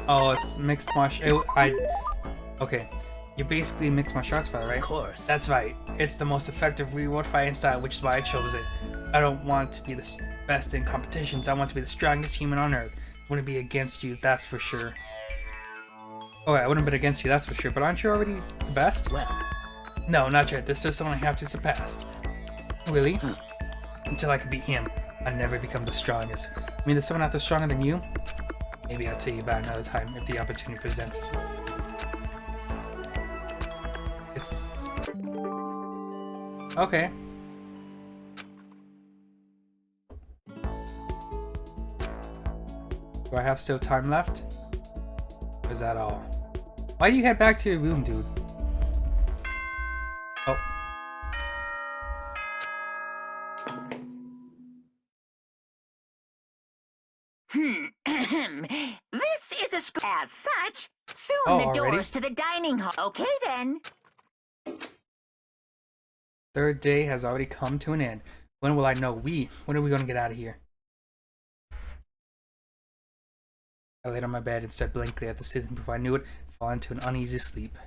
A: Oh, it's mixed martial. Okay. You're basically mixed martial arts fighter, right?
G: Of course.
A: That's right. It's the most effective reward fighting style, which is why I chose it. I don't want to be the best in competitions. I want to be the strongest human on Earth. I wouldn't be against you, that's for sure. Oh, I wouldn't be against you, that's for sure. But aren't you already the best?
G: Well.
A: No, not yet. There's still someone I have to surpass. Really? Until I can beat him, I'll never become the strongest. I mean, there's someone out there stronger than you? Maybe I'll tell you about another time if the opportunity presents itself. Okay. Do I have still time left? Or is that all? Why do you head back to your room, dude? Oh.
K: This is a school. As such, soon
A: Oh,
K: the
A: already?
K: doors to the dining hall. Okay then.
A: Third day has already come to an end. When will I know? When are we gonna get out of here? I laid on my bed and stared blankly at the ceiling before I knew it, fall into an uneasy sleep.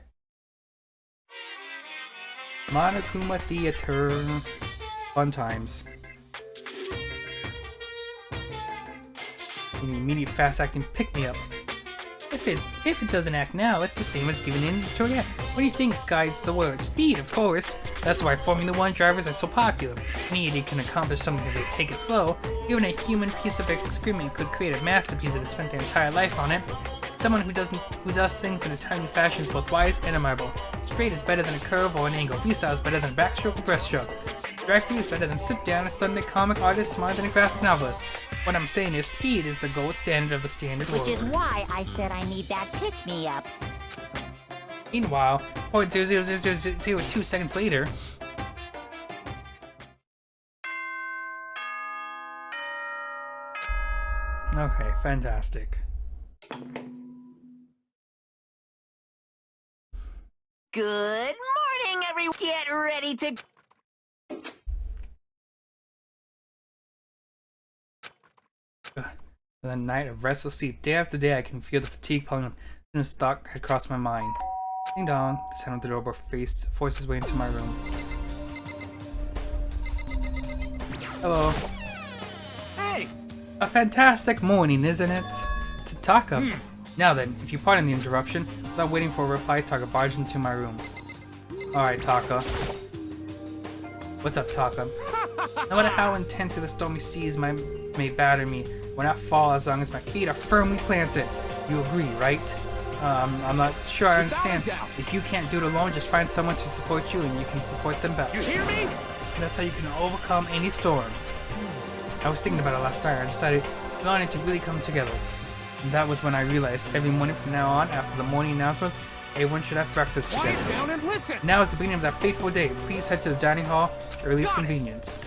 A: Monokuma Theater. Fun times. An immediate fast-acting pick-me-up. If it doesn't act now, it's the same as giving in to it. What do you think guides the world? Speed, of course. That's why Formula One drivers are so popular. Anybody can accomplish something if they take it slow. Even a human piece of excrement could create a masterpiece if they spent their entire life on it. Someone who does things in a timely fashion is both wise and admirable. Straight is better than a curve or an angle. Freestyle is better than a backstroke or breaststroke. Drive-through is better than sit down and study a comic artist smarter than a graphic novelist. What I'm saying is speed is the gold standard of the standard world.
E: Which is why I said I need that pick-me-up.
A: Meanwhile, 0.00002 seconds later. Okay, fantastic.
K: Good morning, everyone. Get ready to...
A: The night of restless sleep. Day after day, I can feel the fatigue piling up. As soon as thought had crossed my mind. Ding dong. The sound of the doorbell forced his way into my room. Hello.
I: Hey!
A: A fantastic morning, isn't it? To Taka. Now then, if you pardon the interruption, without waiting for a reply, Taka barged into my room. Alright, Taka. What's up, Taka? No matter how intensely the stormy seas may batter me, I will not fall as long as my feet are firmly planted. You agree, right? I'm not sure I understand. If you can't do it alone, just find someone to support you and you can support them back.
I: You hear me?
A: That's how you can overcome any storm. I was thinking about it last night and I decided we wanted to really come together. And that was when I realized every morning from now on, after the morning announcements, everyone should have breakfast together.
I: Quiet down and listen!
A: Now is the beginning of that fateful day. Please head to the dining hall at your earliest convenience.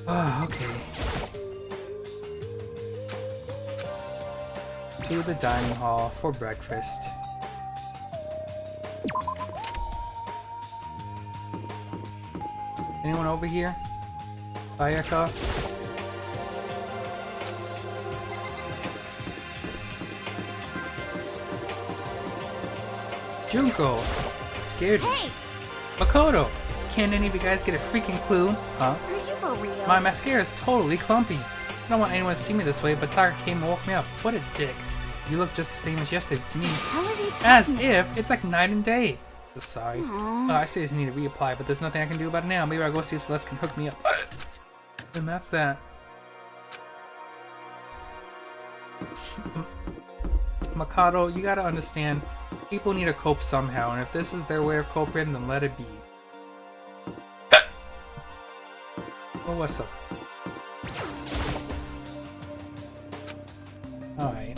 A: Ah, okay. To the dining hall for breakfast. Anyone over here? Sayaka? Junko! Scared me.
D: Hey!
A: Makoto! Can't any of you guys get a freaking clue? Huh?
D: Are you for real?
A: My mascara is totally clumpy. I don't want anyone to see me this way, but Taka came and woke me up. What a dick. You look just the same as yesterday to me.
D: How are they talking
A: As
D: about?
A: if it's like night and day. So sorry.
D: Aww.
A: I seriously need to reapply, but there's nothing I can do about it now. Maybe I'll go see if Celeste can hook me up. And that's that. Makoto, you gotta understand, people need to cope somehow, and if this is their way of coping, then let it be. Well, what's up? Alright.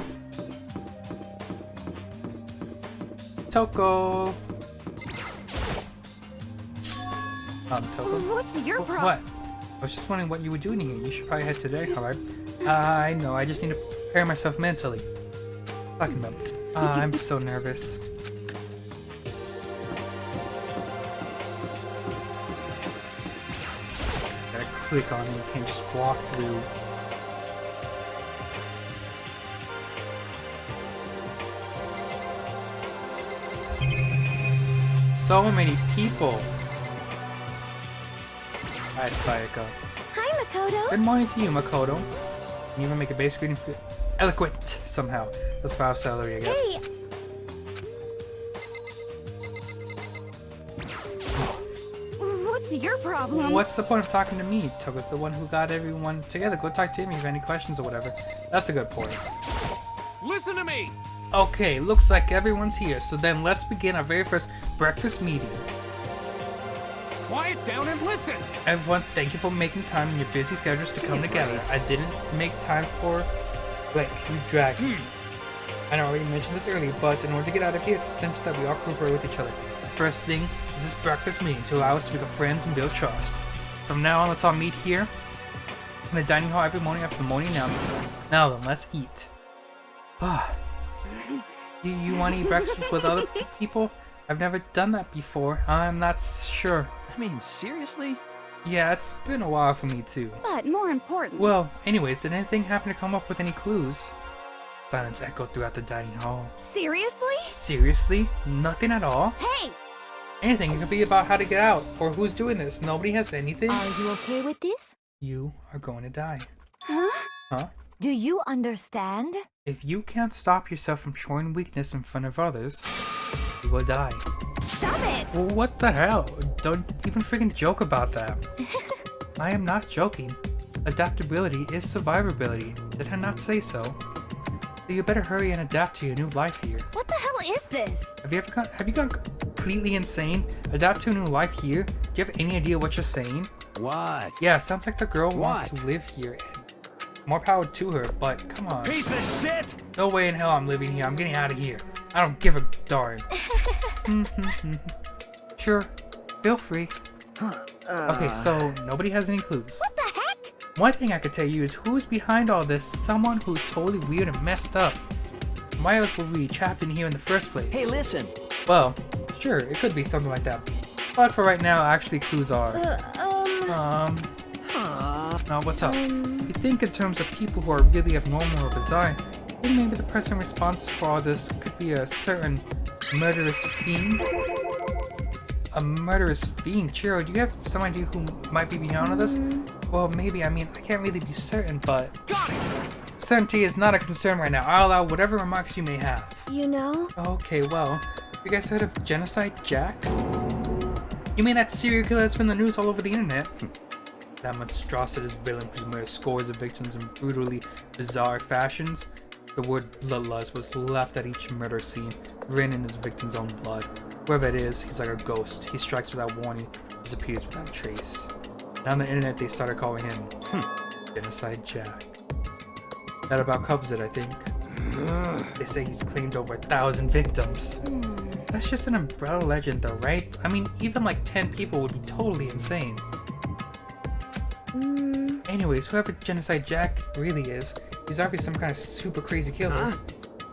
A: Toko! Toko?
D: What's your problem?
A: What? I was just wondering what you were doing here. You should probably head today, alright? I know, I just need to prepare myself mentally. Talking about I'm so nervous. Gotta click on it, you can't just walk through. So many people. Hi, Sayaka.
D: Hi, Makoto.
A: Good morning to you, Makoto. Can you even make a basic reading for eloquent somehow? That's 5 salary, I guess.
D: Hey! What's your problem?
A: What's the point of talking to me? Toko's the one who got everyone together. Go talk to him if you have any questions or whatever. That's a good point.
L: Listen to me!
A: Okay, looks like everyone's here. So then let's begin our very first breakfast meeting.
L: Quiet
I: down and listen!
A: Everyone, thank you for making time in your busy schedules to come together. I didn't make time for, like, you drag. I already mentioned this earlier, but in order to get out of here, it's essential that we all cooperate with each other. First thing is this breakfast meeting to allow us to become friends and build trust. From now on, let's all meet here in the dining hall every morning after the morning announcements. Now then, let's eat. You want to eat breakfast with other people? I've never done that before. I'm not sure.
G: I mean, seriously?
A: Yeah, it's been a while for me too.
F: But more important.
A: Well, anyways, did anything happen to come up with any clues? Silence echoed throughout the dining hall.
F: Seriously?
A: Seriously? Nothing at all?
F: Hey!
A: Anything. It could be about how to get out, or who's doing this. Nobody has anything.
F: Are you okay with this?
A: You are going to die.
F: Huh?
A: Huh?
F: Do you understand?
A: If you can't stop yourself from showing weakness in front of others, you will die.
F: Stop it!
A: Well, what the hell? Don't even freaking joke about that. I am not joking. Adaptability is survivability. Did I not say so? So you better hurry and adapt to your new life here.
F: What the hell is this?
A: Have you gone completely insane? Adapt to a new life here? Do you have any idea what you're saying?
C: What?
A: Yeah, sounds like the girl wants
C: What?
A: to live here. More power to her, but come on.
C: Piece of shit!
A: No way in hell I'm living here. I'm getting out of here. I don't give a darn. Sure, feel free. Okay, so nobody has any clues.
F: What the heck?
A: One thing I could tell you is who's behind all this. Someone who's totally weird and messed up. Why else would we be trapped in here in the first place?
G: Hey, listen!
A: Well, sure, it could be something like that. But for right now, actually clues are... what's up? If you think in terms of people who are really abnormal or bizarre, then maybe the person responsible for all this could be a certain murderous fiend. A murderous fiend? Chiro, do you have some idea who might be behind all this? Well, maybe. I mean, I can't really be certain, but... Certainty is not a concern right now. I'll allow whatever remarks you may have.
D: You know?
A: Okay, well, you guys heard of Genocide Jack? You mean that serial killer that's been in the news all over the internet? That monstrous villain who's murdered scores of victims in brutally bizarre fashions? The word bloodlust was left at each murder scene, written in his victim's own blood. Whoever it is, he's like a ghost. He strikes without warning, disappears without a trace. And on the internet, they started calling him Genocide Jack. That about covers it, I think. They say he's claimed over 1,000 victims. That's just an umbrella legend though, right? I mean, even like 10 people would be totally insane. Anyways, whoever Genocide Jack really is, he's obviously some kind of super crazy killer.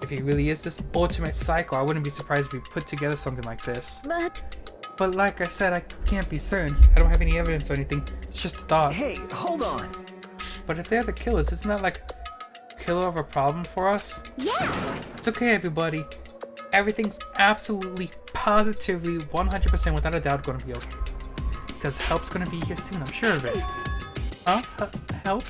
A: If he really is this ultimate psycho, I wouldn't be surprised if he put together something like this. But like I said, I can't be certain. I don't have any evidence or anything. It's just a thought.
G: Hey, hold on!
A: But if they're the killers, isn't that like killer of a problem for us?
F: Yeah!
A: It's okay, everybody. Everything's absolutely, positively, 100% without a doubt gonna be okay. Because help's gonna be here soon, I'm sure of it. Huh? Help?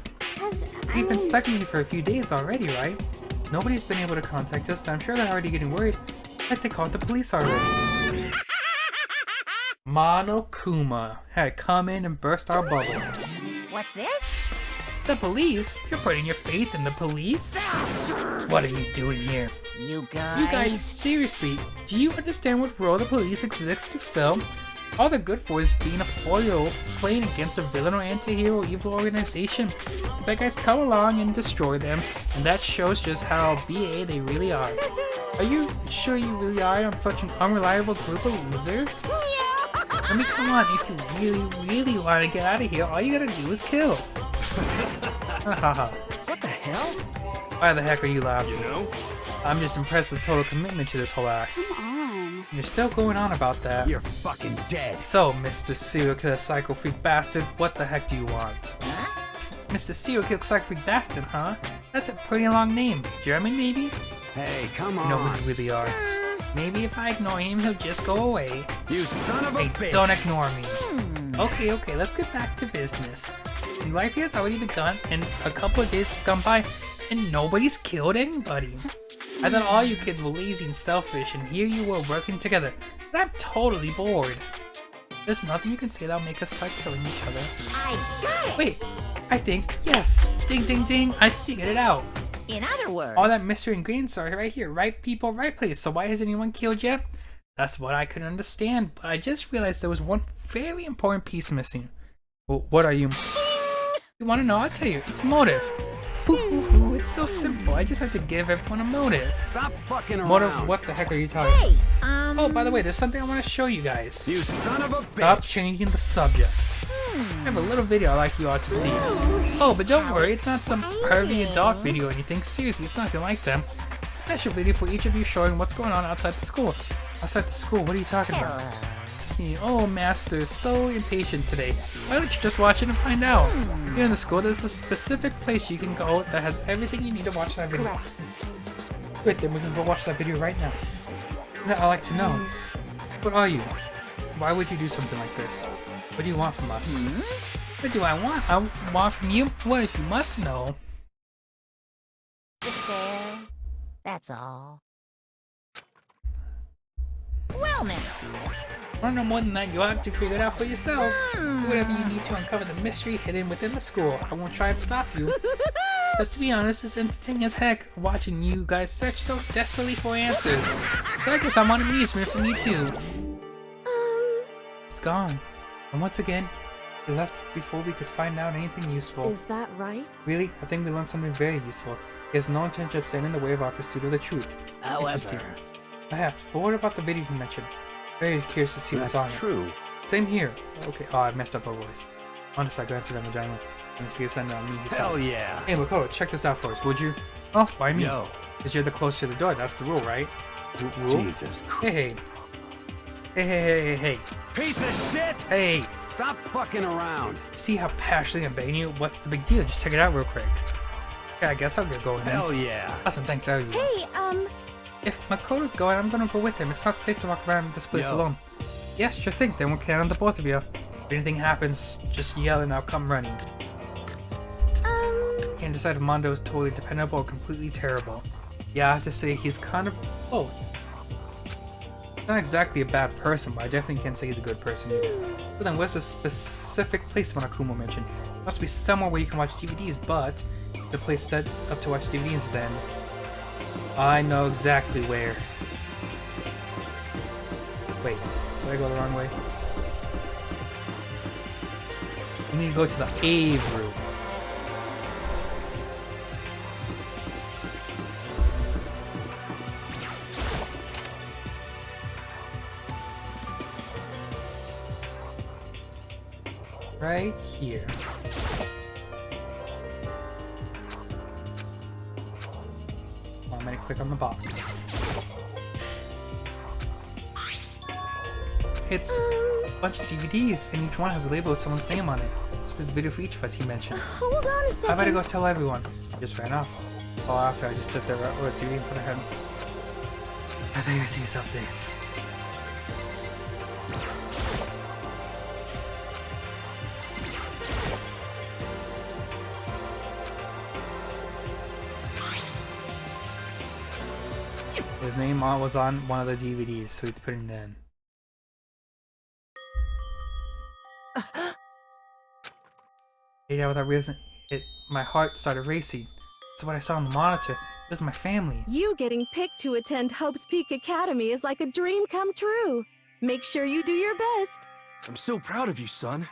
A: We've been stuck in here for a few days already, right? Nobody's been able to contact us, so I'm sure they're already getting worried. Like they called the police already. Monokuma had come in and burst our bubble.
E: What's this?
A: The police? You're putting your faith in the police? What are you doing here?
E: You guys...
A: You guys, seriously, do you understand what role the police exists to fill? All they're good for is being a foil, playing against a villain or anti-hero evil organization. The bad guys come along and destroy them, and that shows just how BA they really are. Are you sure you really are on such an unreliable group of losers? I mean, come on, if you really want to get out of here, all you gotta do is kill.
G: What the hell?
A: Why the heck are you laughing?
J: You know?
A: I'm just impressed with total commitment to this whole act.
F: Come on.
A: You're still going on about that.
C: You're fucking dead.
A: So, Mr. Serial Killer Psycho Freak Bastard, what the heck do you want?
E: Huh?
A: Mr. Serial Killer Psycho Freak Bastard, huh? That's a pretty long name. German, maybe?
C: Hey, come
A: You know
C: on.
A: who you really are. Maybe if I ignore him, he'll just go away.
C: You son of a
A: Hey,
C: bitch.
A: don't ignore me. Okay, let's get back to business. Life here has already begun, and a couple of days have gone by, and nobody's killed anybody. I thought all you kids were lazy and selfish, and here you were working together, but I'm totally bored. There's nothing you can say that'll make us start killing each other.
E: I got it!
A: Wait, I think, yes, ding ding ding, I figured it out.
E: In other words...
A: All that mystery ingredients are right here, right people, right place, so why has anyone killed yet? That's what I couldn't understand, but I just realized there was one very important piece missing. Well, what are you? You want to know? I'll tell you. It's motive. Ooh, it's so simple. I just have to give everyone a motive.
C: Stop fucking around.
A: Motive? What the heck are you talking about? Oh, by the way, there's something I want to show you guys.
C: You son of a bitch.
A: Stop changing the subject. I have a little video I like you all to see. Oh, but don't worry, it's not some pervy adult video or anything. Seriously, it's nothing like them. It's a special video for each of you showing what's going on outside the school. Outside the school? What are you talking about? Oh, Master, so impatient today. Why don't you just watch it and find out? Here in the school, there's a specific place you can go that has everything you need to watch that video. Great, then we can go watch that video right now. I'd like to know. What are you? Why would you do something like this? What do you want from us? What do I want? I want from you? What if you must know?
E: Despair. That's all. Well now.
A: I don't know more than that. You'll have to figure it out for yourself. Do whatever you need to uncover the mystery hidden within the school. I won't try and stop you. Just to be honest, it's entertaining as heck watching you guys search so desperately for answers. So I guess I want amusement from you too. It's gone. And once again, we left before we could find out anything useful.
D: Is that right?
A: Really? I think we learned something very useful. He has no intention of standing in the way of our pursuit of the truth. Interesting. Perhaps, but what about the video you mentioned? Very curious to see what's on it.
H: That's true.
A: Same here. Okay, oh, I messed up our voice. Honest, I glanced around the jungle. And this gets on me.
C: Hell yeah.
A: Hey, Makoto, check this out for us, would you? Oh, why me?
C: Yo.
A: Because you're the closest to the door. That's the rule, right? Rule?
H: Jesus Christ.
A: Hey, hey.
C: Piece of shit!
A: Hey.
C: Stop fucking around.
A: See how passionately I'm begging you? What's the big deal? Just check it out real quick. Okay, I guess I'll get going then.
C: Hell yeah.
A: Awesome, thanks, how are you?
D: Hey,
A: If Makoto's going, I'm gonna go with him. It's not safe to walk around this place alone. Yes, sure thing. Then we'll count on the both of you. If anything happens, just yell and I'll come running. Can't decide if Mondo is totally dependable or completely terrible. Yeah, I have to say he's kind of both. He's not exactly a bad person, but I definitely can't say he's a good person either. But then where's the specific place Monokumo mentioned? Must be somewhere where you can watch DVDs, but if the place set up to watch DVDs, then I know exactly where. Wait, did I go the wrong way? We need to go to the Ave room. Right here. I'm gonna click on the box. It's a bunch of DVDs, and each one has a label with someone's name on it. This was a video for each of us, he mentioned.
D: Hold on a second.
A: I better go tell everyone. He just ran off. Oh, after I just stood there with a TV in front of him. I think I see something. His name was on one of the DVDs, so he's putting it in. Yeah, without reason, my heart started racing. That's what I saw on the monitor. It was my family.
D: You getting picked to attend Hope's Peak Academy is like a dream come true. Make sure you do your best.
J: I'm so proud of you, son.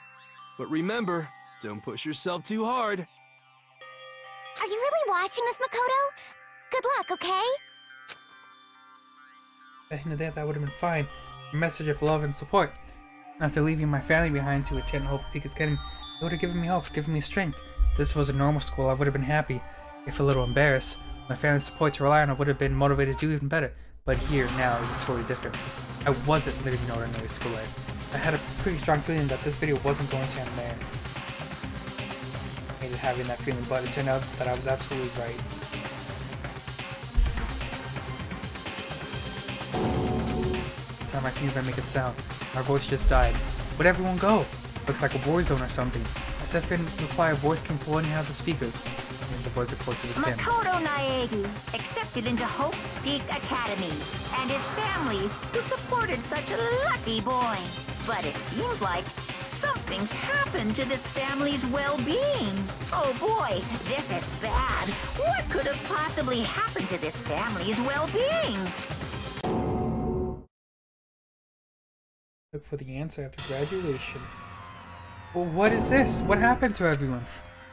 J: But remember, don't push yourself too hard.
F: Are you really watching this, Makoto? Good luck, okay?
A: At the end of that would have been fine. A message of love and support. After leaving my family behind to attend Hope Peak Academy, it would have given me hope, given me strength. If this was a normal school, I would have been happy, if a little embarrassed. My family's support to rely on, I would have been motivated to do even better. But here, now, it was totally different. I wasn't living an ordinary school life. I had a pretty strong feeling that this video wasn't going to end there. I hated having that feeling, but it turned out that I was absolutely right. This time I can't even make a sound. My voice just died. Where'd everyone go? Looks like a war zone or something. As if in reply, a voice came floating out of the speakers. The voice of course it was him.
K: Makoto Naegi, accepted into Hope Peak Academy, and his family, who supported such a lucky boy. But it seems like something's happened to this family's well-being. Oh boy, this is bad. What could have possibly happened to this family's well-being?
A: Look for the answer after graduation. Well, what is this? What happened to everyone?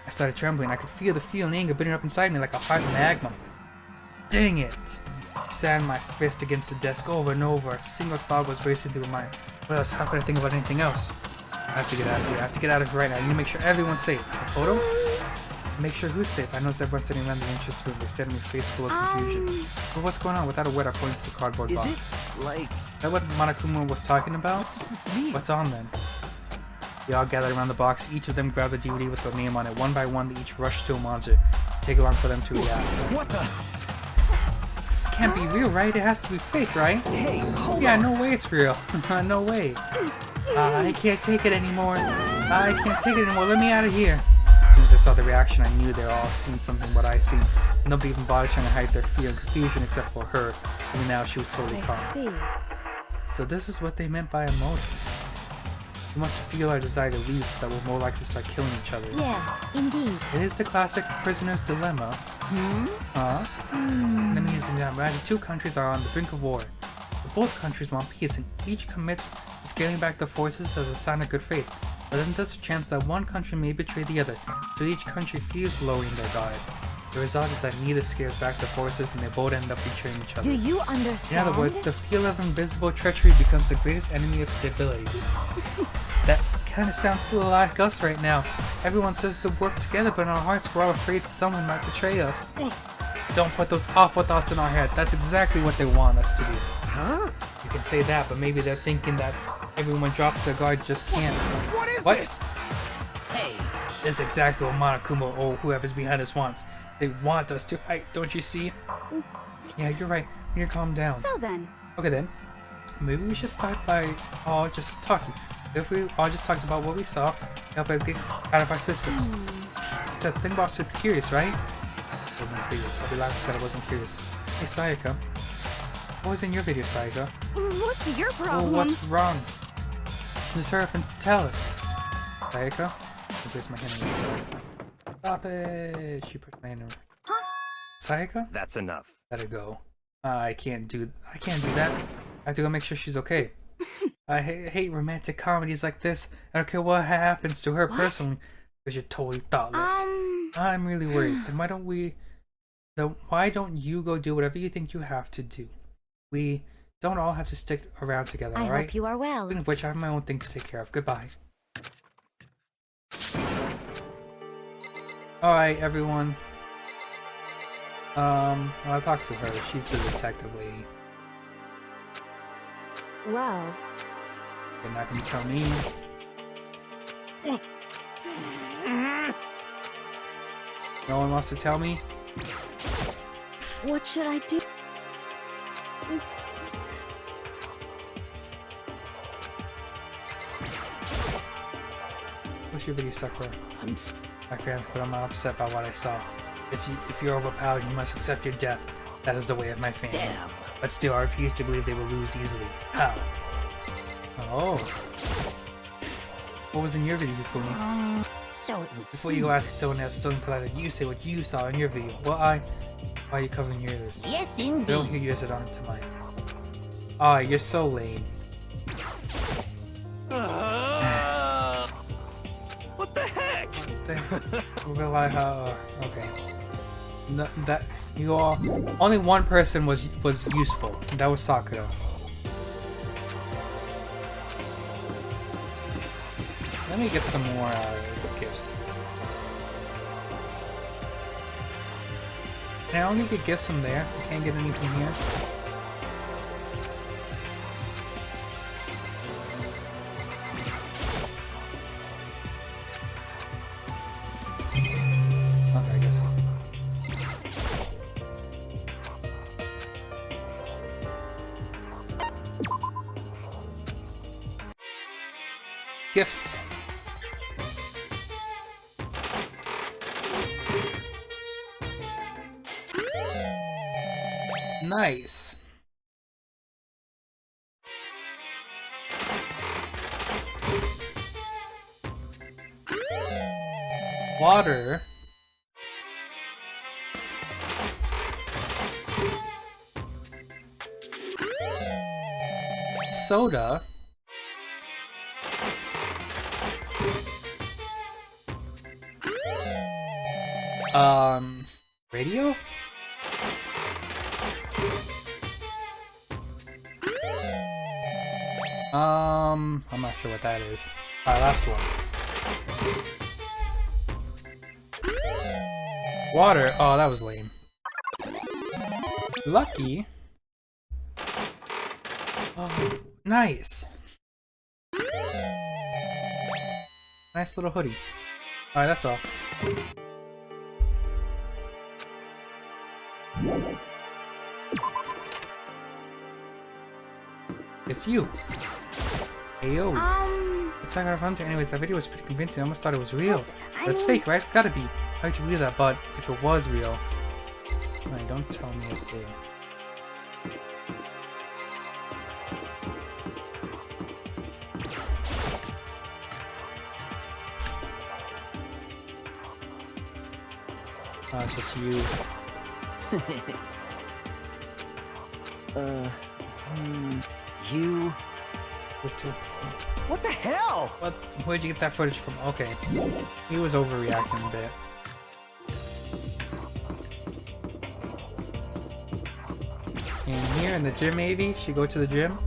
A: I started trembling. I could feel the fear and anger building up inside me like a hot magma. Dang it! I slammed my fist against the desk over and over. A single thought was racing through my mind. What else? How could I think about anything else? I have to get out of here. I have to get out of here right now. I need to make sure everyone's safe. A photo? Make sure who's safe. I noticed everyone sitting around the entrance room. They stared at me, face full of confusion. But what's going on? Without a word, I pointed to the cardboard box.
G: Is it like...
A: Is that what Monokuma was talking about?
G: What does this mean?
A: What's on then? They all gathered around the box. Each of them grabbed a DVD with their name on it. One by one, they each rushed to a monitor. Take long for them to react.
C: What the?
A: This can't be real, right? It has to be fake, right?
C: Hey, hold
A: Yeah,
C: on.
A: no way it's real. No way. I can't take it anymore. I can't take it anymore. Let me out of here. As soon as I saw the reaction, I knew they were all seeing something what I seen. Nobody even bothered trying to hide their fear and confusion except for her. Even now, she was totally calm.
D: I see.
A: So this is what they meant by emotion. We must feel our desire to leave so that we're more likely to start killing each other.
F: Yes, indeed.
A: It is the classic prisoner's dilemma. Let me use an example. Imagine two countries are on the brink of war. But both countries want peace, and each commits to scaling back their forces as a sign of good faith. But then there's a chance that one country may betray the other, so each country fears lowering their guard. The result is that neither scales back their forces, and they both end up betraying each other.
D: Do you understand?
A: In other words, the fear of invisible treachery becomes the greatest enemy of stability. That kind of sounds a little like us right now. Everyone says to work together, but in our hearts we're all afraid someone might betray us. Don't put those awful thoughts in our head. That's exactly what they want us to do.
C: Huh?
A: You can say that, but maybe they're thinking that everyone drops their guard just can't.
C: What is
A: What?
C: this?
G: Hey,
A: This is exactly what Monokuma or whoever's behind us wants. They want us to fight, don't you see? Yeah, you're right. You need to calm down.
D: So then,
A: Okay then, maybe we should start by all just talking. If we all just talked about what we saw, help us get out of our systems. So the thing about super curious, right? I'll be lying if I said I wasn't curious. Hey Sayaka, what was in your video, Sayaka?
D: what's your
A: Oh,
D: problem?
A: what's wrong? Just hurry up and tell us. Sayaka? She puts my hand in her. Stop it! She puts my hand in her. Sayaka?
J: That's enough.
A: Let her go. I can't do that. I have to go make sure she's okay. I hate romantic comedies like this. I don't care what happens to her personally, because you're totally thoughtless. I'm really worried. Then why don't you go do whatever you think you have to do? We don't all have to stick around together,
F: I
A: alright?
F: hope you are well.
A: Speaking of which, I have my own things to take care of. Goodbye. Alright, everyone. I'll talk to her. She's the detective lady.
D: Well,
A: You're not gonna tell me. No one wants to tell me?
D: what should I do?
A: What's your video, Sakura?
G: I'm...
A: My friend, but I'm not upset by what I saw. If you're overpowered, you must accept your death. That is the way of my family.
G: Damn.
A: But still, I refuse to believe they will lose easily. How? Oh. What was in your video, Fumi?
E: So it would
A: Before you go ask someone else something polite, you say what you saw in your video. Well, why are you covering yours?
E: Yes,
A: I don't
E: indeed.
A: hear yours at all to mine. Oh, you're so lame.
J: What the heck?
A: Okay. No, that you all. Only one person was useful. And that was Sakura. Let me get some more gifts. Can I only get gifts from there? I can't get any from here. Okay, I guess so. Gifts. Nice. Water. Soda. Radio? I'm not sure what that is. Alright, last one. Water? Oh, that was lame. Lucky? Oh, nice. Nice little hoodie. Alright, that's all. It's you. Ayo. It's not gonna run to. Anyways, that video was pretty convincing. I almost thought it was real. But it's fake, right? It's gotta be. How'd you believe that? But if it was real. Alright, don't tell me it did. Oh, it's just you.
B: You...
C: What the hell?
A: What? Where'd you get that footage from? Okay. He was overreacting a bit. In here in the gym, maybe? Should go to the gym?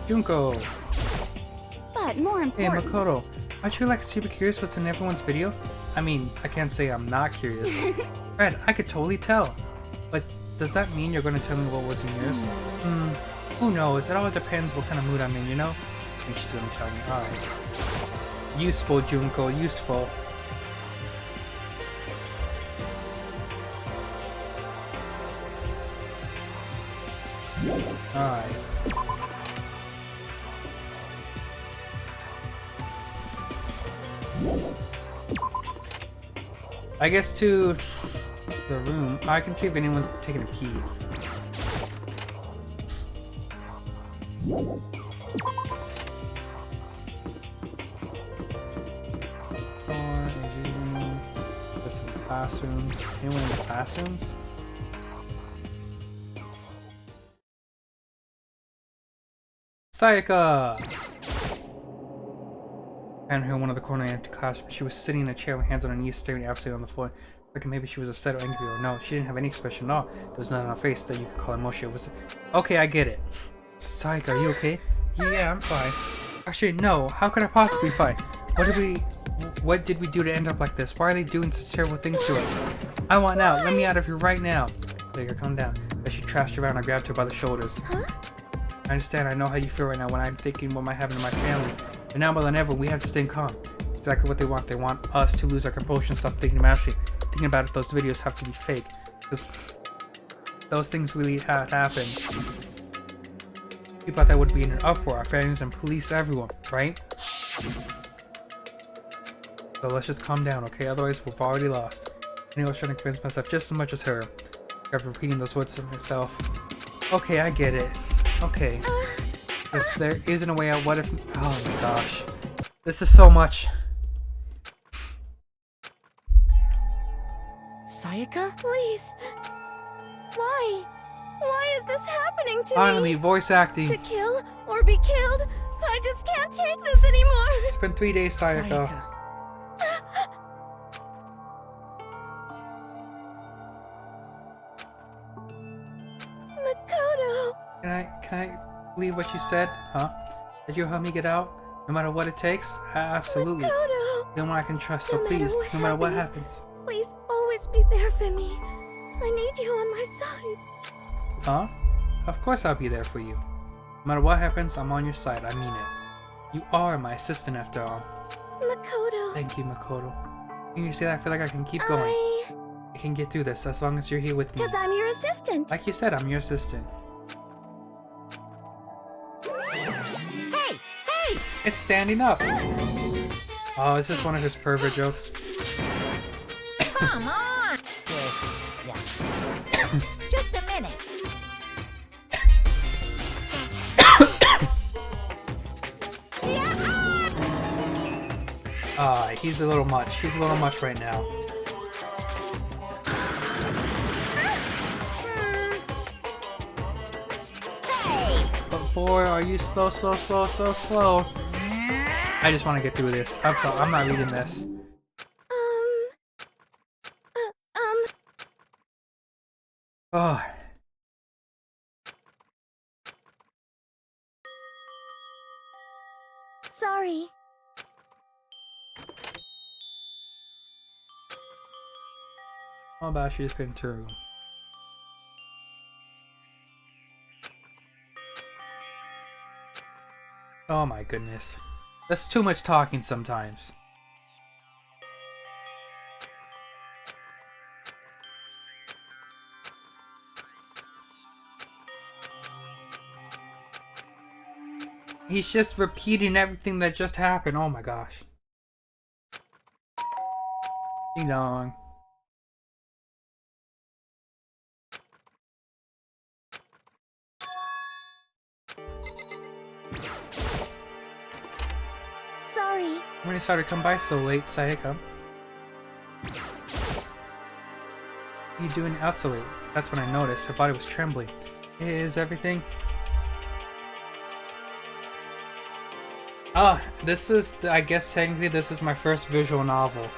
A: Junko!
F: But more
A: Hey,
F: important...
A: Makoto. Aren't you like super curious what's in everyone's video? I mean, I can't say I'm not curious. Red, I could totally tell. But does that mean you're going to tell me what was in yours? Who knows? It all depends what kind of mood I'm in, you know? I think she's going to tell me. Alright. Useful, Junko. Useful. Alright. I guess to the room. I can see if anyone's taking a pee. There's some classrooms. Anyone in the classrooms? Sayaka! And her in one of the corner empty classroom. She was sitting in a chair with hands on her knees, staring absently on the floor. Like maybe she was upset or angry, or no, she didn't have any expression at all. There was nothing on her face that you could call emotion. It was okay, I get it. Sayaka, are you okay? Yeah, I'm fine. Actually, no. How could I possibly be fine? What did we do to end up like this? Why are they doing such terrible things to us? I want out. Let me out of here right now. Sayaka, calm down. As she trashed around, I grabbed her by the shoulders. I understand. I know how you feel right now when I'm thinking what might happen to my family. But now more than ever, we have to stay calm. Exactly what they want. They want us to lose our composure and stop thinking about it. Thinking about it, those videos have to be fake. Because those things really had happened. People thought that would be in an uproar. Our families and police, everyone, right? So let's just calm down, okay? Otherwise, we've already lost. Anyway, I was trying to convince myself just as much as her. I kept repeating those words to myself. Okay, I get it. Okay. If there isn't a way out, what if... Oh my gosh. This is so much.
B: Sayaka?
D: Please. Why? Why is this happening to
A: Finally,
D: me?
A: voice acting.
D: To kill or be killed? I just can't take this anymore.
A: It's been 3 days, Sayaka.
D: Makoto.
A: Can I believe what you said? Huh? That you'll help me get out? No matter what it takes? Absolutely.
D: Makoto.
A: Then I can trust, so please, no matter what happens.
D: Please always be there for me. I need you on my side.
A: Huh? Of course I'll be there for you. No matter what happens, I'm on your side. I mean it. You are my assistant after all.
D: Makoto.
A: Thank you, Makoto. When you say that, I feel like I can keep going. I can get through this as long as you're here with me.
D: Because I'm your assistant.
A: Like you said, I'm your assistant.
B: Hey! Hey!
A: It's standing up. Oh, is this one of his pervert jokes?
E: Come on! Yes, yeah. Just a minute.
A: He's a little much. He's a little much right now. But boy, are you slow. I just want to get through this. I'm sorry, I'm not reading this. Oh.
D: Sorry.
A: How about she just been into her room? Oh my goodness. That's too much talking sometimes. He's just repeating everything that just happened. Oh my gosh. Ding dong.
D: Sorry.
A: When you started to come by so late, Sayaka. What are you doing out so late? That's when I noticed her body was trembling. Is everything? Ah, this is, I guess technically this is my first visual novel.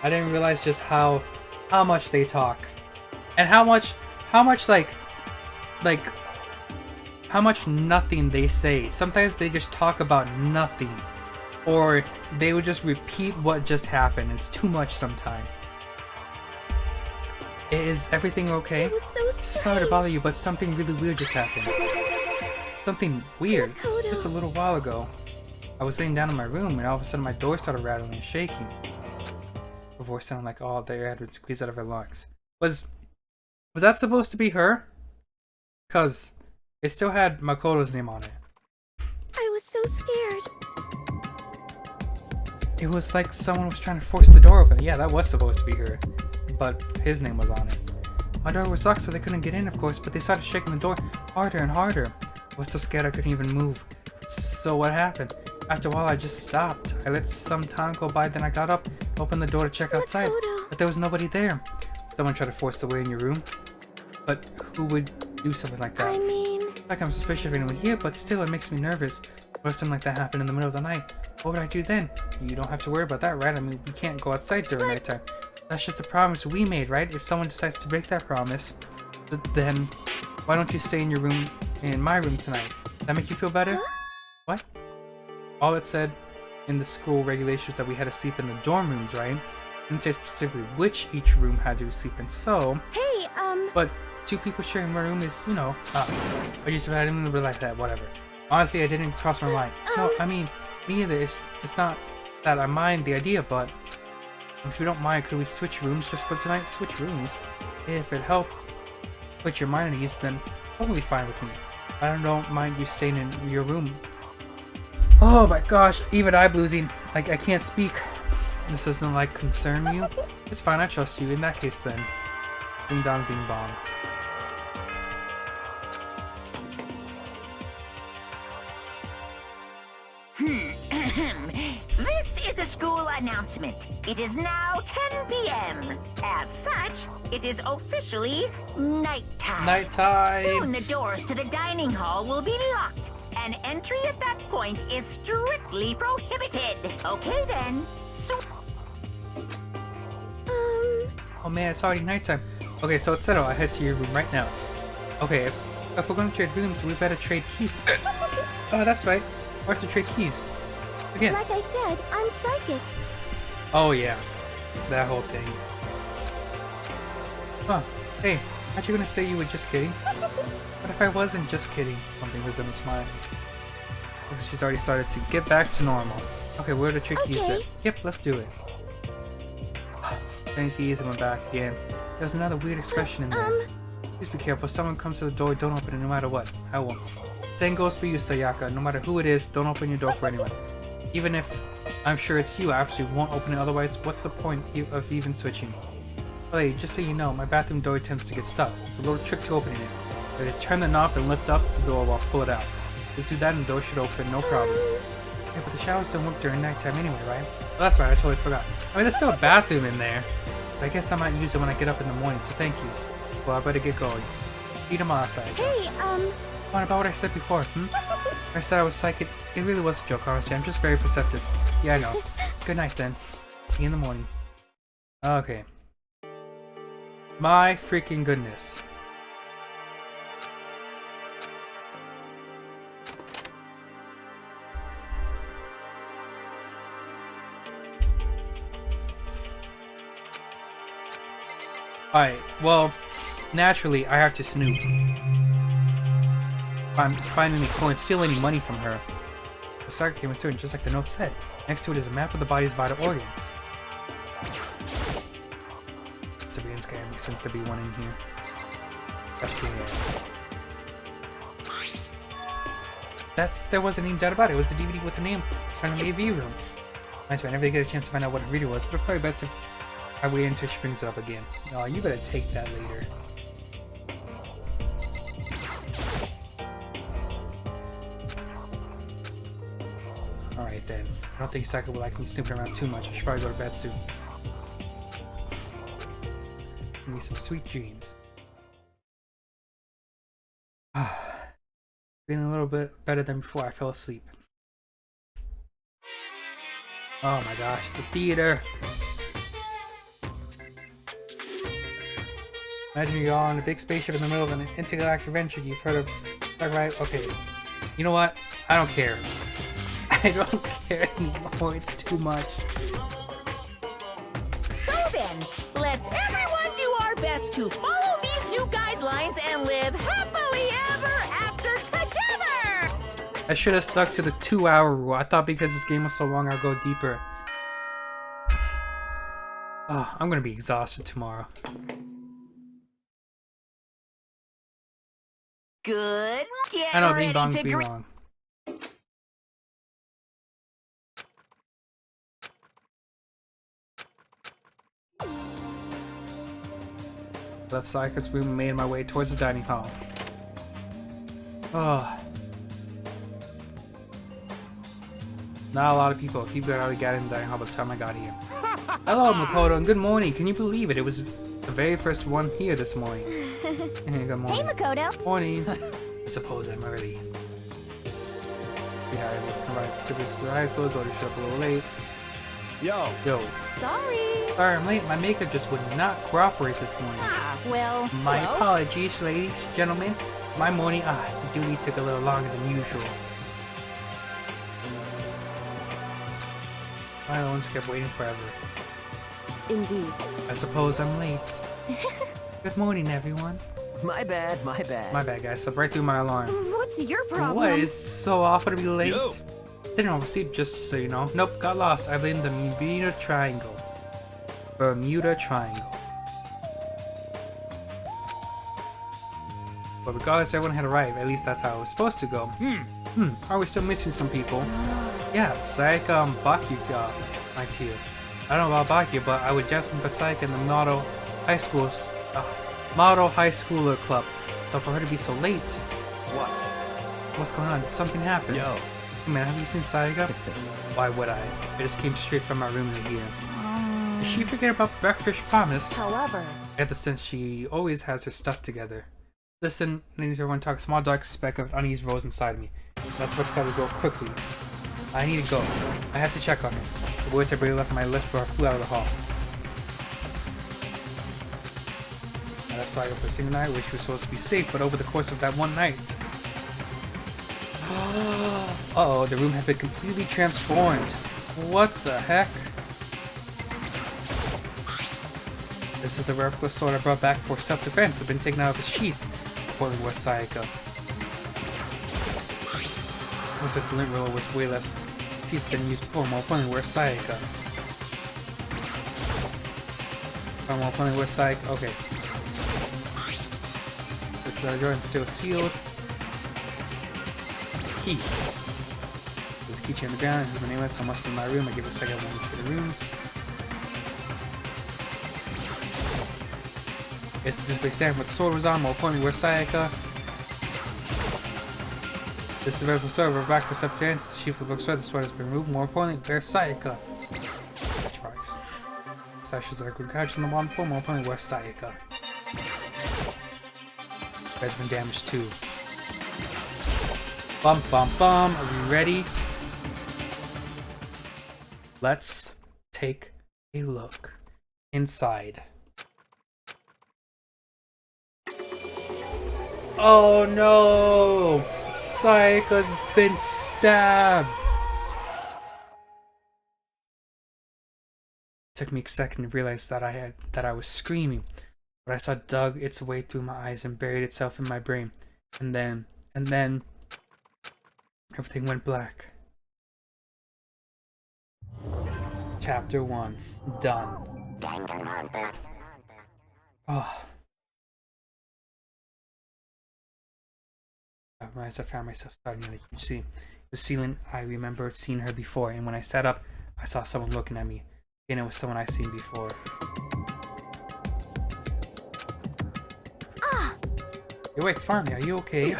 A: I didn't realize just how much they talk. And how much how much nothing they say. Sometimes they just talk about nothing. Or they would just repeat what just happened. It's too much sometimes. Is everything okay?
D: It was so
A: Sorry to bother you, but something really weird just happened. Something weird? Just a little while ago. I was sitting down in my room and all of a sudden my door started rattling and shaking. Her voice sounded like all the air had been squeezed out of her lungs. Was that supposed to be her? Cause it still had Makoto's name on it.
D: I was so scared.
A: It was like someone was trying to force the door open. Yeah, that was supposed to be her. But his name was on it. My door was locked so they couldn't get in, of course, but they started shaking the door harder and harder. I was so scared I couldn't even move. So what happened? After a while I just stopped. I let some time go by, then I got up, opened the door to check outside, but there was nobody there. Someone tried to force their way in your room. But who would do something like that?
D: I mean...
A: Like I'm suspicious of anyone here, but still it makes me nervous. What if something like that happened in the middle of the night? What would I do then? You don't have to worry about that, right? I mean, we can't go outside during nighttime. That's just a promise we made, right? If someone decides to break that promise, then why don't you stay in your room, in my room tonight? That make you feel better? What? All it said in the school regulations was that we had to sleep in the dorm rooms, right? It didn't say specifically which each room had to sleep in, so...
D: Hey,
A: But two people sharing one room is, you know, I just I didn't really like that, whatever. Honestly, I didn't cross my mind. No, I mean, me either. It's not that I mind the idea, but if you don't mind, could we switch rooms just for tonight? Switch rooms? If it helped put your mind at ease, then totally fine with me. I don't mind you staying in your room. Oh my gosh, even I'm losing. Like, I can't speak. This doesn't, like, concern you? It's fine, I trust you. In that case, then. Ding dong, bing bong.
K: This is a school announcement. It is now 10 p.m. As such, it is officially nighttime.
A: Nighttime.
K: Soon the doors to the dining hall will be locked, and entry at that point is strictly prohibited. Okay then. So
A: Oh man, it's already nighttime. Okay, so it's settled. I head to your room right now. Okay, if we're going to trade rooms, we better trade keys. Oh, that's right. We have to trade keys. Again.
D: Like I said, I'm psychic.
A: Oh yeah, that whole thing. Huh. Hey, aren't you gonna say you were just kidding? What if I wasn't just kidding? Something was in the smile. She's already started to get back to normal. Okay, where are the trick keys at? Yep, let's do it. Turning keys and went back again. There was another weird expression in there. Please be careful. If someone comes to the door, don't open it no matter what. I won't. Same goes for you, Sayaka. No matter who it is, don't open your door for anyone. Even if I'm sure it's you, I absolutely won't open it. Otherwise, what's the point of even switching? Well, hey, just so you know, my bathroom door tends to get stuck. It's a little trick to opening it. Where they turn the knob and lift up the door while pull it out. Just do that and the door should open, no problem. Yeah, but the showers don't work during nighttime anyway, right? Well, that's right, I totally forgot. I mean, there's still a bathroom in there. I guess I might use it when I get up in the morning, so thank you. Well, I better get going. Eat them outside.
D: Hey,
A: What about what I said before, I said I was psychic. It really was a joke, honestly. I'm just very perceptive. Yeah, I know. Good night then. See you in the morning. Okay. My freaking goodness. Alright, well, naturally, I have to snoop. If I'm finding any coins, steal any money from her. The saga came into it, just like the note said. Next to it is a map of the body's vital organs. Civilians can't make sense to be one in here. There wasn't any doubt about it. It was the DVD with the name from the AV room. Nice, I never get a chance to find out what the reader was, but it's probably best if I wait until she brings it up again. Oh, you better take that later. Alright then. I don't think Saka will like me snooping around too much. I should probably go to bed soon. Give me some sweet dreams. Feeling a little bit better than before I fell asleep. Oh my gosh, the theater! Imagine you're all in a big spaceship in the middle of an intergalactic adventure. You've heard of... Right? Okay. You know what? I don't care. I don't care anymore. It's too much.
M: So then, let's everyone do our best to follow these new guidelines and live happily ever after together!
A: I should have stuck to the 2-hour rule. I thought because this game was so long, I'd go deeper. Oh, I'm gonna be exhausted tomorrow.
K: Good. Get
A: I know,
K: ready
A: bing bong,
K: to
A: bing bong. Left Sayaka's room and made my way towards the dining hall. Oh. Not a lot of people. People had already got in the dining hall by the time I got here. Hello, Makoto, and good morning. Can you believe it? It was the very first one here this morning. Good morning.
F: Hey, Makoto.
A: Morning. I suppose I'm early. Yeah, I arrived to the high school, so I showed up a little late.
C: Yo.
F: Sorry.
A: Sorry, I'm late. My makeup just would not cooperate this morning.
F: Well,
A: My
F: hello?
A: apologies, ladies, gentlemen. My morning duty took a little longer than usual. My ones kept waiting forever.
D: Indeed.
A: I suppose I'm late. Good morning, everyone.
G: My bad, my bad.
A: My bad, guys. Slept right through my alarm.
F: What's your problem?
A: What is so awful to be late?
J: Yo.
A: Didn't oversleep, just so you know. Nope, got lost. I blame the Bermuda Triangle. Bermuda Triangle. But regardless, everyone had arrived. At least that's how it was supposed to go. Are we still missing some people? Yes, Sayaka and Bakuga might here. I don't know about Bakuga, but I would definitely put Sayaka in the Model High Schooler Club. So for her to be so late.
G: What?
A: What's going on? Did something happen?
G: Yo.
A: Hey man, have you seen Sayaka? Why would I? I just came straight from my room to here. Did she forget about Breakfast Promise?
D: However,
A: I get the sense she always has her stuff together. Listen, ladies, everyone talk. Small dark speck of unease rose inside me. That's what started to go quickly. I need to go. I have to check on her. The words I barely left my lips before I flew out of the hall. I left Sayaka for a single night, where she was supposed to be safe, but over the course of that one night. Uh-oh, the room had been completely transformed. What the heck? This is the replica sword I brought back for self-defense. It's been taken out of its sheath. Poorly wore Sayaka. Once the flint roller was way less piece than used before. More poorly wore Sayaka. More poorly wore Sayaka. Okay. This door is still sealed. Key. There's a keychain on the ground. It has my name on it, so it must be my room. I give it a second one for the rooms. Yes, this big stand with the sword was on, more pointing where Sayaka. This is the vertical sword, we're back for self-defense. Chief of the book sword, the sword has been removed, more importantly, where's Sayaka? Catch marks. Sashes are good couch on the bottom floor, more importantly, where's Sayaka? Bed's been damaged too. Bum bum bum, are we ready? let's take a look inside. Oh no! Sayaka's been stabbed! It took me a second to realize that I was screaming, but I saw it dug its way through my eyes and buried itself in my brain. And then everything went black. Chapter 1. Done. Oh. I realized I found myself starting at a huge scene. The ceiling, I remembered seeing her before, and when I sat up, I saw someone looking at me. And it was someone I'd seen before. You're awake finally, are you okay?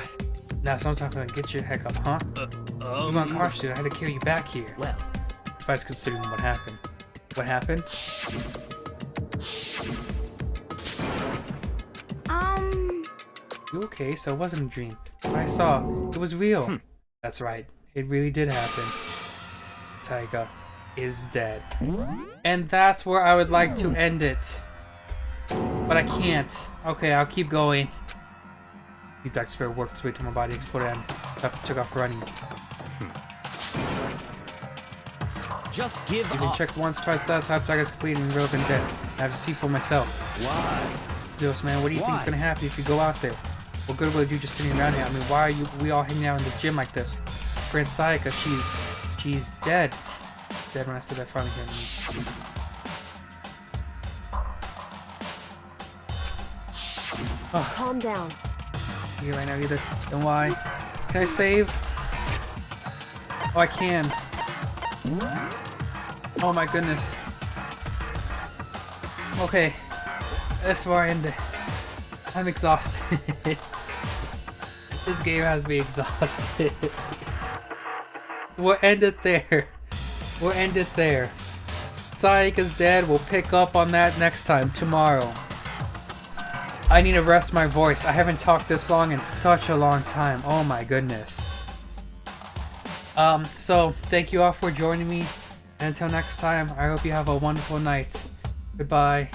A: Now sometimes I get your heck up, huh? You went car shit, I had to carry you back here.
B: Well,
A: Despite considering what happened. What happened? You okay? So it wasn't a dream. What I saw, it was real. That's right. It really did happen. Taiga is dead. And that's where I would like to end it. But I can't. Okay, I'll keep going. The dark spirit worked its way through my body, exploded, and took off running.
G: Just give
A: Even
G: up.
A: checked once, twice, that time, Saga's completely irrelevant dead. I have to see for myself.
G: Why?
A: Stilos, man, what do you think is gonna happen if you go out there? What good will it do just sitting around here? I mean, why are we all hanging out in this gym like this? Friend Sayaka, she's dead. Dead when I said that finally hit me. Oh.
D: Calm down.
A: Here right now either. Then why? Can I save? Oh, I can. Oh my goodness. Okay. That's where I end it. I'm exhausted. This game has me exhausted. We'll end it there. We'll end it there. Sayaka's dead. We'll pick up on that next time, tomorrow. I need to rest my voice. I haven't talked this long in such a long time. Oh my goodness. So thank you all for joining me. And until next time, I hope you have a wonderful night. Goodbye.